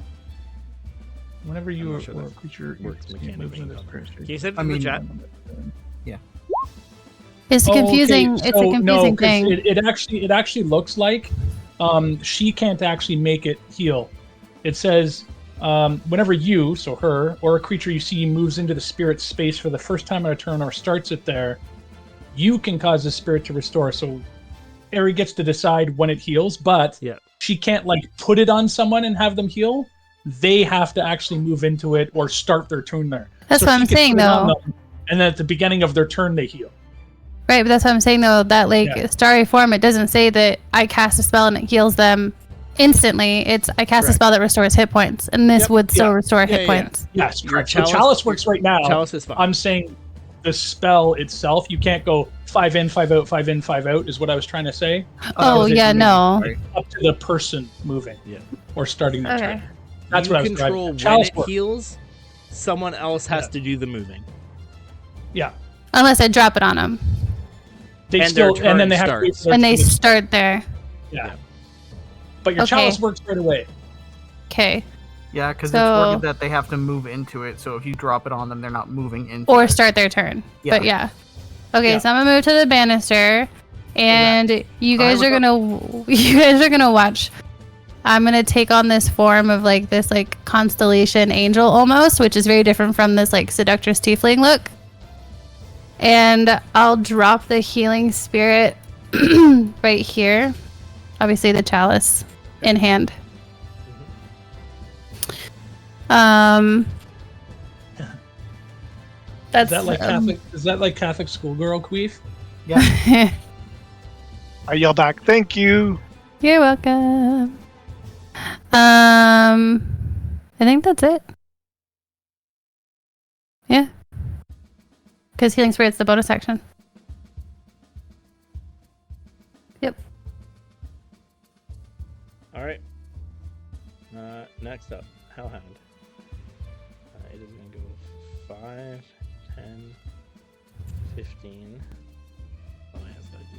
Whenever you I'm are not sure a that creature works moves mechanically. in this Can person. you send it I in the mean, chat? It's Oh, okay, confusing. It's a so, confusing no, 'cause thing. It actually looks like she can't actually make it heal. It says whenever you, so her, or a creature you see moves into the spirit's space for the first time on a turn or starts it there, you can cause the spirit to restore. So Eri gets to decide when it heals, but Yeah. she can't like put it on someone and have them heal. They have to actually move into it or start their turn there. That's So what she I'm can saying, put it on though. them, and then at the beginning of their turn, they heal. Right, but that's what I'm saying, though. That, like, Yeah. starry form, it doesn't say that I cast a spell and it heals them instantly. It's I cast a Correct. spell that restores hit points, and this Yep. would still Yeah. restore hit Yeah. points. Yes, Your correct. chalice- The chalice works right now. Chalice is fine. I'm saying the spell itself, you can't go 5 in, 5 out, 5 in, 5 out, is what I was trying to say. Oh, was it yeah, moving, no. Right? Up to the person moving. Yeah. Or starting their Okay. turn. That's you what I was control driving. when Chalice it works. heals. Someone else has Yeah. to do the moving. Yeah. Unless I drop it on them. They And still, their and then turn they have to wait starts. for their And they turn to- start there. Yeah. But your Okay. chalice works right away. Okay. Yeah, because So- it's worded that they have to move into it. So if you drop it on them, they're not moving into Or it. start their turn. Yeah. But yeah. Okay, Yeah. so I'm gonna move to the banister. And you guys Alright, are gonna watch I'm gonna take on this form of like this like constellation angel almost, which is very different from this like seductress tiefling look. And I'll drop the healing spirit right here. Obviously the chalice in hand. That's Is that like Catholic? Is that like Catholic schoolgirl queef? Yeah. I yell back, "Thank you." You're welcome. I think that's it. Yeah. Because healing spirit's the bonus action. Yep. All right. Next up, Hellhound. It is going to go 5, 10, 15. Oh, I have to do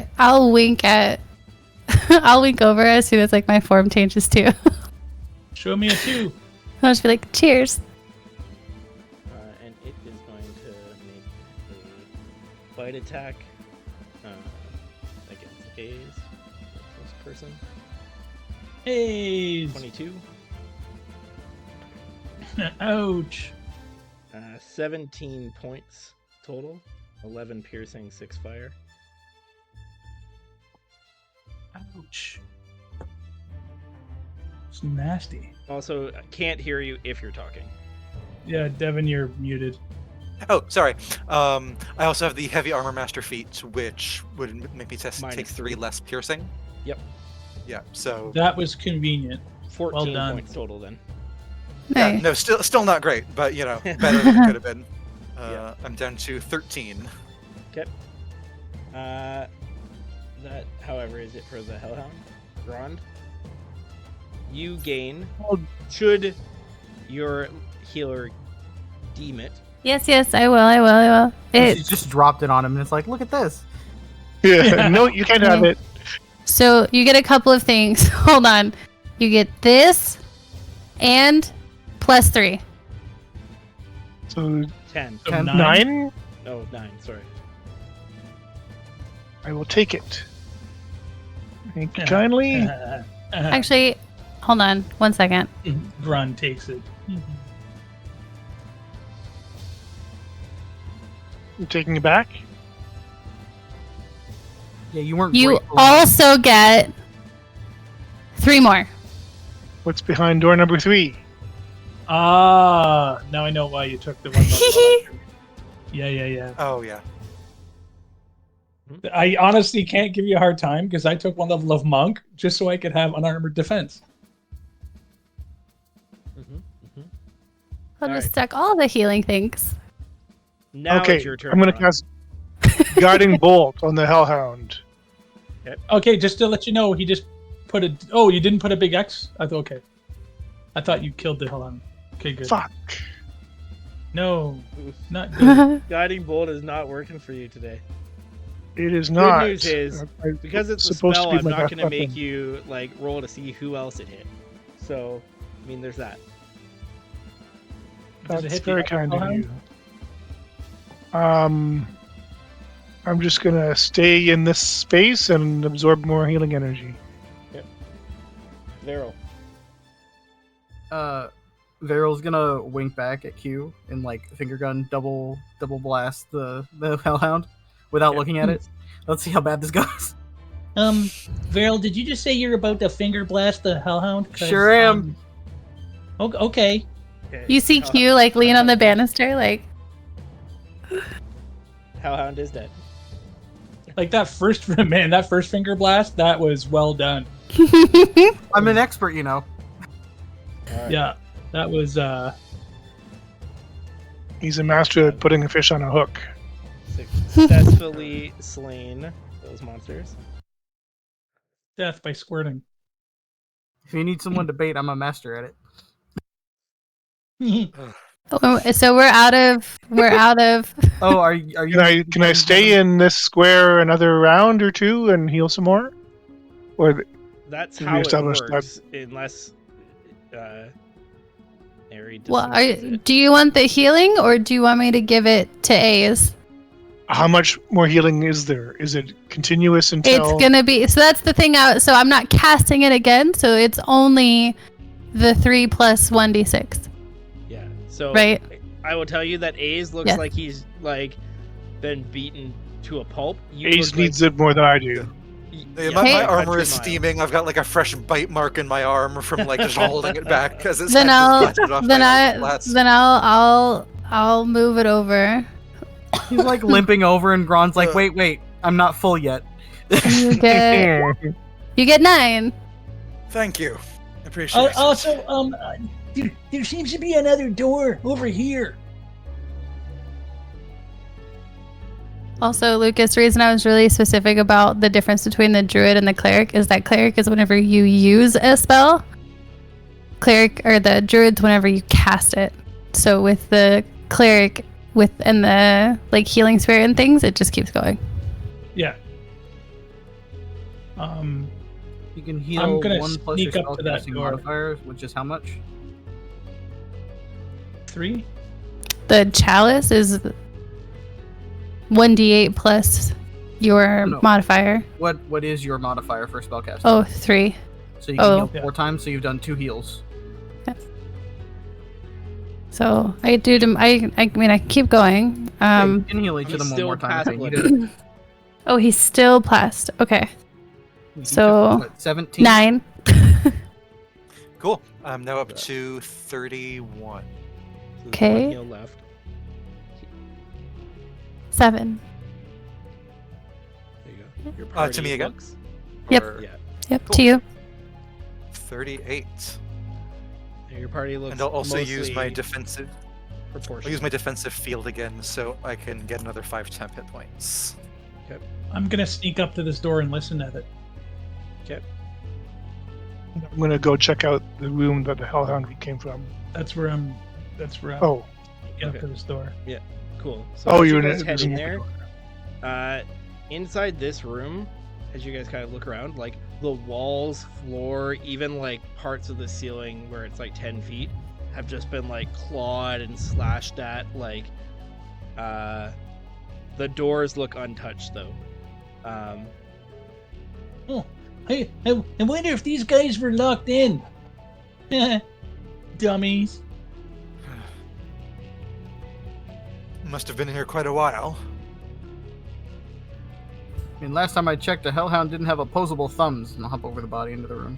this. I'll wink at. I'll wink over as soon as like my form changes too. Show me a 2. I'll just be like, cheers. And it is going to make a bite attack against A's, the first person. Hey. 22. Ouch. 17 points total. 11 piercing, 6 fire. Ouch. It's nasty. Also, I can't hear you if you're talking. Yeah, Devin, you're muted. Oh, sorry. I also have the heavy armor master feat, which would make me take Minus 3 less piercing. Yep. Yeah. So. That was convenient. 14 Well done. points total then. Yeah, Nice. no, still not great, but you know, better than it could have been. Yeah. I'm down to 13. Okay. That, however, is it for the Hellhound. Grond. You gain, should your healer deem it. Yes, I will. She just dropped it on him, and it's like, look at this. Yeah, no, you can't have it. So you get a couple of things. Hold on. You get this and +3. So 10. So 10. 9. Oh, 9, sorry. I will take it. Thank you kindly. Actually, hold on 1 second. Grun takes it. You're taking it back. Yeah, you weren't. You grateful. also get 3 more. What's behind door number 3? Ah, now I know why you took the one level up. Yeah. Oh yeah. I honestly can't give you a hard time because I took one level of monk just so I could have unarmored defense. I'll All just right. stack all the healing things. Now Okay, it's your turn. I'm going to Grond. cast Guiding Bolt on the Hellhound. Okay, just to let you know, he just put a. Oh, you didn't put a big X? I thought okay. I thought you killed the hell out of him. Okay, good. Fuck. No, not good. Guiding Bolt is not working for you today. It is not. news is, Because it's a supposed to spell, be I'm my not best going to make weapon. you like roll to see who else it hit. So, I mean, there's that. Does it That's hit the very other kind of Hellhound? you. I'm just gonna stay in this space and absorb more healing energy. Varel. Varel's gonna wink back at Q and like finger gun double blast the Hellhound without looking at it. Let's see how bad this goes. Varel, did you just say you're about to finger blast the Hellhound? 'Cause, Sure am. Okay. Okay. You see Q like lean on the banister, like Hellhound is dead. Like that first that first finger blast, that was well done. I'm an expert, you know. All right. Yeah, that was He's a master at putting a fish on a hook. Successfully slain those monsters. death by squirting. If you need someone to bait, I'm a master at it. so we're out of Oh, are you? Can I stay in this square another round or two and heal some more? Or That's We how it established that- works, unless Ari well, dismisses it. do you want the healing or do you want me to give it to A's? How much more healing is there? Is it continuous until? It's gonna be so. That's the thing out. So I'm not casting it again. So it's only the 3 plus 1d6. Yeah. So Right. I will tell you that A's looks Yes. like he's like been beaten to a pulp. You Ace look needs it more than I do. Yeah, yeah, my, Hey- my armor 100 is miles. steaming. I've got like a fresh bite mark in my arm from like just holding it back because it's Then I'll then I'll move it over. He's like limping over, and Gron's like, Uh. wait, I'm not full yet. You get 9. Thank you. Appreciate it. Also, there seems to be another door over here. Also, Lucas, the reason I was really specific about the difference between the druid and the cleric is that cleric is whenever you use a spell. Cleric or the druid's whenever you cast it. So with the cleric and the like healing spirit and things, it just keeps going. Yeah. You can heal I'm gonna 1 plus your sneak up to that spellcasting door. modifier, which is how much? 3. The chalice is 1d8 plus your No. modifier. What is your modifier for spellcasting? Oh, 3. So you can oh. heal 4 times, so you've done 2 heals. So I do. I mean, I keep going. Yeah, you can heal each he's of them one still more time if you need past it. Oh, he's still plast. Okay, You So, took, what, 17? 9. Cool. I'm now up to 31. There's Okay. 1 heal left. 7. There you go. Your To party me again? looks- Yep. Or Yeah. Yep, Cool. to you. 38. Your party looks. And I'll also use my mostly defensive. proportional. I'll use my defensive field again, so I can get another 5 temp hit points. I'm gonna sneak up to this door and listen at it. I'm gonna go check out the room that the Hellhound came from. That's where I'm. Oh, Get up Okay. to this door. Cool. So oh, as you you're in guys it. head in there. Inside this room, as you guys kind of look around, like the walls, floor, even like parts of the ceiling where it's like 10 feet, have just been like clawed and slashed at. Like, the doors look untouched though. I wonder if these guys were locked in. Dummies. Must have been here quite a while. I mean, last time I checked, the Hellhound didn't have opposable thumbs, and I'll hop over the body into the room.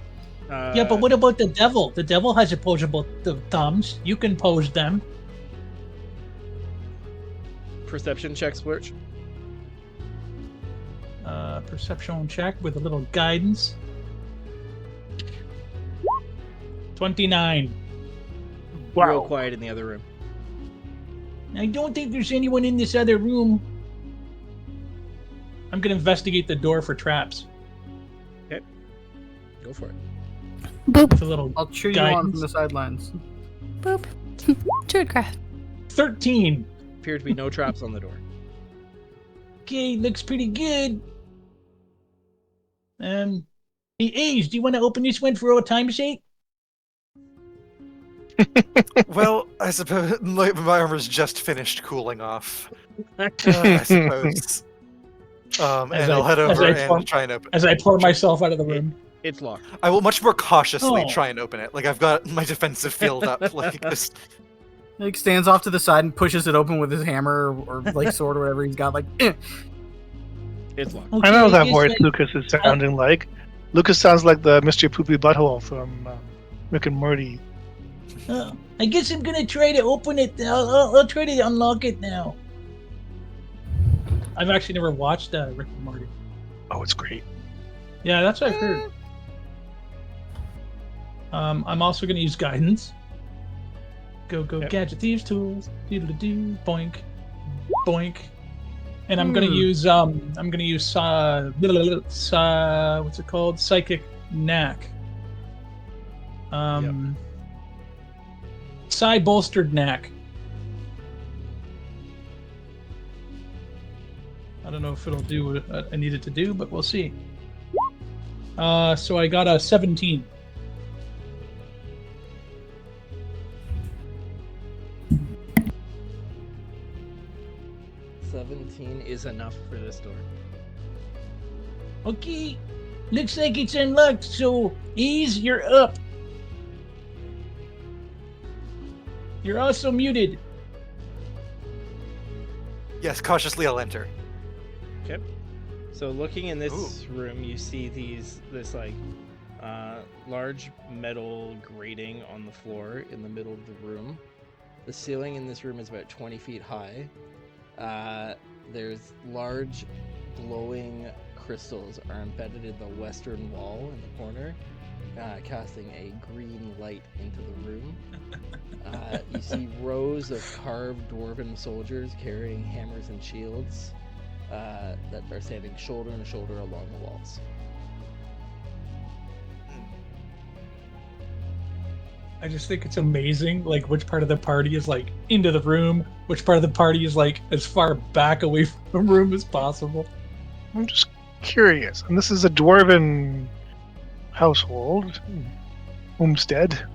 Yeah, but what about the devil? The devil has opposable thumbs. You can pose them. Perception check, Splurge. Perception check with a little guidance. 29. Real wow. quiet in the other room. I don't think there's anyone in this other room. I'm gonna investigate the door for traps. Go for it. Boop, With a little I'll cheer you on Guidance. from the sidelines. boop. Druidcraft. 13. Appear to be no traps on the door. Okay, looks pretty good. Hey, Ace, do you want to open this one for old time's sake? Well, I suppose my armor's just finished cooling off. I suppose. And As I'll I- head as over I and plump- try and open. As I pour myself out of the room. It's locked. I will much more cautiously Oh. try and open it. Like I've got my defensive field up, like this. He like, stands off to the side and pushes it open with his hammer or like sword or whatever he's got. Like, It's locked. Okay, I know that guess voice I- Lucas is sounding like. Lucas sounds like the Mr. Poopy Butthole from Rick and Morty. I guess I'm gonna try to open it. I'll try to unlock it now. I've actually never watched Rick and Morty. Oh, it's great. Yeah, that's what I've heard. I'm also going to use guidance. Go, Yep. gadget thieves tools. Doodle-doo, boink, boink. And I'm going to use what's it called? Psychic knack. Psi bolstered knack. I don't know if it'll do what I need it to do, but we'll see. So I got a 17. 14 is enough for this door. Okay. Looks like it's unlocked, so A's, you're up. You're also muted. Yes, cautiously I'll enter. Okay. So looking in this Ooh. room, you see this like large metal grating on the floor in the middle of the room. The ceiling in this room is about 20 feet high. There's large glowing crystals are embedded in the western wall in the corner, casting a green light into the room. You see rows of carved dwarven soldiers carrying hammers and shields that are standing shoulder to shoulder along the walls. I just think it's amazing, like which part of the party is like into the room, which part of the party is like as far back away from the room as possible. I'm just curious. And this is a dwarven household, homestead.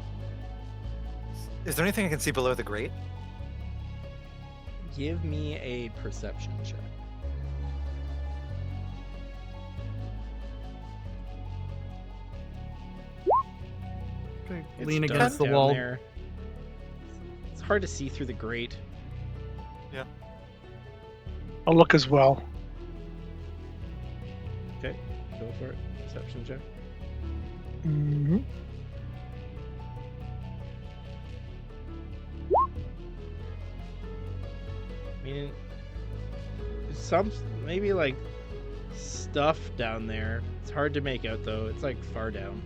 Is there anything I can see below the grate? Give me a perception check. Okay, It's lean dark against the down wall. there. It's hard to see through the grate. I'll look as well. Okay, go for it. Perception check. Mm-hmm. I mean, some maybe like stuff down there. It's hard to make out though. It's like far down,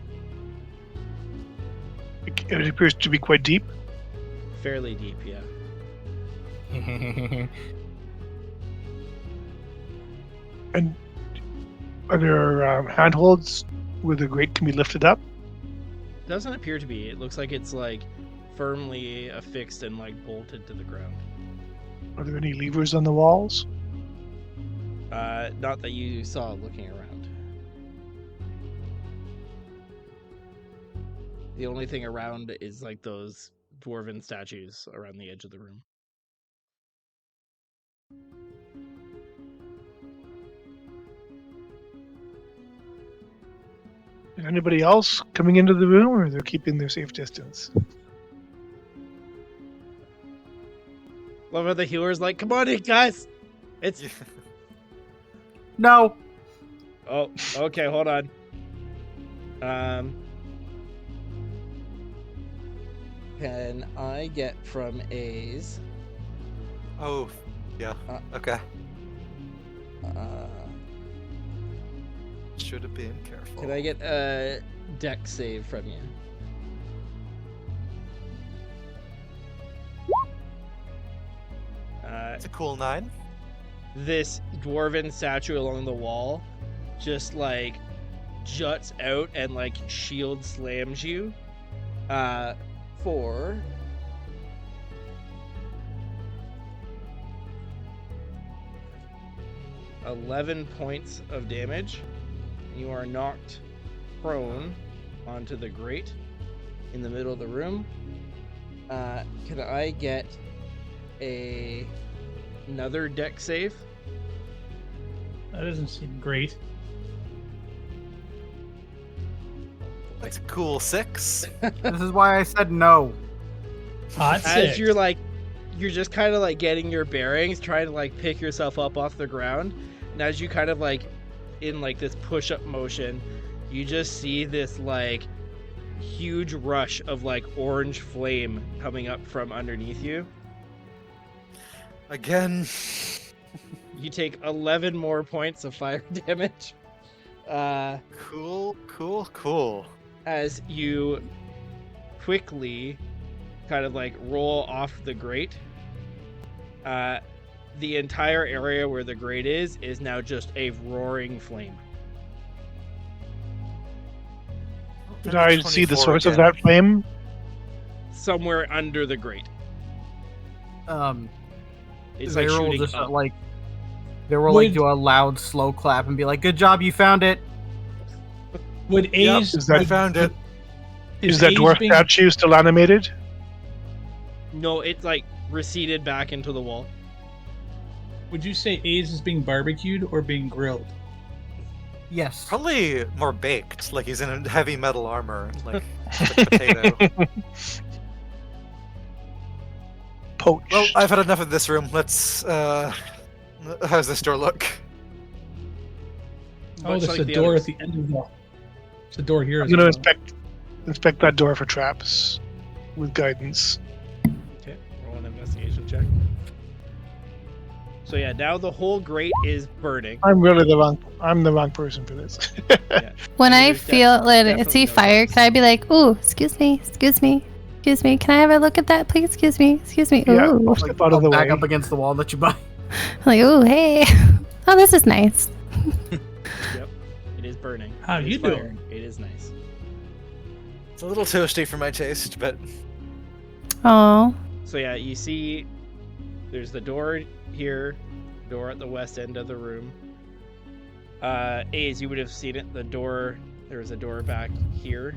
It appears to be quite deep. fairly deep. Yeah. And are there handholds where the grate can be lifted up? Doesn't appear to be. It looks like it's like firmly affixed and like bolted to the ground. Are there any levers on the walls? Not that you saw looking around. The only thing around is like those dwarven statues around the edge of the room. Is anybody else coming into the room, or they're keeping their safe distance? Love how the healer's like, come on in, guys. It's No. oh, okay, hold on. Can I get from A's? Oh, yeah. Uh, Okay. Uh, Should have been careful. can I get a deck save from you? It's a cool 9. This dwarven statue along the wall just like juts out and like shield slams you for 11 points of damage. You are knocked prone onto the grate in the middle of the room. Can I get another deck save? That doesn't seem great. That's a cool 6. This is why I said no. Hot As six. you're just kind of like getting your bearings, trying to like pick yourself up off the ground, and as you kind of like in like this push-up motion, you just see this like huge rush of like orange flame coming up from underneath you. Again. You take 11 more points of fire damage Cool. as you quickly kind of like roll off the grate. The entire area where the grate is now just a roaring flame. Did I see the 24 source of again. that flame? Somewhere under the grate. It's like They will shooting just up. like they will like Would- do a loud slow clap and be like, "Good job, you found it." Would A's Is that- I found it. Is that A's dwarf being- statue still animated? No, it's like receded back into the wall. Would you say A's is being barbecued or being grilled? Yes. Probably more baked, like he's in a heavy metal armor, like a potato. Poached. Well, I've had enough of this room. Let's. How's this door look? Oh, Much there's like a the door others. at the end of the. There's a door here. I'm as gonna well. inspect that door for traps with guidance. Okay, roll an investigation check. So yeah, now the whole grate is burning. I'm the wrong person for this. When I There's feel that I definitely see no fire, traps. can I be like, "Ooh, excuse me, excuse me, excuse me. Can I have a look at that, please? Excuse me, excuse me." Yeah. Ooh, Step out of I'll the back way. up against the wall that you buy. like, ooh, hey, oh, this is nice. Yep, it is burning. How It you is fire. doing? It is nice. It's a little toasty for my taste, but Oh, So yeah, you see, there's the door here, door at the west end of the room. As you would have seen it, the door. There was a door back here.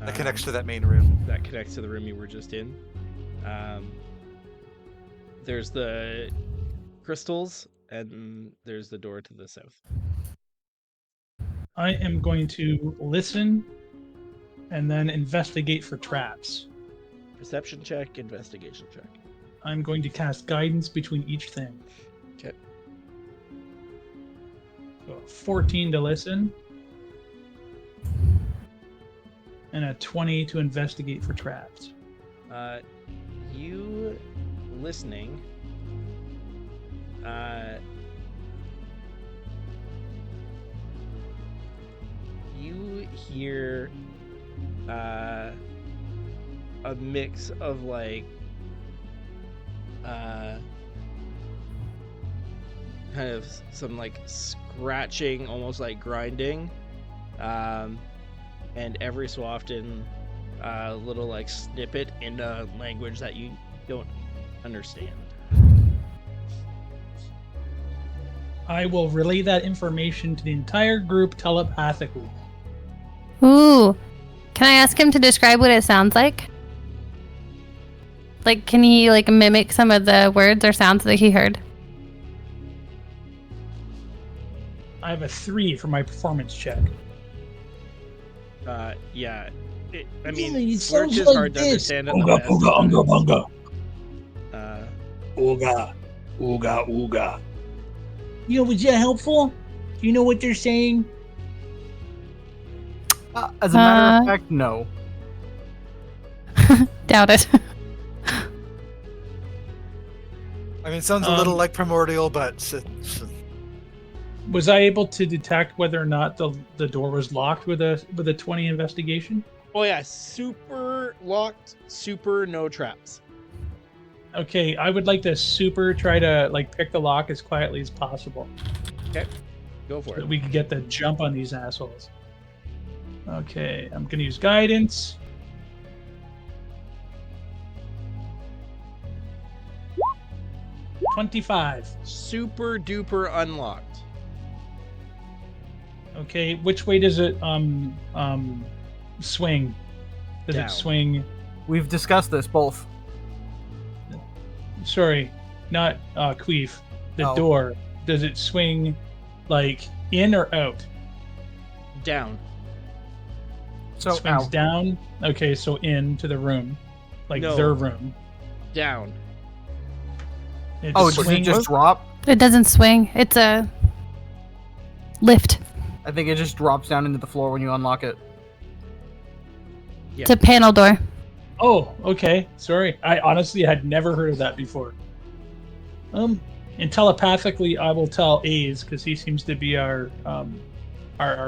that connects to that main room. That connects to the room you were just in. There's the crystals, and there's the door to the south. I am going to listen and then investigate for traps. Perception check, investigation check. I'm going to cast guidance between each thing. Okay. So 14 to listen. And a 20 to investigate for traps. You listening. You hear a mix of like kind of some like scratching, almost like grinding, and every so often a little like snippet in a language that you don't understand. I will relay that information to the entire group telepathically. ooh. Can I ask him to describe what it sounds like? Like, can he like mimic some of the words or sounds that he heard? I have a 3 for my performance check. Yeah. I Yeah, mean, it Splurch sounds is like hard to this. understand at the Ooga, best. ooga, ooga, bunga. Uh, Ooga, ooga. You know, was that helpful? Do you know what they're saying? As a matter of Uh, fact, no. Doubt it. I mean, sounds a little Um, like primordial, but Was I able to detect whether or not the door was locked with a 20 investigation? oh yeah, super locked, super no traps. Okay, I would like to super try to like pick the lock as quietly as possible Go so for that it. we can get the jump on these assholes. Okay, I'm gonna use guidance. $25. Super duper unlocked. Okay, which way does it swing? Does Down. it swing? We've discussed this both. Sorry, not Queef. The Oh. door. Does it swing like in or out? Down. So Swings ow. down. Okay, so into the room, like No. their room. Down. It Oh, does it swings- just drop? It doesn't swing. It's a lift. I think it just drops down into the floor when you unlock it. Yeah. It's a panel door. Oh, okay. Sorry, I honestly had never heard of that before. And telepathically, I will tell A's because he seems to be our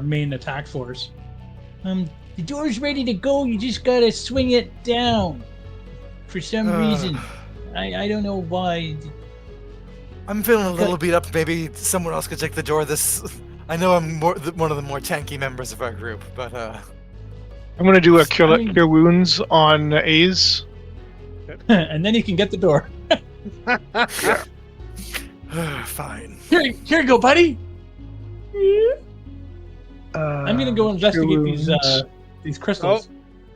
main attack force. The door's ready to go. You just gotta swing it down. For some reason, I don't know why. I'm feeling a little beat up. Maybe someone else could take the door. I know I'm one of the more tanky members of our group, but I'm gonna do a I mean- cure wounds on A's. And then he can get the door. fine. Here you go, buddy. I'm gonna go Cure investigate wounds. these crystals.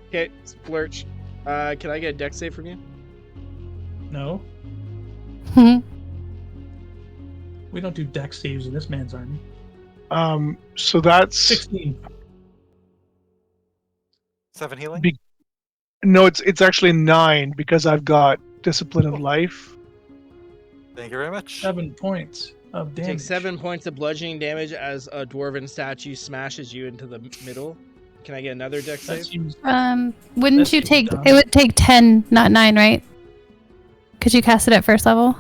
Okay, Splurch. Can I get a dex save from you? No. We don't do dex saves in this man's army. So that's 16. 7 healing. no. It's actually 9 because I've got discipline of life. Thank you very much. 7 points of You damage. take 7 points of bludgeoning damage as a dwarven statue smashes you into the middle. Can I get another dex That save? seems Wouldn't That's you too take? dumb. It would take 10, not 9, right? Because you cast it at first level.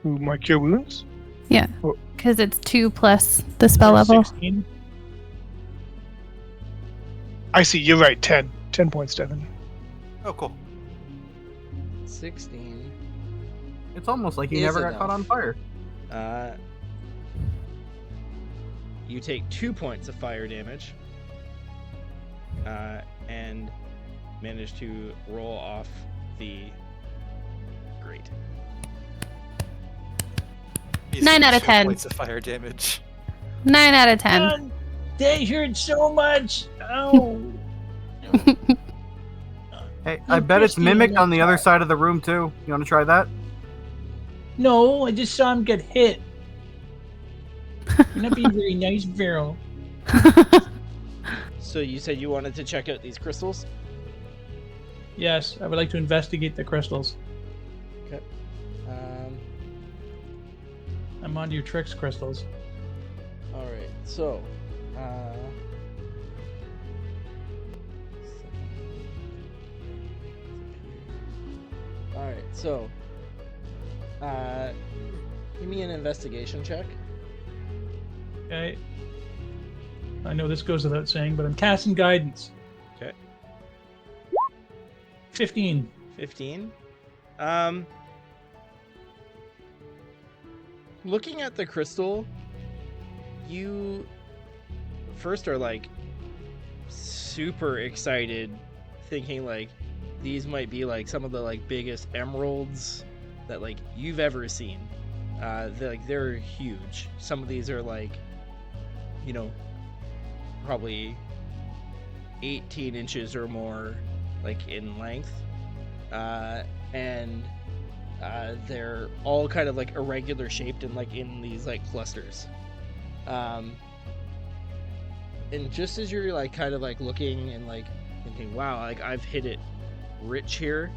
Who my cure wounds? Because it's 2 plus the spell level. 16. I see. You're right. 10 points, Devin. Oh, cool. 16. It's almost like he Is never got enough. caught on fire. You take 2 points of fire damage, and manage to roll off the grate. He's 9 doing out of 2 10. points of fire damage. 9 out of 10. Man, that hurt so much. Oh. Hey, I bet it's Christine, mimicked on I'm the other sorry. side of the room too. You want to try that? No, I just saw him get hit. You're not being very nice, Vero. So you said you wanted to check out these crystals? Yes, I would like to investigate the crystals. Um, I'm on to your tricks crystals. all right. So, all right. So, give me an investigation check. Okay. I know this goes without saying, but I'm casting guidance. Okay. 15. 15. Looking at the crystal, you first are like super excited, thinking like these might be like some of the like biggest emeralds that like you've ever seen. They're huge. Some of these are like, you know, probably 18 inches or more like in length, and they're all kind of like irregular shaped and like in these like clusters, and just as you're like kind of like looking and like thinking, wow, like I've hit it rich here,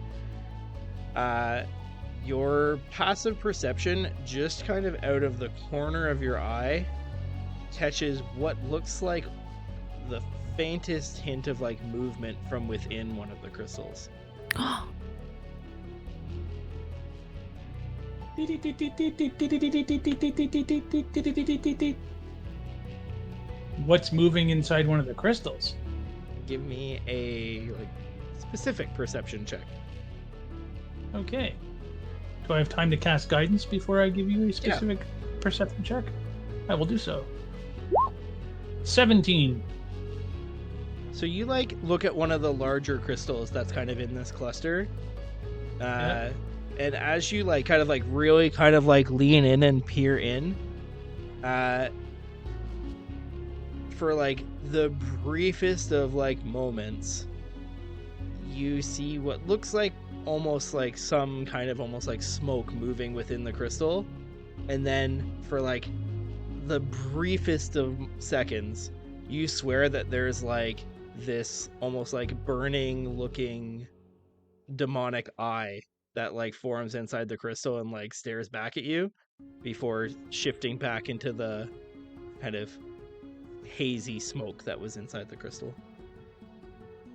your passive perception, just kind of out of the corner of your eye, catches what looks like the faintest hint of like movement from within one of the crystals. What's moving inside one of the crystals? Give me a like specific perception check. Okay. Do I have time to cast guidance before I give you a specific perception check? I will do so. 17. So you like look at one of the larger crystals that's kind of in this cluster, and as you like kind of like really kind of like lean in and peer in, for like the briefest of like moments, you see what looks like almost like some kind of almost like smoke moving within the crystal, and then for like the briefest of seconds, you swear that there's like this almost like burning looking demonic eye that like forms inside the crystal and like stares back at you before shifting back into the kind of hazy smoke that was inside the crystal.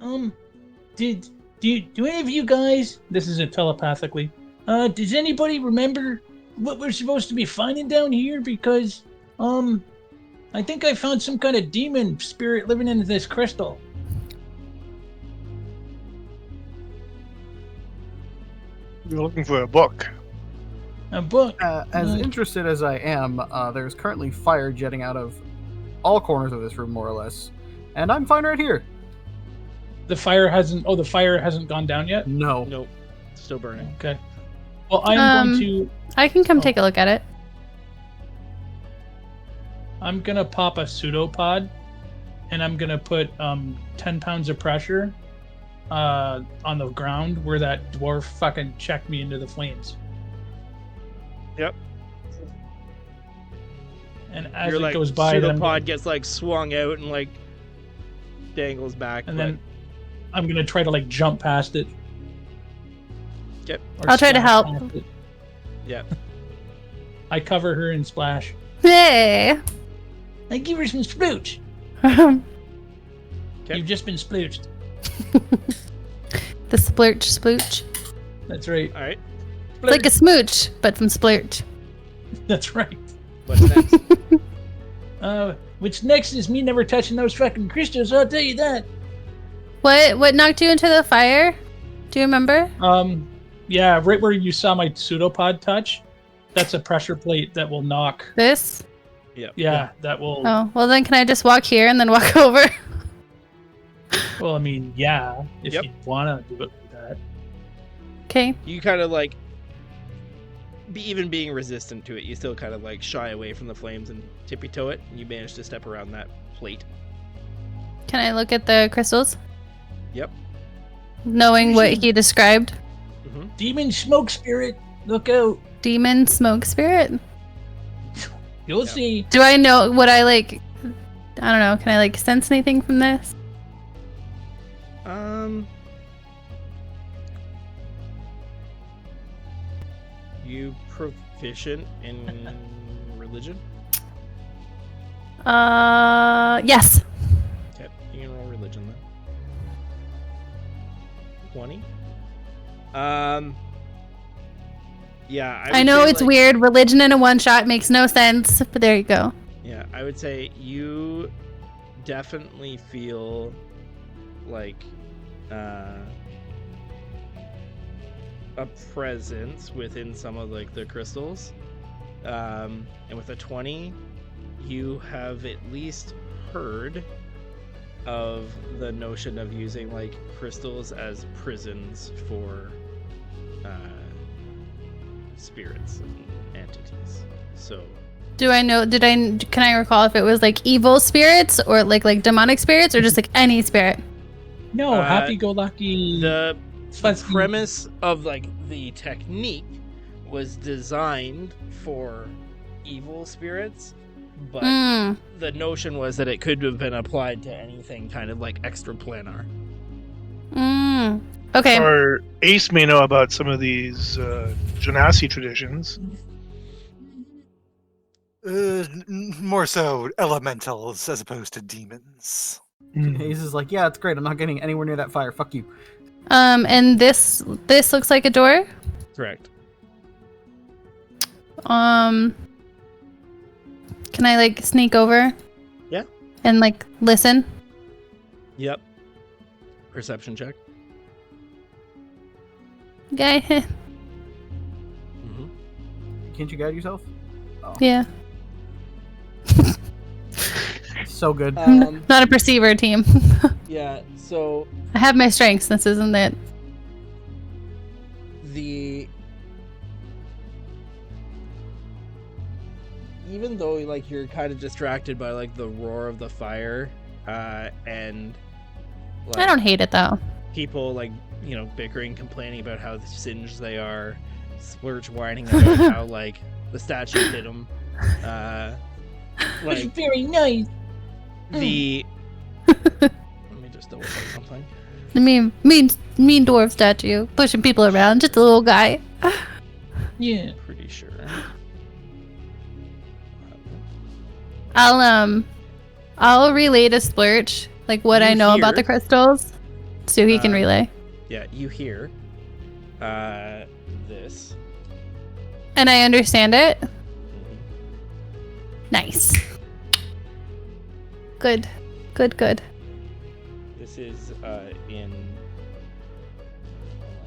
Do any of you guys? This isn't telepathically. Does anybody remember what we're supposed to be finding down here? Because, I think I found some kind of demon spirit living in this crystal. You're looking for a book. A book. As interested as I am, there's currently fire jetting out of all corners of this room, more or less, and I'm fine right here. The fire hasn't gone down yet? No. Nope, still burning. Okay. Well, I'm I can come take a look at it. gonna pop a pseudopod, and I'm gonna put 10 pounds of pressure on the ground where that dwarf fucking checked me into the flames. Yep. And as Your it like goes by, then I'm pseudopod gonna, gets like swung out and like dangles back. and but- then I'm gonna try to like jump past it. Yep. Or I'll try to splash help. past it. yeah. I cover her in splash. Hey. I give her some splooch. Okay. You've just been splooched. The splurch splooch. That's right. All right. It's like a smooch, but from splurch. That's right. What's next? Which next is me never touching those fucking crystals, I'll tell you that. What knocked you into the fire? Do you remember? Yeah, right where you saw my pseudopod touch. That's a pressure plate that will knock. This? Yeah, that will. Oh, well then can I just walk here and then walk over? Well, I mean, yeah, if Yep. you wanna do it like that. Okay. You kind of like, even being resistant to it, you still kind of like shy away from the flames and tippy toe it, and you manage to step around that plate. Can I look at the crystals? Yep. Knowing what he described. Demon smoke spirit, look out. Demon smoke spirit? You'll Yeah. see. Do I know what I like? I don't know. Can I like sense anything from this? You proficient in religion? Yes. Okay, you can roll religion then. 20. Yeah, I know say, it's like- weird. Religion in a one shot makes no sense, but there you go. Yeah, I would say you definitely feel like a presence within some of like the crystals. And with a 20, you have at least heard of the notion of using like crystals as prisons for spirits and entities. So Do I know? Can I recall if it was like evil spirits or like demonic spirits or just like any spirit? No, Uh, happy-go-lucky. the fuzzy- premise of like the technique was designed for evil spirits, but Mm. the notion was that it could have been applied to anything kind of like extraplanar. Mm. Okay. Or Ace may know about some of these Genasi traditions. More so elementals as opposed to demons. Ace is like, yeah, it's great. I'm not getting anywhere near that fire. Fuck you. And this looks like a door. Correct. Can I like sneak over? Yeah. And like listen? Yep. Perception check. Guy. Mm-hmm. Can't you guide yourself? Yeah. So good. Not a perceiver team. Yeah, so I have my strengths. This isn't it. even though like you're kind of distracted by like the roar of the fire, and like, I don't hate it though. people like bickering, complaining about how singed they are, Splurge whining about how like the statue hit him, It's like very nice. the. Let me just double check something. The mean dwarf statue pushing people around, just a little guy. Yeah. Pretty sure. I'll relay to Splurge like what I You know about hear- the crystals, so he can relay. Yeah, you hear this. And I understand it. Nice. Good. This is in a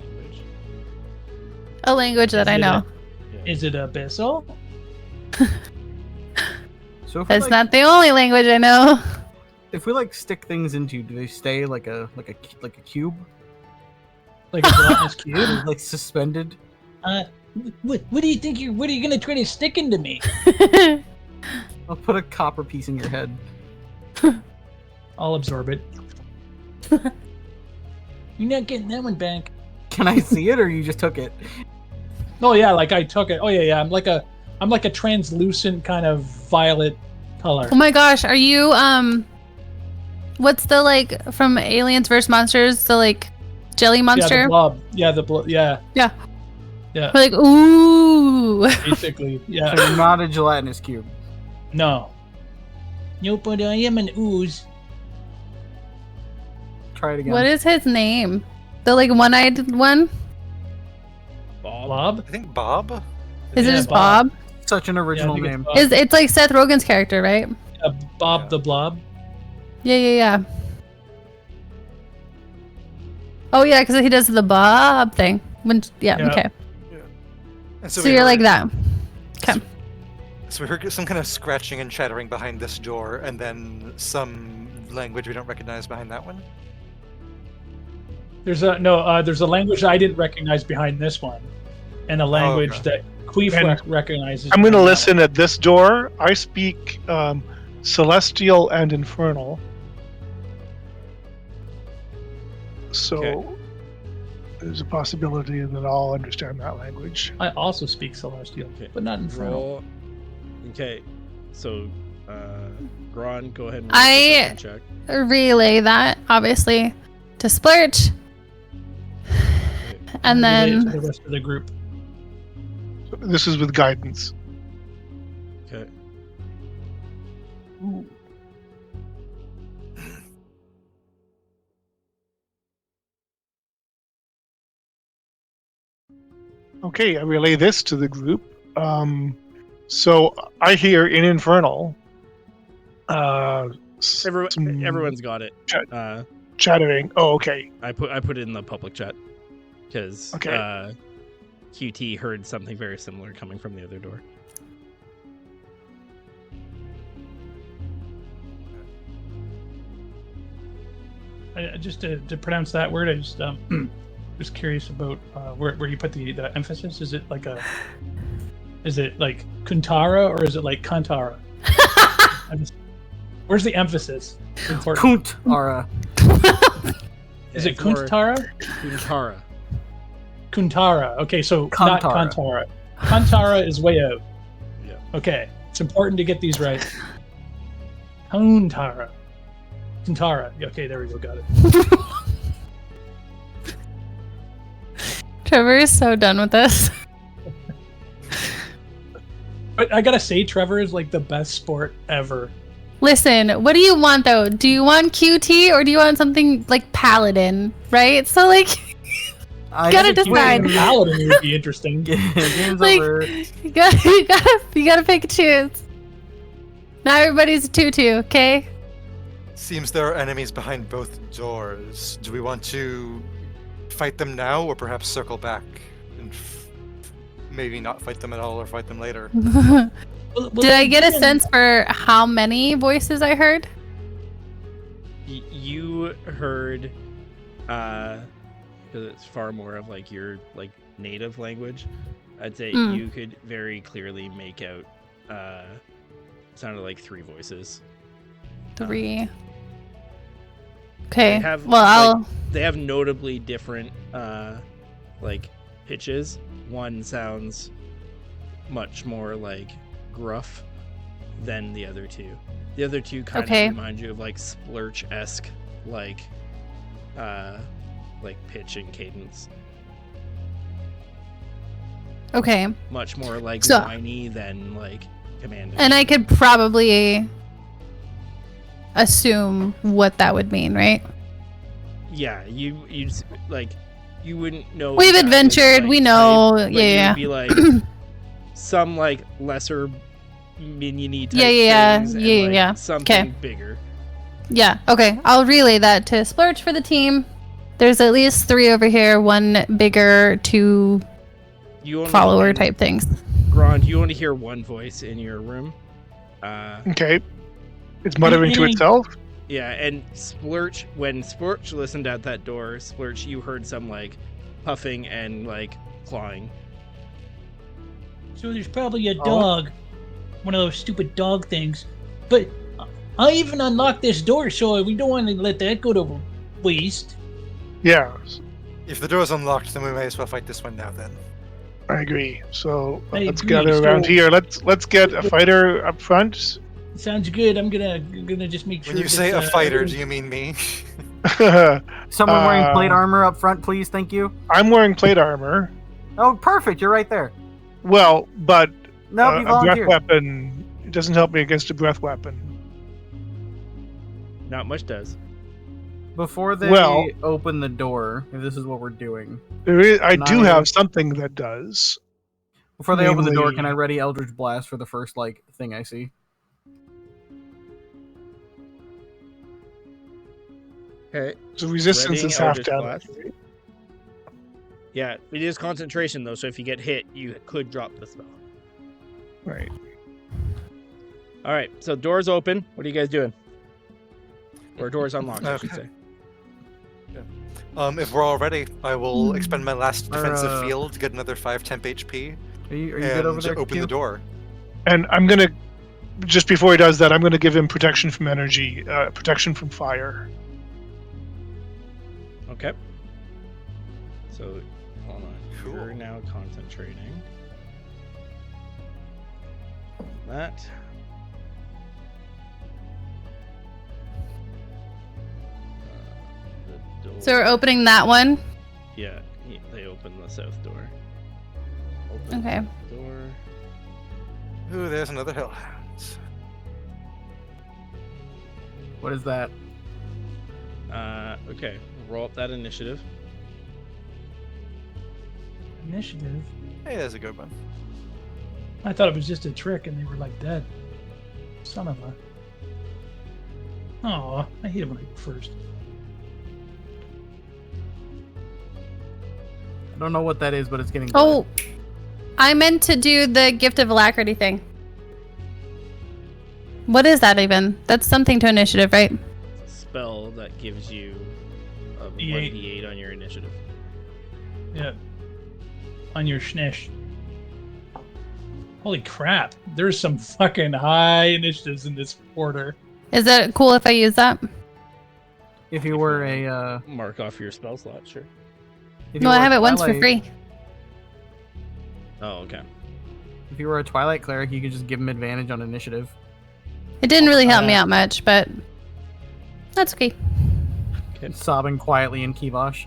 language. A language that I know. Yeah. Is it abyssal? So if we, That's like, not the only language I know. if we like stick things into, do they stay like a cube? Like a gelatinous cube? They're, like suspended? What do you think what are you gonna try to stick into me? I'll put a copper piece in your head. I'll absorb it. You're not getting that one back. Can I see it, or you just took it? Oh yeah, like I took it. Oh yeah, I'm like a translucent kind of violet color. Oh my gosh, are you what's the like from Aliens vs Monsters, the like jelly Yeah, monster? the blob. Yeah, the blob. Yeah. Yeah. Yeah. We're like, ooh. Basically, So yeah. you're not a gelatinous cube. No. Nope, but I am an ooze. Try it again. What is his name? The like one-eyed one? Blob? I think Bob. Is it Yeah, just Bob? Such an Yeah, I original think it's name. Bob. It's like Seth Rogen's character, right? Bob Yeah. the Blob. Yeah. Oh yeah, because he does the Bob thing. Yeah. Okay. And So we you're like heard- that. Okay. So we heard some kind of scratching and chattering behind this door, and then some language we don't recognize behind that one. There's a there's a language I didn't recognize behind this one, and a language okay. that Queef And recognizes. I'm going to behind that listen at this door. I speak Celestial and Infernal. So Okay. there's a possibility that I'll understand that language. one. I also speak Celestial, Okay. but not Infernal. Roll. Okay, so Gron, go ahead and roll I- a perception check. Relay that, obviously, to Splurch. And Relay it then to the rest of the group. This is with guidance. Okay. Okay, I relay this to the group. So I hear in Infernal. Some Everyone's got it. Chat. Uh, chattering. Oh, okay. I put it in the public chat because Okay. QT heard something very similar coming from the other door. Just to pronounce that word, I just just curious about where you put the emphasis. Is it like Kuntara or is it like Kantara? Where's the emphasis? Important. Kunt-ara. Is it It's more Kuntara? Kuntara. Kuntara. Okay, so not Kantara. Kantara. Kantara is way out. Yeah. Okay, it's important to get these right. Kuntara. Kuntara. Okay, there we go. Got it. Trevor is so done with this. But I gotta say, Trevor is like the best sport ever. Listen, what do you want though? Do you want QT or do you want something like Paladin? Right? So like, I Gotta think decide. you- Paladin would be interesting. Game's Like- over. you gotta pick and choose. Not everybody's a tutu, okay? Seems there are enemies behind both doors. Do we want to fight them now, or perhaps circle back and maybe not fight them at all, or fight them later? Did I get a sense for how many voices I heard? You heard, because it's far more of like your like native language. I'd say Mm. you could very clearly make out. Sounded like 3 voices. 3. Okay. have, Well, like- They have notably different like pitches. One sounds much more like gruff than the other 2. The other 2 kind Okay. of remind you of like Splurch-esque like pitch and cadence. okay. Much more like So- whiny than like commanding. And I could probably assume what that would mean, right? Yeah, you like you wouldn't know. We've exactly, adventured, like, we know, type, but yeah. You'd be like some like lesser miniony type Yeah, things and, yeah, like, yeah. something Okay. bigger. Yeah, okay. I'll relay that to Splurge for the team. There's at least 3 over here, 1 bigger, 2 You only follower type things. Grond, you only hear one voice in your room. Okay. It's muttering to Any- itself. Yeah, and Splurch, when Splurch listened at that door, Splurch, you heard some like puffing and like clawing. So there's probably a Oh. dog, one of those stupid dog things. But I even unlocked this door, so we don't want to let that go to waste. Yeah. If the door's unlocked, then we may as well fight this one now then. I agree. So I let's agree. gather around So- here. Let's get a fighter up front. Sounds good. I'm gonna just make sure. When you that, say a fighter, everyone- do you mean me? Someone wearing plate Uh, armor up front, please. Thank you. I'm wearing plate armor. Oh, perfect. You're right there. Well, but Nope, you a breath volunteered. weapon it doesn't help me against a breath weapon. Not much does. Before they Well- open the door, if this is what we're doing, I do Nice. have something that does. before they open the door, Namely- can I ready Eldritch Blast for the first thing I see? Okay. So resistance Readying is half Eldritch damage. Blast. Yeah, it is concentration though, so if you get hit, you could drop the spell. Right. All right, so doors open. What are you guys doing? Or doors unlocked, I should Okay. say. If we're all ready, I will expend my last Or, defensive field to get another 5 temp HP Are you and good over there? open Q? the door. And I'm gonna just before he does that, I'm gonna give him protection from energy, protection from fire. Okay. So, hold on. Cool. You're now concentrating. That. The door. So we're opening that one. Yeah, they open the south door. Open Okay. the door. Ooh, there's another hellhound. What is that? Okay. Roll up that initiative. Initiative. Hey, there's a good one. I thought it was just a trick and they were like dead. Son of a. Oh, I hate it when I go first. I don't know what that is, but it's getting. Oh, I meant to do the Gift of Alacrity thing. What is that even? That's something to initiative, right? Spell that gives you a D8. 1d8 on your initiative. Yeah. On your schnesh. Holy crap. There's some fucking high initiatives in this order. Is it cool if I use that? If you were a, Mark off your spell slot, sure. if you No, were I a have it once for Twilight- free. Oh, okay. If you were a Twilight cleric, you could just give him advantage on initiative. It didn't really help me Uh, out much, but that's okay. Sobbing quietly in Kivosh.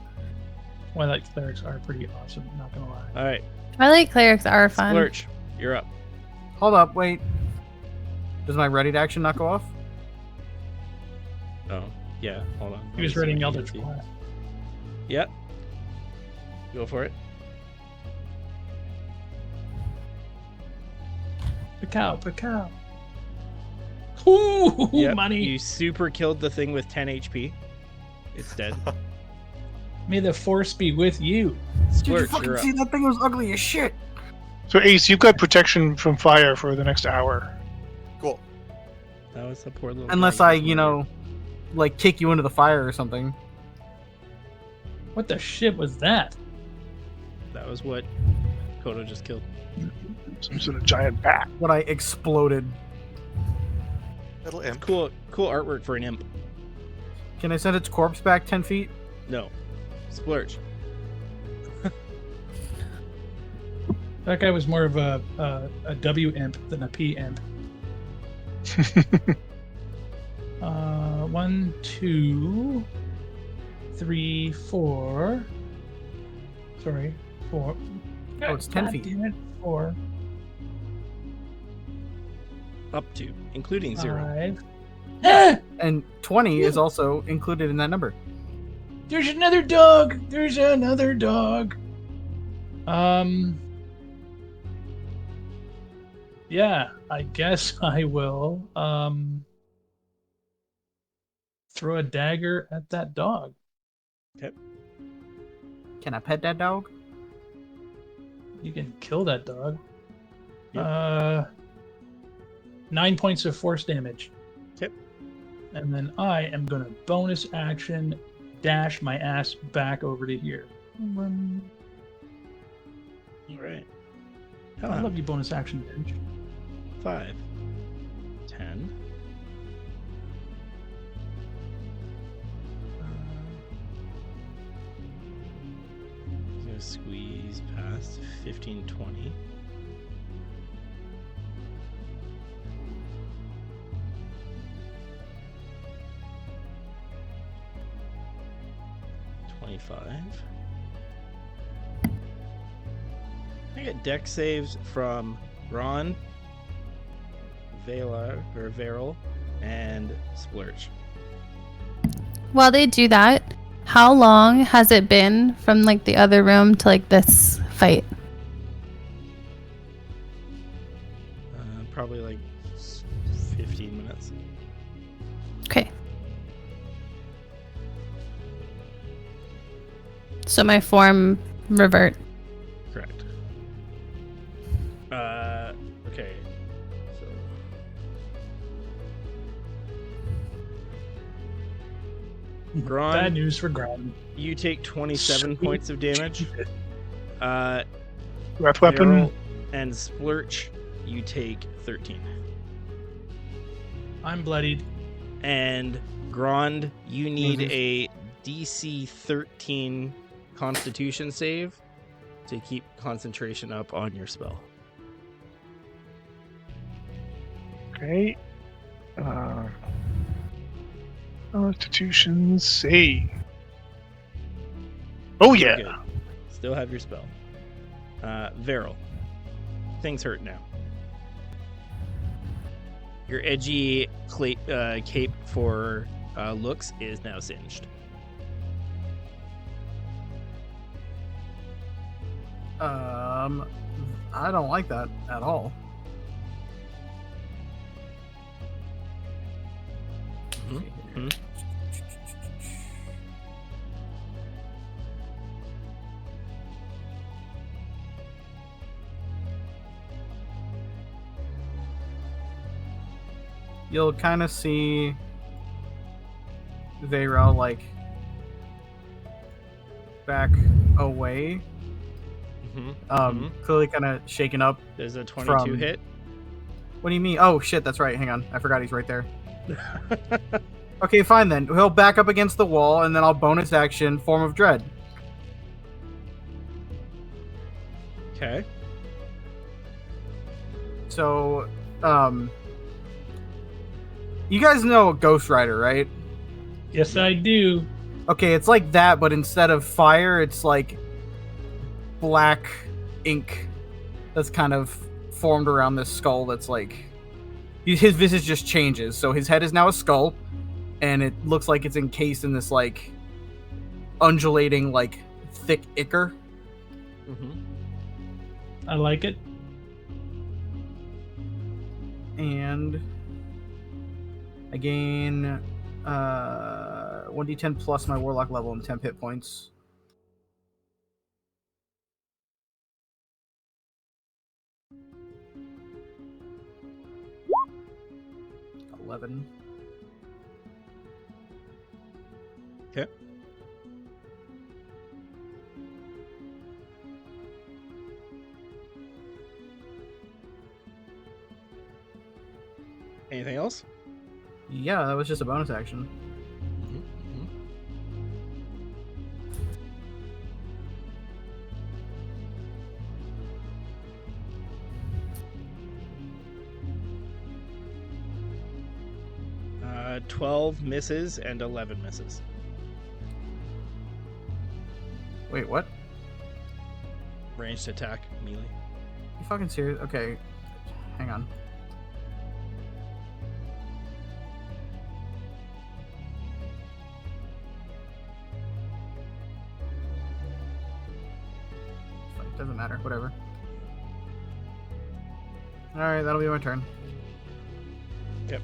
Twilight clerics are pretty awesome, not gonna lie. All right. Twilight clerics are fun. Splurch, you're up. Hold up, wait. Does my ready to action not go off? Oh, yeah. Hold on. He was Let me reading see. Eldritch Blast. Yep. Go for it. Pacow. Ooh, Yep, money. You super killed the thing with 10 HP. It's dead. May the force be with you. Did you Splurch, fucking you're up. see that thing was ugly as shit? So Ace, you've got protection from fire for the next hour. Cool. That was a poor little. Unless guy. I, He was you know, like kick you into the fire or something. What the shit was that? That was what Kodo just killed. Some sort of giant bat. What I exploded. Little imp. Cool artwork for an imp. Can I send its corpse back 10 feet? No. Splurge. That guy was more of a W imp than a P imp. 1, 2, 3, 4. Sorry, 4. Oh, it's 10 God feet. damn it, 4, Up to, including 0. 5. Ah! And 20 is also included in that number. There's another dog. There's another dog. Yeah, I guess I will throw a dagger at that dog. Can I pet that dog? You can kill that dog. Yep. 9 points of force damage. Yep. And then I am gonna bonus action dash my ass back over to here. All right. I love you, bonus action bench. 5, 10. He's gonna squeeze he's past 15, 20. I get deck saves from Ron, Veryl, and Splurge. While they do that, how long has it been from like the other room to like this fight? Probably like 15 minutes. Okay. So my form revert. Correct. Okay. So Gron, Bad news for Gron. you take 27 Sweet points of damage. Breath weapon. Veryl and Splurch, you take 13. I'm bloodied. And Grond, you need a DC 13 Constitution save to keep concentration up on your spell. Okay. Constitution save. Oh You're yeah. good. Still have your spell. Veryl, things hurt now. Your edgy cape for looks is now singed. I don't like that at all. Mhm. You'll kind of see Veryl like back away, clearly kind of shaken up. There's a 22 From- hit. What do you mean? Oh shit, that's right. Hang on, I forgot he's right there. Okay, fine then. He'll back up against the wall, and then I'll bonus action Form of Dread. Okay. So, you guys know Ghost Rider, right? Yes, I do. Okay, it's like that, but instead of fire, it's like black ink that's kind of formed around this skull that's like... His visage just changes, so his head is now a skull, and it looks like it's encased in this, like, undulating, like, thick ichor. I like it. And I gain 1d10 plus my warlock level and 10 hit points. $11. Okay. Anything else? Yeah, that was just a bonus action. Uh, 12 misses and 11 misses. Wait, what? Ranged attack, melee. You fucking serious? Okay, hang on. Doesn't matter, whatever. Alright, that'll be my turn. Yep.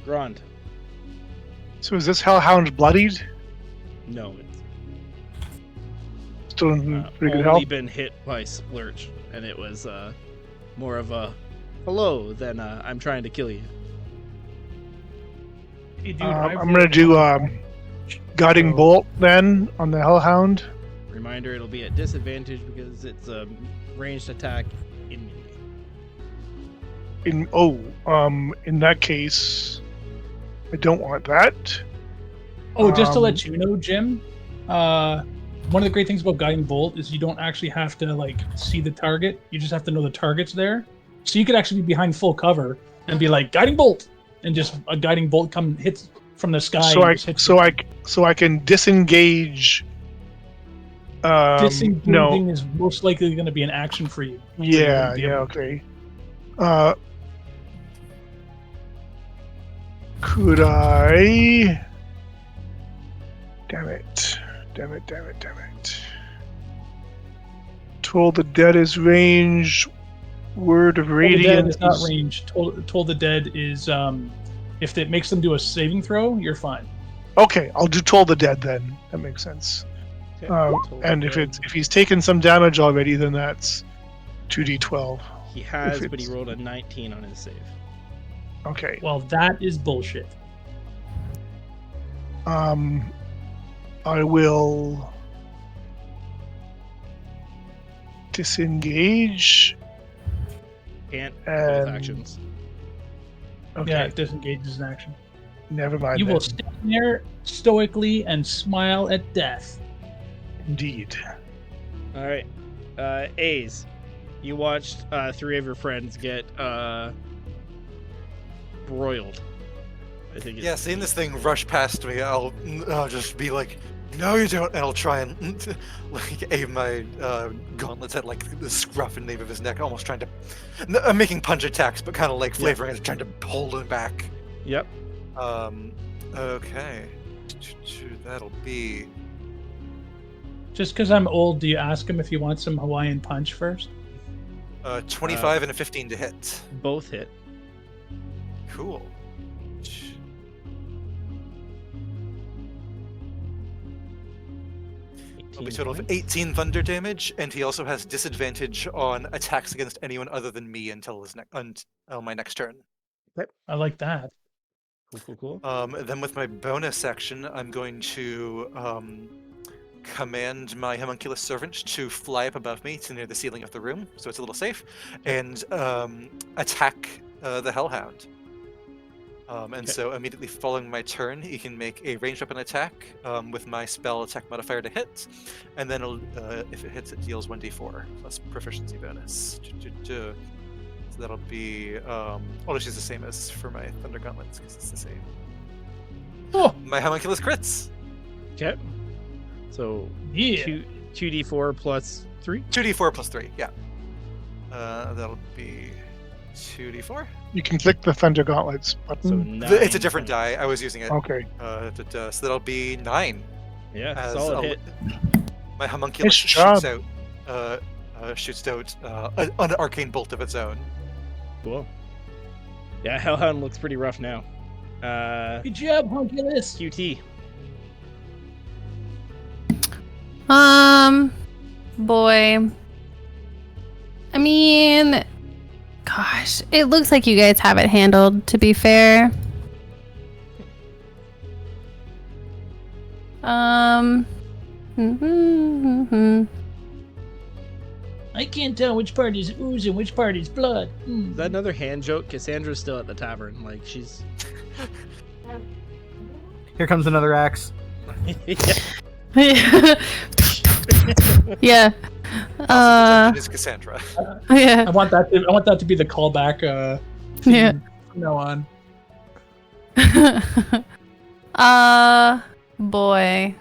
Grond. So is this Hellhound bloodied? No, it's Still in pretty good only health. been hit by Splurch, and it was more of a hello than I'm trying to kill you. Hey, dude, I'm gonna do Guiding So- Bolt then on the Hellhound. Reminder, it'll be at disadvantage because it's a ranged attack in melee. In that case, I don't want that. Oh, just to Um, let you know, Jim, one of the great things about Guiding Bolt is you don't actually have to like see the target. You just have to know the target's there. So you could actually be behind full cover and be like Guiding Bolt, and just a Guiding Bolt hits from the sky. and just hits So I can disengage. disengaging No. is most likely going to be an action for you. Yeah. be Yeah. able- Okay. Could I? Damn it! Damn it! Damn it! Damn it! Toll the Dead is range. Word of Toll the Dead Radiance. is not range. Toll the Dead is if it makes them do a saving throw, you're fine. Okay, I'll do Toll the Dead then. That makes sense. Okay, Toll And the if Dead. he's taken some damage already, then that's 2d12. He has, if but he it's- rolled a 19 on his save. Okay. Well, that is bullshit. I will disengage. Can't both And- actions. Okay, Yeah, it disengages an action. never mind. You will then. stand there stoically and smile at death. Indeed. All right, A's. You watched 3 of your friends get broiled. I think. Yeah, seeing this thing rush past me, I'll just be like, "No, you don't," and I'll try and like aim my gauntlets at like the scruff and nape of his neck, almost trying to. I'm making punch attacks, but kind of like flavoring it, trying to hold him back. Yep. Okay. That'll be. Just because I'm old, do you ask him if he wants some Hawaiian punch first? 25 and a 15 to hit. Both hit. Cool. It'll be a 18 total of points. 18 thunder damage, and he also has disadvantage on attacks against anyone other than me until my next turn. I like that. Cool. Then with my bonus action, I'm going to command my homunculus servant to fly up above me to near the ceiling of the room, so it's a little safe, and attack the Hellhound. And so immediately following my turn, he can make a ranged weapon attack with my spell attack modifier to hit, and then if it hits, it deals 1d4 plus proficiency bonus. So that'll be which is the same as for my Thunder Gauntlets because it's the same. Oh, My homunculus crits. Okay. So yeah. 2d4 plus 3. 2d4 plus 3. Yeah. That'll be 2d4. You can click the Thunder Gauntlets button. So 9. It's a different die. I was using it. Okay. So that'll be 9. Yeah, As solid hit. My homunculus Nice job. shoots out an arcane bolt of its own. Cool. Yeah, Hellhound looks pretty rough now. Good job, Hunculus. QT. Boy. I mean, gosh, it looks like you guys have it handled, to be fair. I can't tell which part is ooze and which part is blood. Is that another hand joke? Cassandra's still at the tavern. Like, she's. Here comes another axe. Yeah. It is Cassandra. Yeah. I want that to be the callback. Yeah. From now on. Boy.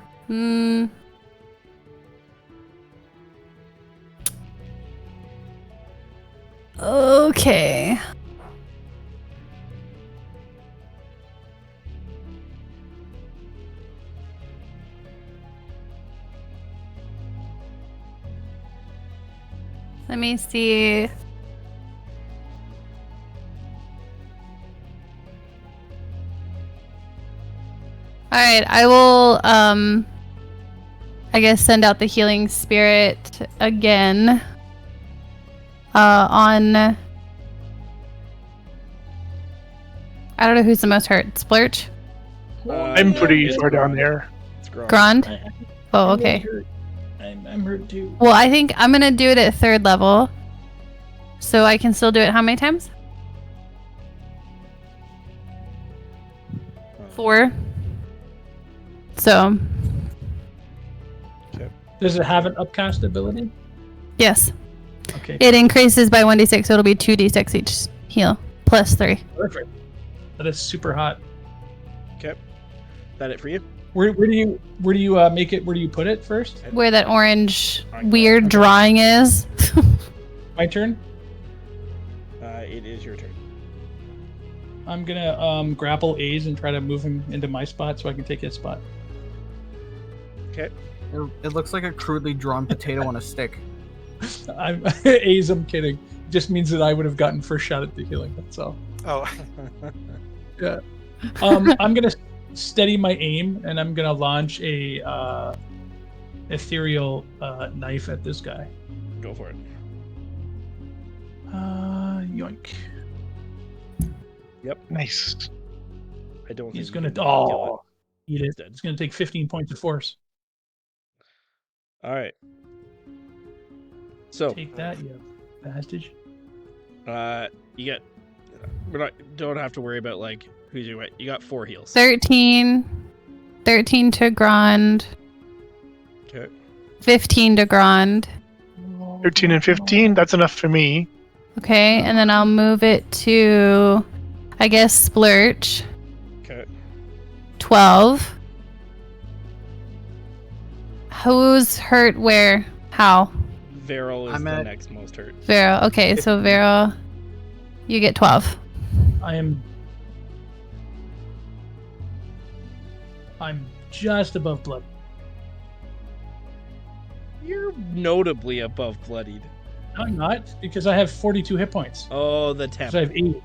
Okay. Let me see. All right, I will I guess send out the healing spirit again. On I don't know who's the most hurt. Splurge? I'm pretty it's far down Grond. there. It's Grond. Grond? Oh, I'm okay. hurt. I'm hurt too. Well, I think I'm gonna do it at 3rd level. So I can still do it how many times? 4. So Does it have an upcast ability? Yes. Okay, It increases by 1d6, so it'll be 2d6 each heal, plus 3. perfect. That is super hot. Okay. That it for you? Where do you make it? Where do you put it first? Where that orange weird drawing is. My turn. It is your turn. I'm gonna grapple A's and try to move him into my spot so I can take his spot. Okay. It looks like a crudely drawn potato on a stick. I'm A's. I'm kidding. Just means that I would have gotten first shot at the healing. That's all. Oh, Yeah. I'm gonna steady my aim and I'm gonna launch a ethereal knife at this guy. Go for it. Yoink. Nice. I don't He's think gonna you can kill eat it. Dead. It's gonna take 15 points of force. it. All right. So, Take that, you bastard. you get. Don't have to worry about like who's your. You got 4 heals. 13 to Grand, Okay. 15 to Grand. 13 and 15, that's enough for me. Okay, and then I'll move it to, I guess, Splurch. Okay. 12. Who's hurt where? How? Varel is I'm the at- next most hurt. Vero. Okay, so Vero, you get 12. I'm just above blood. You're notably above bloodied. No, I'm not, because I have 42 hit points. Oh, the temp. So I have 8.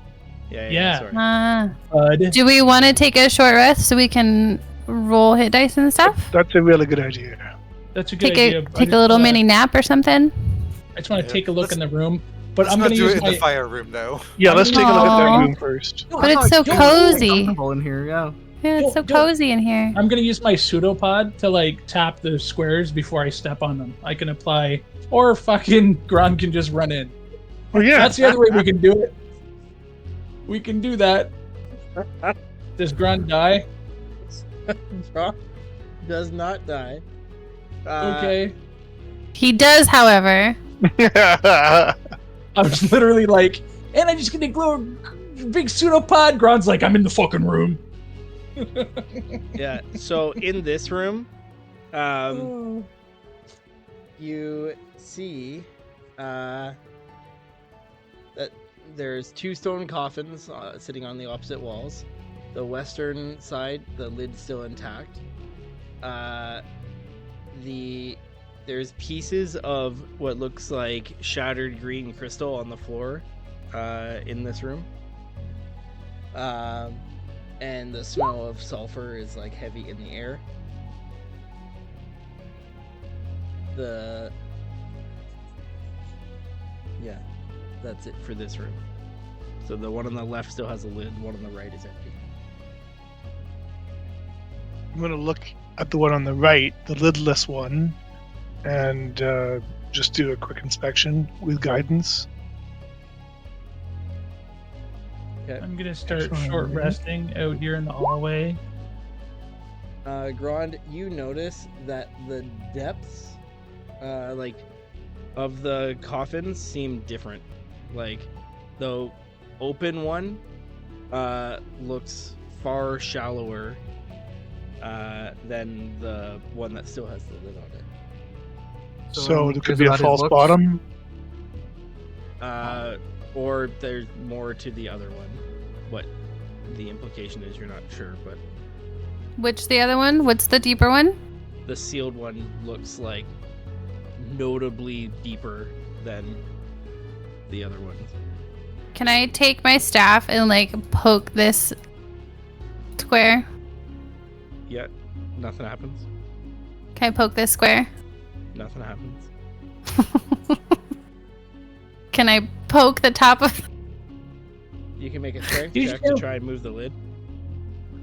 Yeah. Sorry. Bud. Do we want to take a short rest so we can roll hit dice and stuff? That's a really good idea. That's a good Take idea. a but take a little mini nap or something. I just want to Yeah. take a look Let's- in the room, but let's I'm not going to do use it in my. the fire room, though. Yeah, let's take a look at Aw. that room first. But it's so cozy. Comfortable in here, yeah. Yeah, it's so Don't- cozy in here. I'm going to use my pseudopod to like tap the squares before I step on them. I can apply, or fucking Gron can just run in. Oh yeah, That's the other way we can do it. We can do that. Does Gron die? Brock does not die. Okay. He does, however. I was literally like, and I just get a big pseudopod. Gron's like, I'm in the fucking room. Yeah. So in this room, you see that there's 2 stone coffins sitting on the opposite walls. The western side, the lid's still intact. There's pieces of what looks like shattered green crystal on the floor in this room. And the smell of sulfur is like heavy in the air. Yeah, that's it for this room. So the one on the left still has a lid, one on the right is empty. I'm gonna look at the one on the right, the lidless one, and just do a quick inspection with guidance. I'm gonna start Excellent. short resting out here in the hallway. Grand, you notice that the depths, of the coffins seem different. Like, the open one, looks far shallower, than the one that still has the lid on it. So there could is be a that his false looks? bottom. Or there's more to the other one. What the implication is, you're not sure, but Which the other one? What's the deeper one? the sealed one looks like notably deeper than the other ones. Can I take my staff and like poke this square? Yet, nothing happens. Can I poke this square? Nothing happens. Can I poke the top of? You can make a strength You check to still- try and move the lid.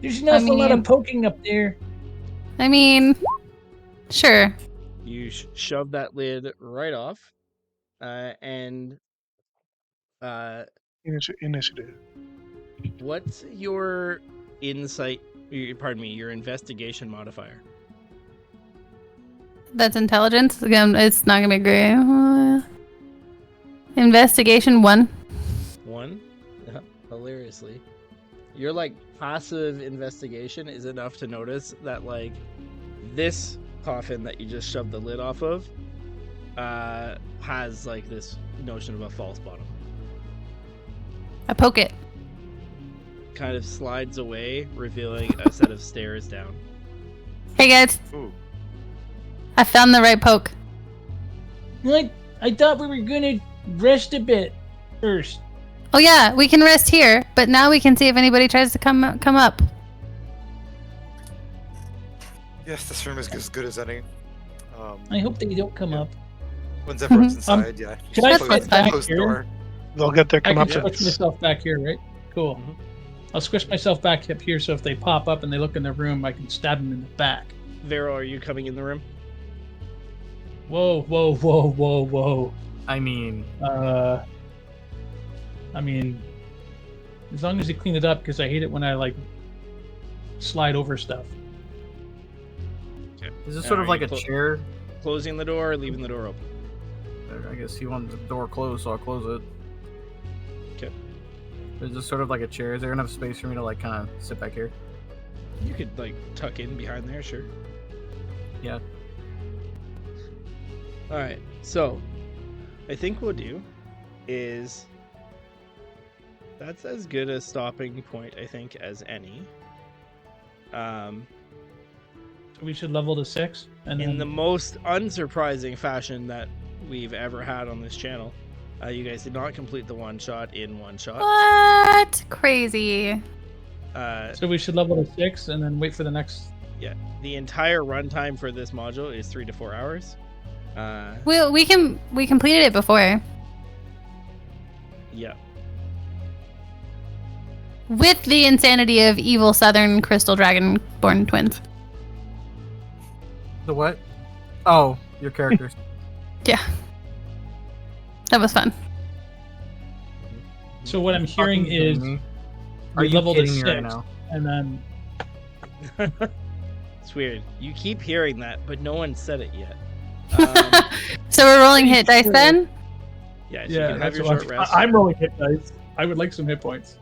There's an awful lot mean- of poking up there. I mean, sure. You shove that lid right off, and Initiative. what's your insight? Pardon me, your investigation modifier. That's intelligence. Again, it's not gonna be great. Investigation 1. 1. Hilariously, your like passive investigation is enough to notice that like this coffin that you just shoved the lid off of has like this notion of a false bottom. I poke it. Kind of slides away, revealing a set of stairs down. Hey guys, Ooh. I found the right poke. What? I thought we were gonna rest a bit first. Oh yeah, we can rest here, but now we can see if anybody tries to come up. Yes, this room is as good as any. I hope they don't come up. Once everyone's inside, yeah. Can I Close- fit back close the here? door. They'll get their I can comeuppance. squish myself back here, right? Cool. Mhm. I'll squish myself back up here so if they pop up and they look in their room, I can stab them in the back. Vero, are you coming in the room? Whoa, whoa, whoa, whoa, whoa. I mean, As long as you clean it up, because I hate it when I like slide over stuff. is this sort of Alright, like a clo- chair? Closing the door or leaving the door open? I guess he wanted the door closed, so I'll close it. Okay. Is this sort of like a chair? Is there enough space for me to like kind of sit back here? You could like tuck in behind there, sure. Yeah. All right. So, I think what we'll do is that's as good a stopping point I think as any. So we should level to 6, and In then the most unsurprising fashion that we've ever had on this channel, you guys did not complete the one shot in one shot. What? Crazy. so we should level to 6, and then wait for the next. The entire runtime for this module is 3 to 4 hours. We completed it before Yeah. with the insanity of evil Southern Crystal Dragonborn twins. The what? Oh, your characters. Yeah, that was fun. So what I'm hearing Fucking is kidding me? Are we you level to kidding me 6, right now? and then It's weird. You keep hearing that, but no one said it yet. So we're rolling hit dice sure. then. Yeah, so you can have that's your what short I'm, rest. I'm rolling hit dice. I would like some hit points.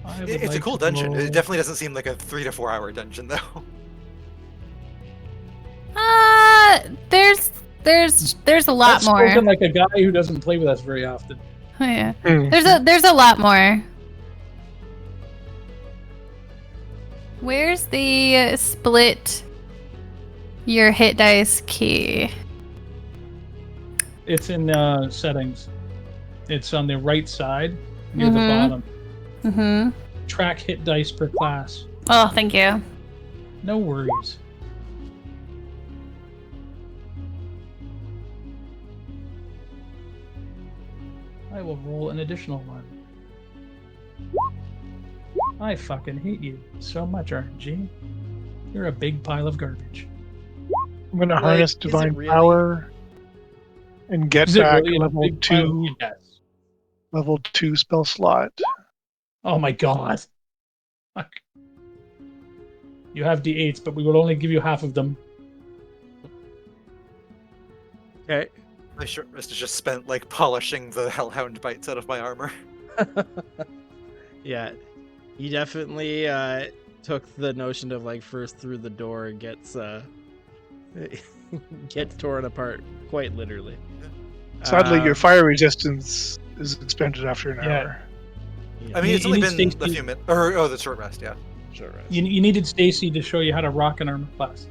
I would It's a like cool to dungeon. roll- It definitely doesn't seem like a 3 to 4 hour dungeon, though. There's a lot That's more. spoken like a guy who doesn't play with us very often. Oh, yeah. Hmm. There's a lot more. Where's the split your hit dice key? It's in settings. It's on the right side near the Mhm. bottom. Mm-hmm. Track hit dice per class. Oh, thank you. No worries. I will roll an additional one. I fucking hate you so much, RNG. You're a big pile of garbage. I'm gonna Like, harness is it divine really? power and get Is it back really a level big pile of- 2 Yes. level 2 spell slot. Oh my god. Fuck. You have d8s, but we will only give you half of them. Okay. My short rest is just spent like polishing the hellhound bites out of my armor. Yeah, you definitely took the notion of like first through the door gets gets torn apart quite literally. Sadly, your Um, fire resistance is expended after an Yeah. hour. yeah, I mean, You- it's you only need been a Stacy- few minutes. Or, oh, the short rest, yeah. short rest. You needed Stacy to show you how to rock an armor class.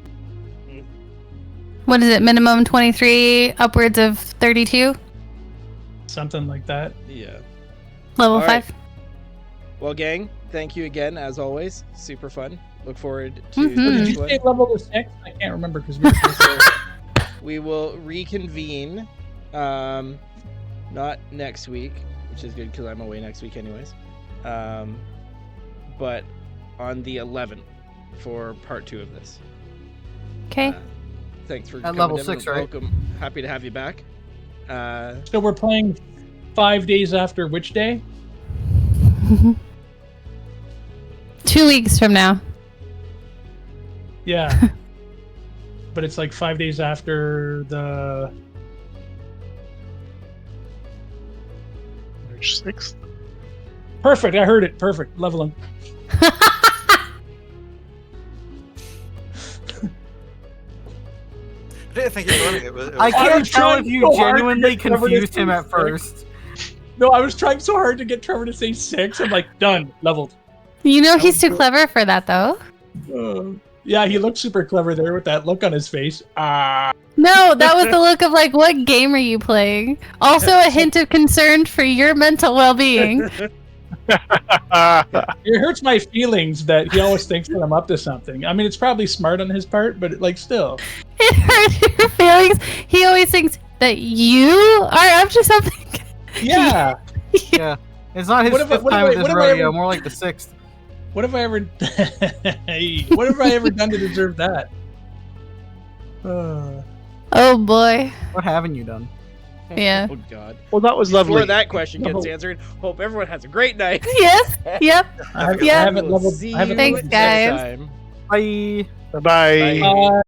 What is it? Minimum 23, upwards of 32. Something like that. Yeah. Level All right. 5. Well, gang, thank you again as always. Super fun. Look forward to Mhm. the Did next you one. say level to 6? I can't remember because we were We will reconvene, not next week, which is good because I'm away next week anyways, but on the 11th for part 2 of this. Okay. Thanks for At coming level in. 6, right? Welcome. Happy to have you back. So we're playing 5 days after which day? 2 weeks from now. Yeah. But it's like 5 days after the. March 6th. Perfect. I heard it. Perfect. Leveling. I didn't think you were running it. I I can't was tell trying if you so hard to genuinely get Trevor to confused him say at 6. first. No, I was trying so hard to get Trevor to say 6. I'm like, done. Leveled. You know he's was too good. clever for that, though. Yeah, he looked super clever there with that look on his face. No, that was the look of like, what game are you playing? Also, a hint of concern for your mental well-being. It hurts my feelings that he always thinks that I'm up to something. I mean, it's probably smart on his part, but like still. It hurts your feelings. He always thinks that you are up to something. Yeah. Yeah. It's not his What if I- fifth what if time I- with this what if I rodeo, ever- more like the sixth. What have I ever? Hey, what have I ever done to deserve that? Oh boy. What haven't you done? Yeah. Oh God. Well, that was lovely. Before that question gets answered, hope everyone has a great night. Yes. Yep. I Yeah. haven't We'll leveled. see I haven't you Thanks, leveled- next guys. time. Bye. Bye-bye. Bye.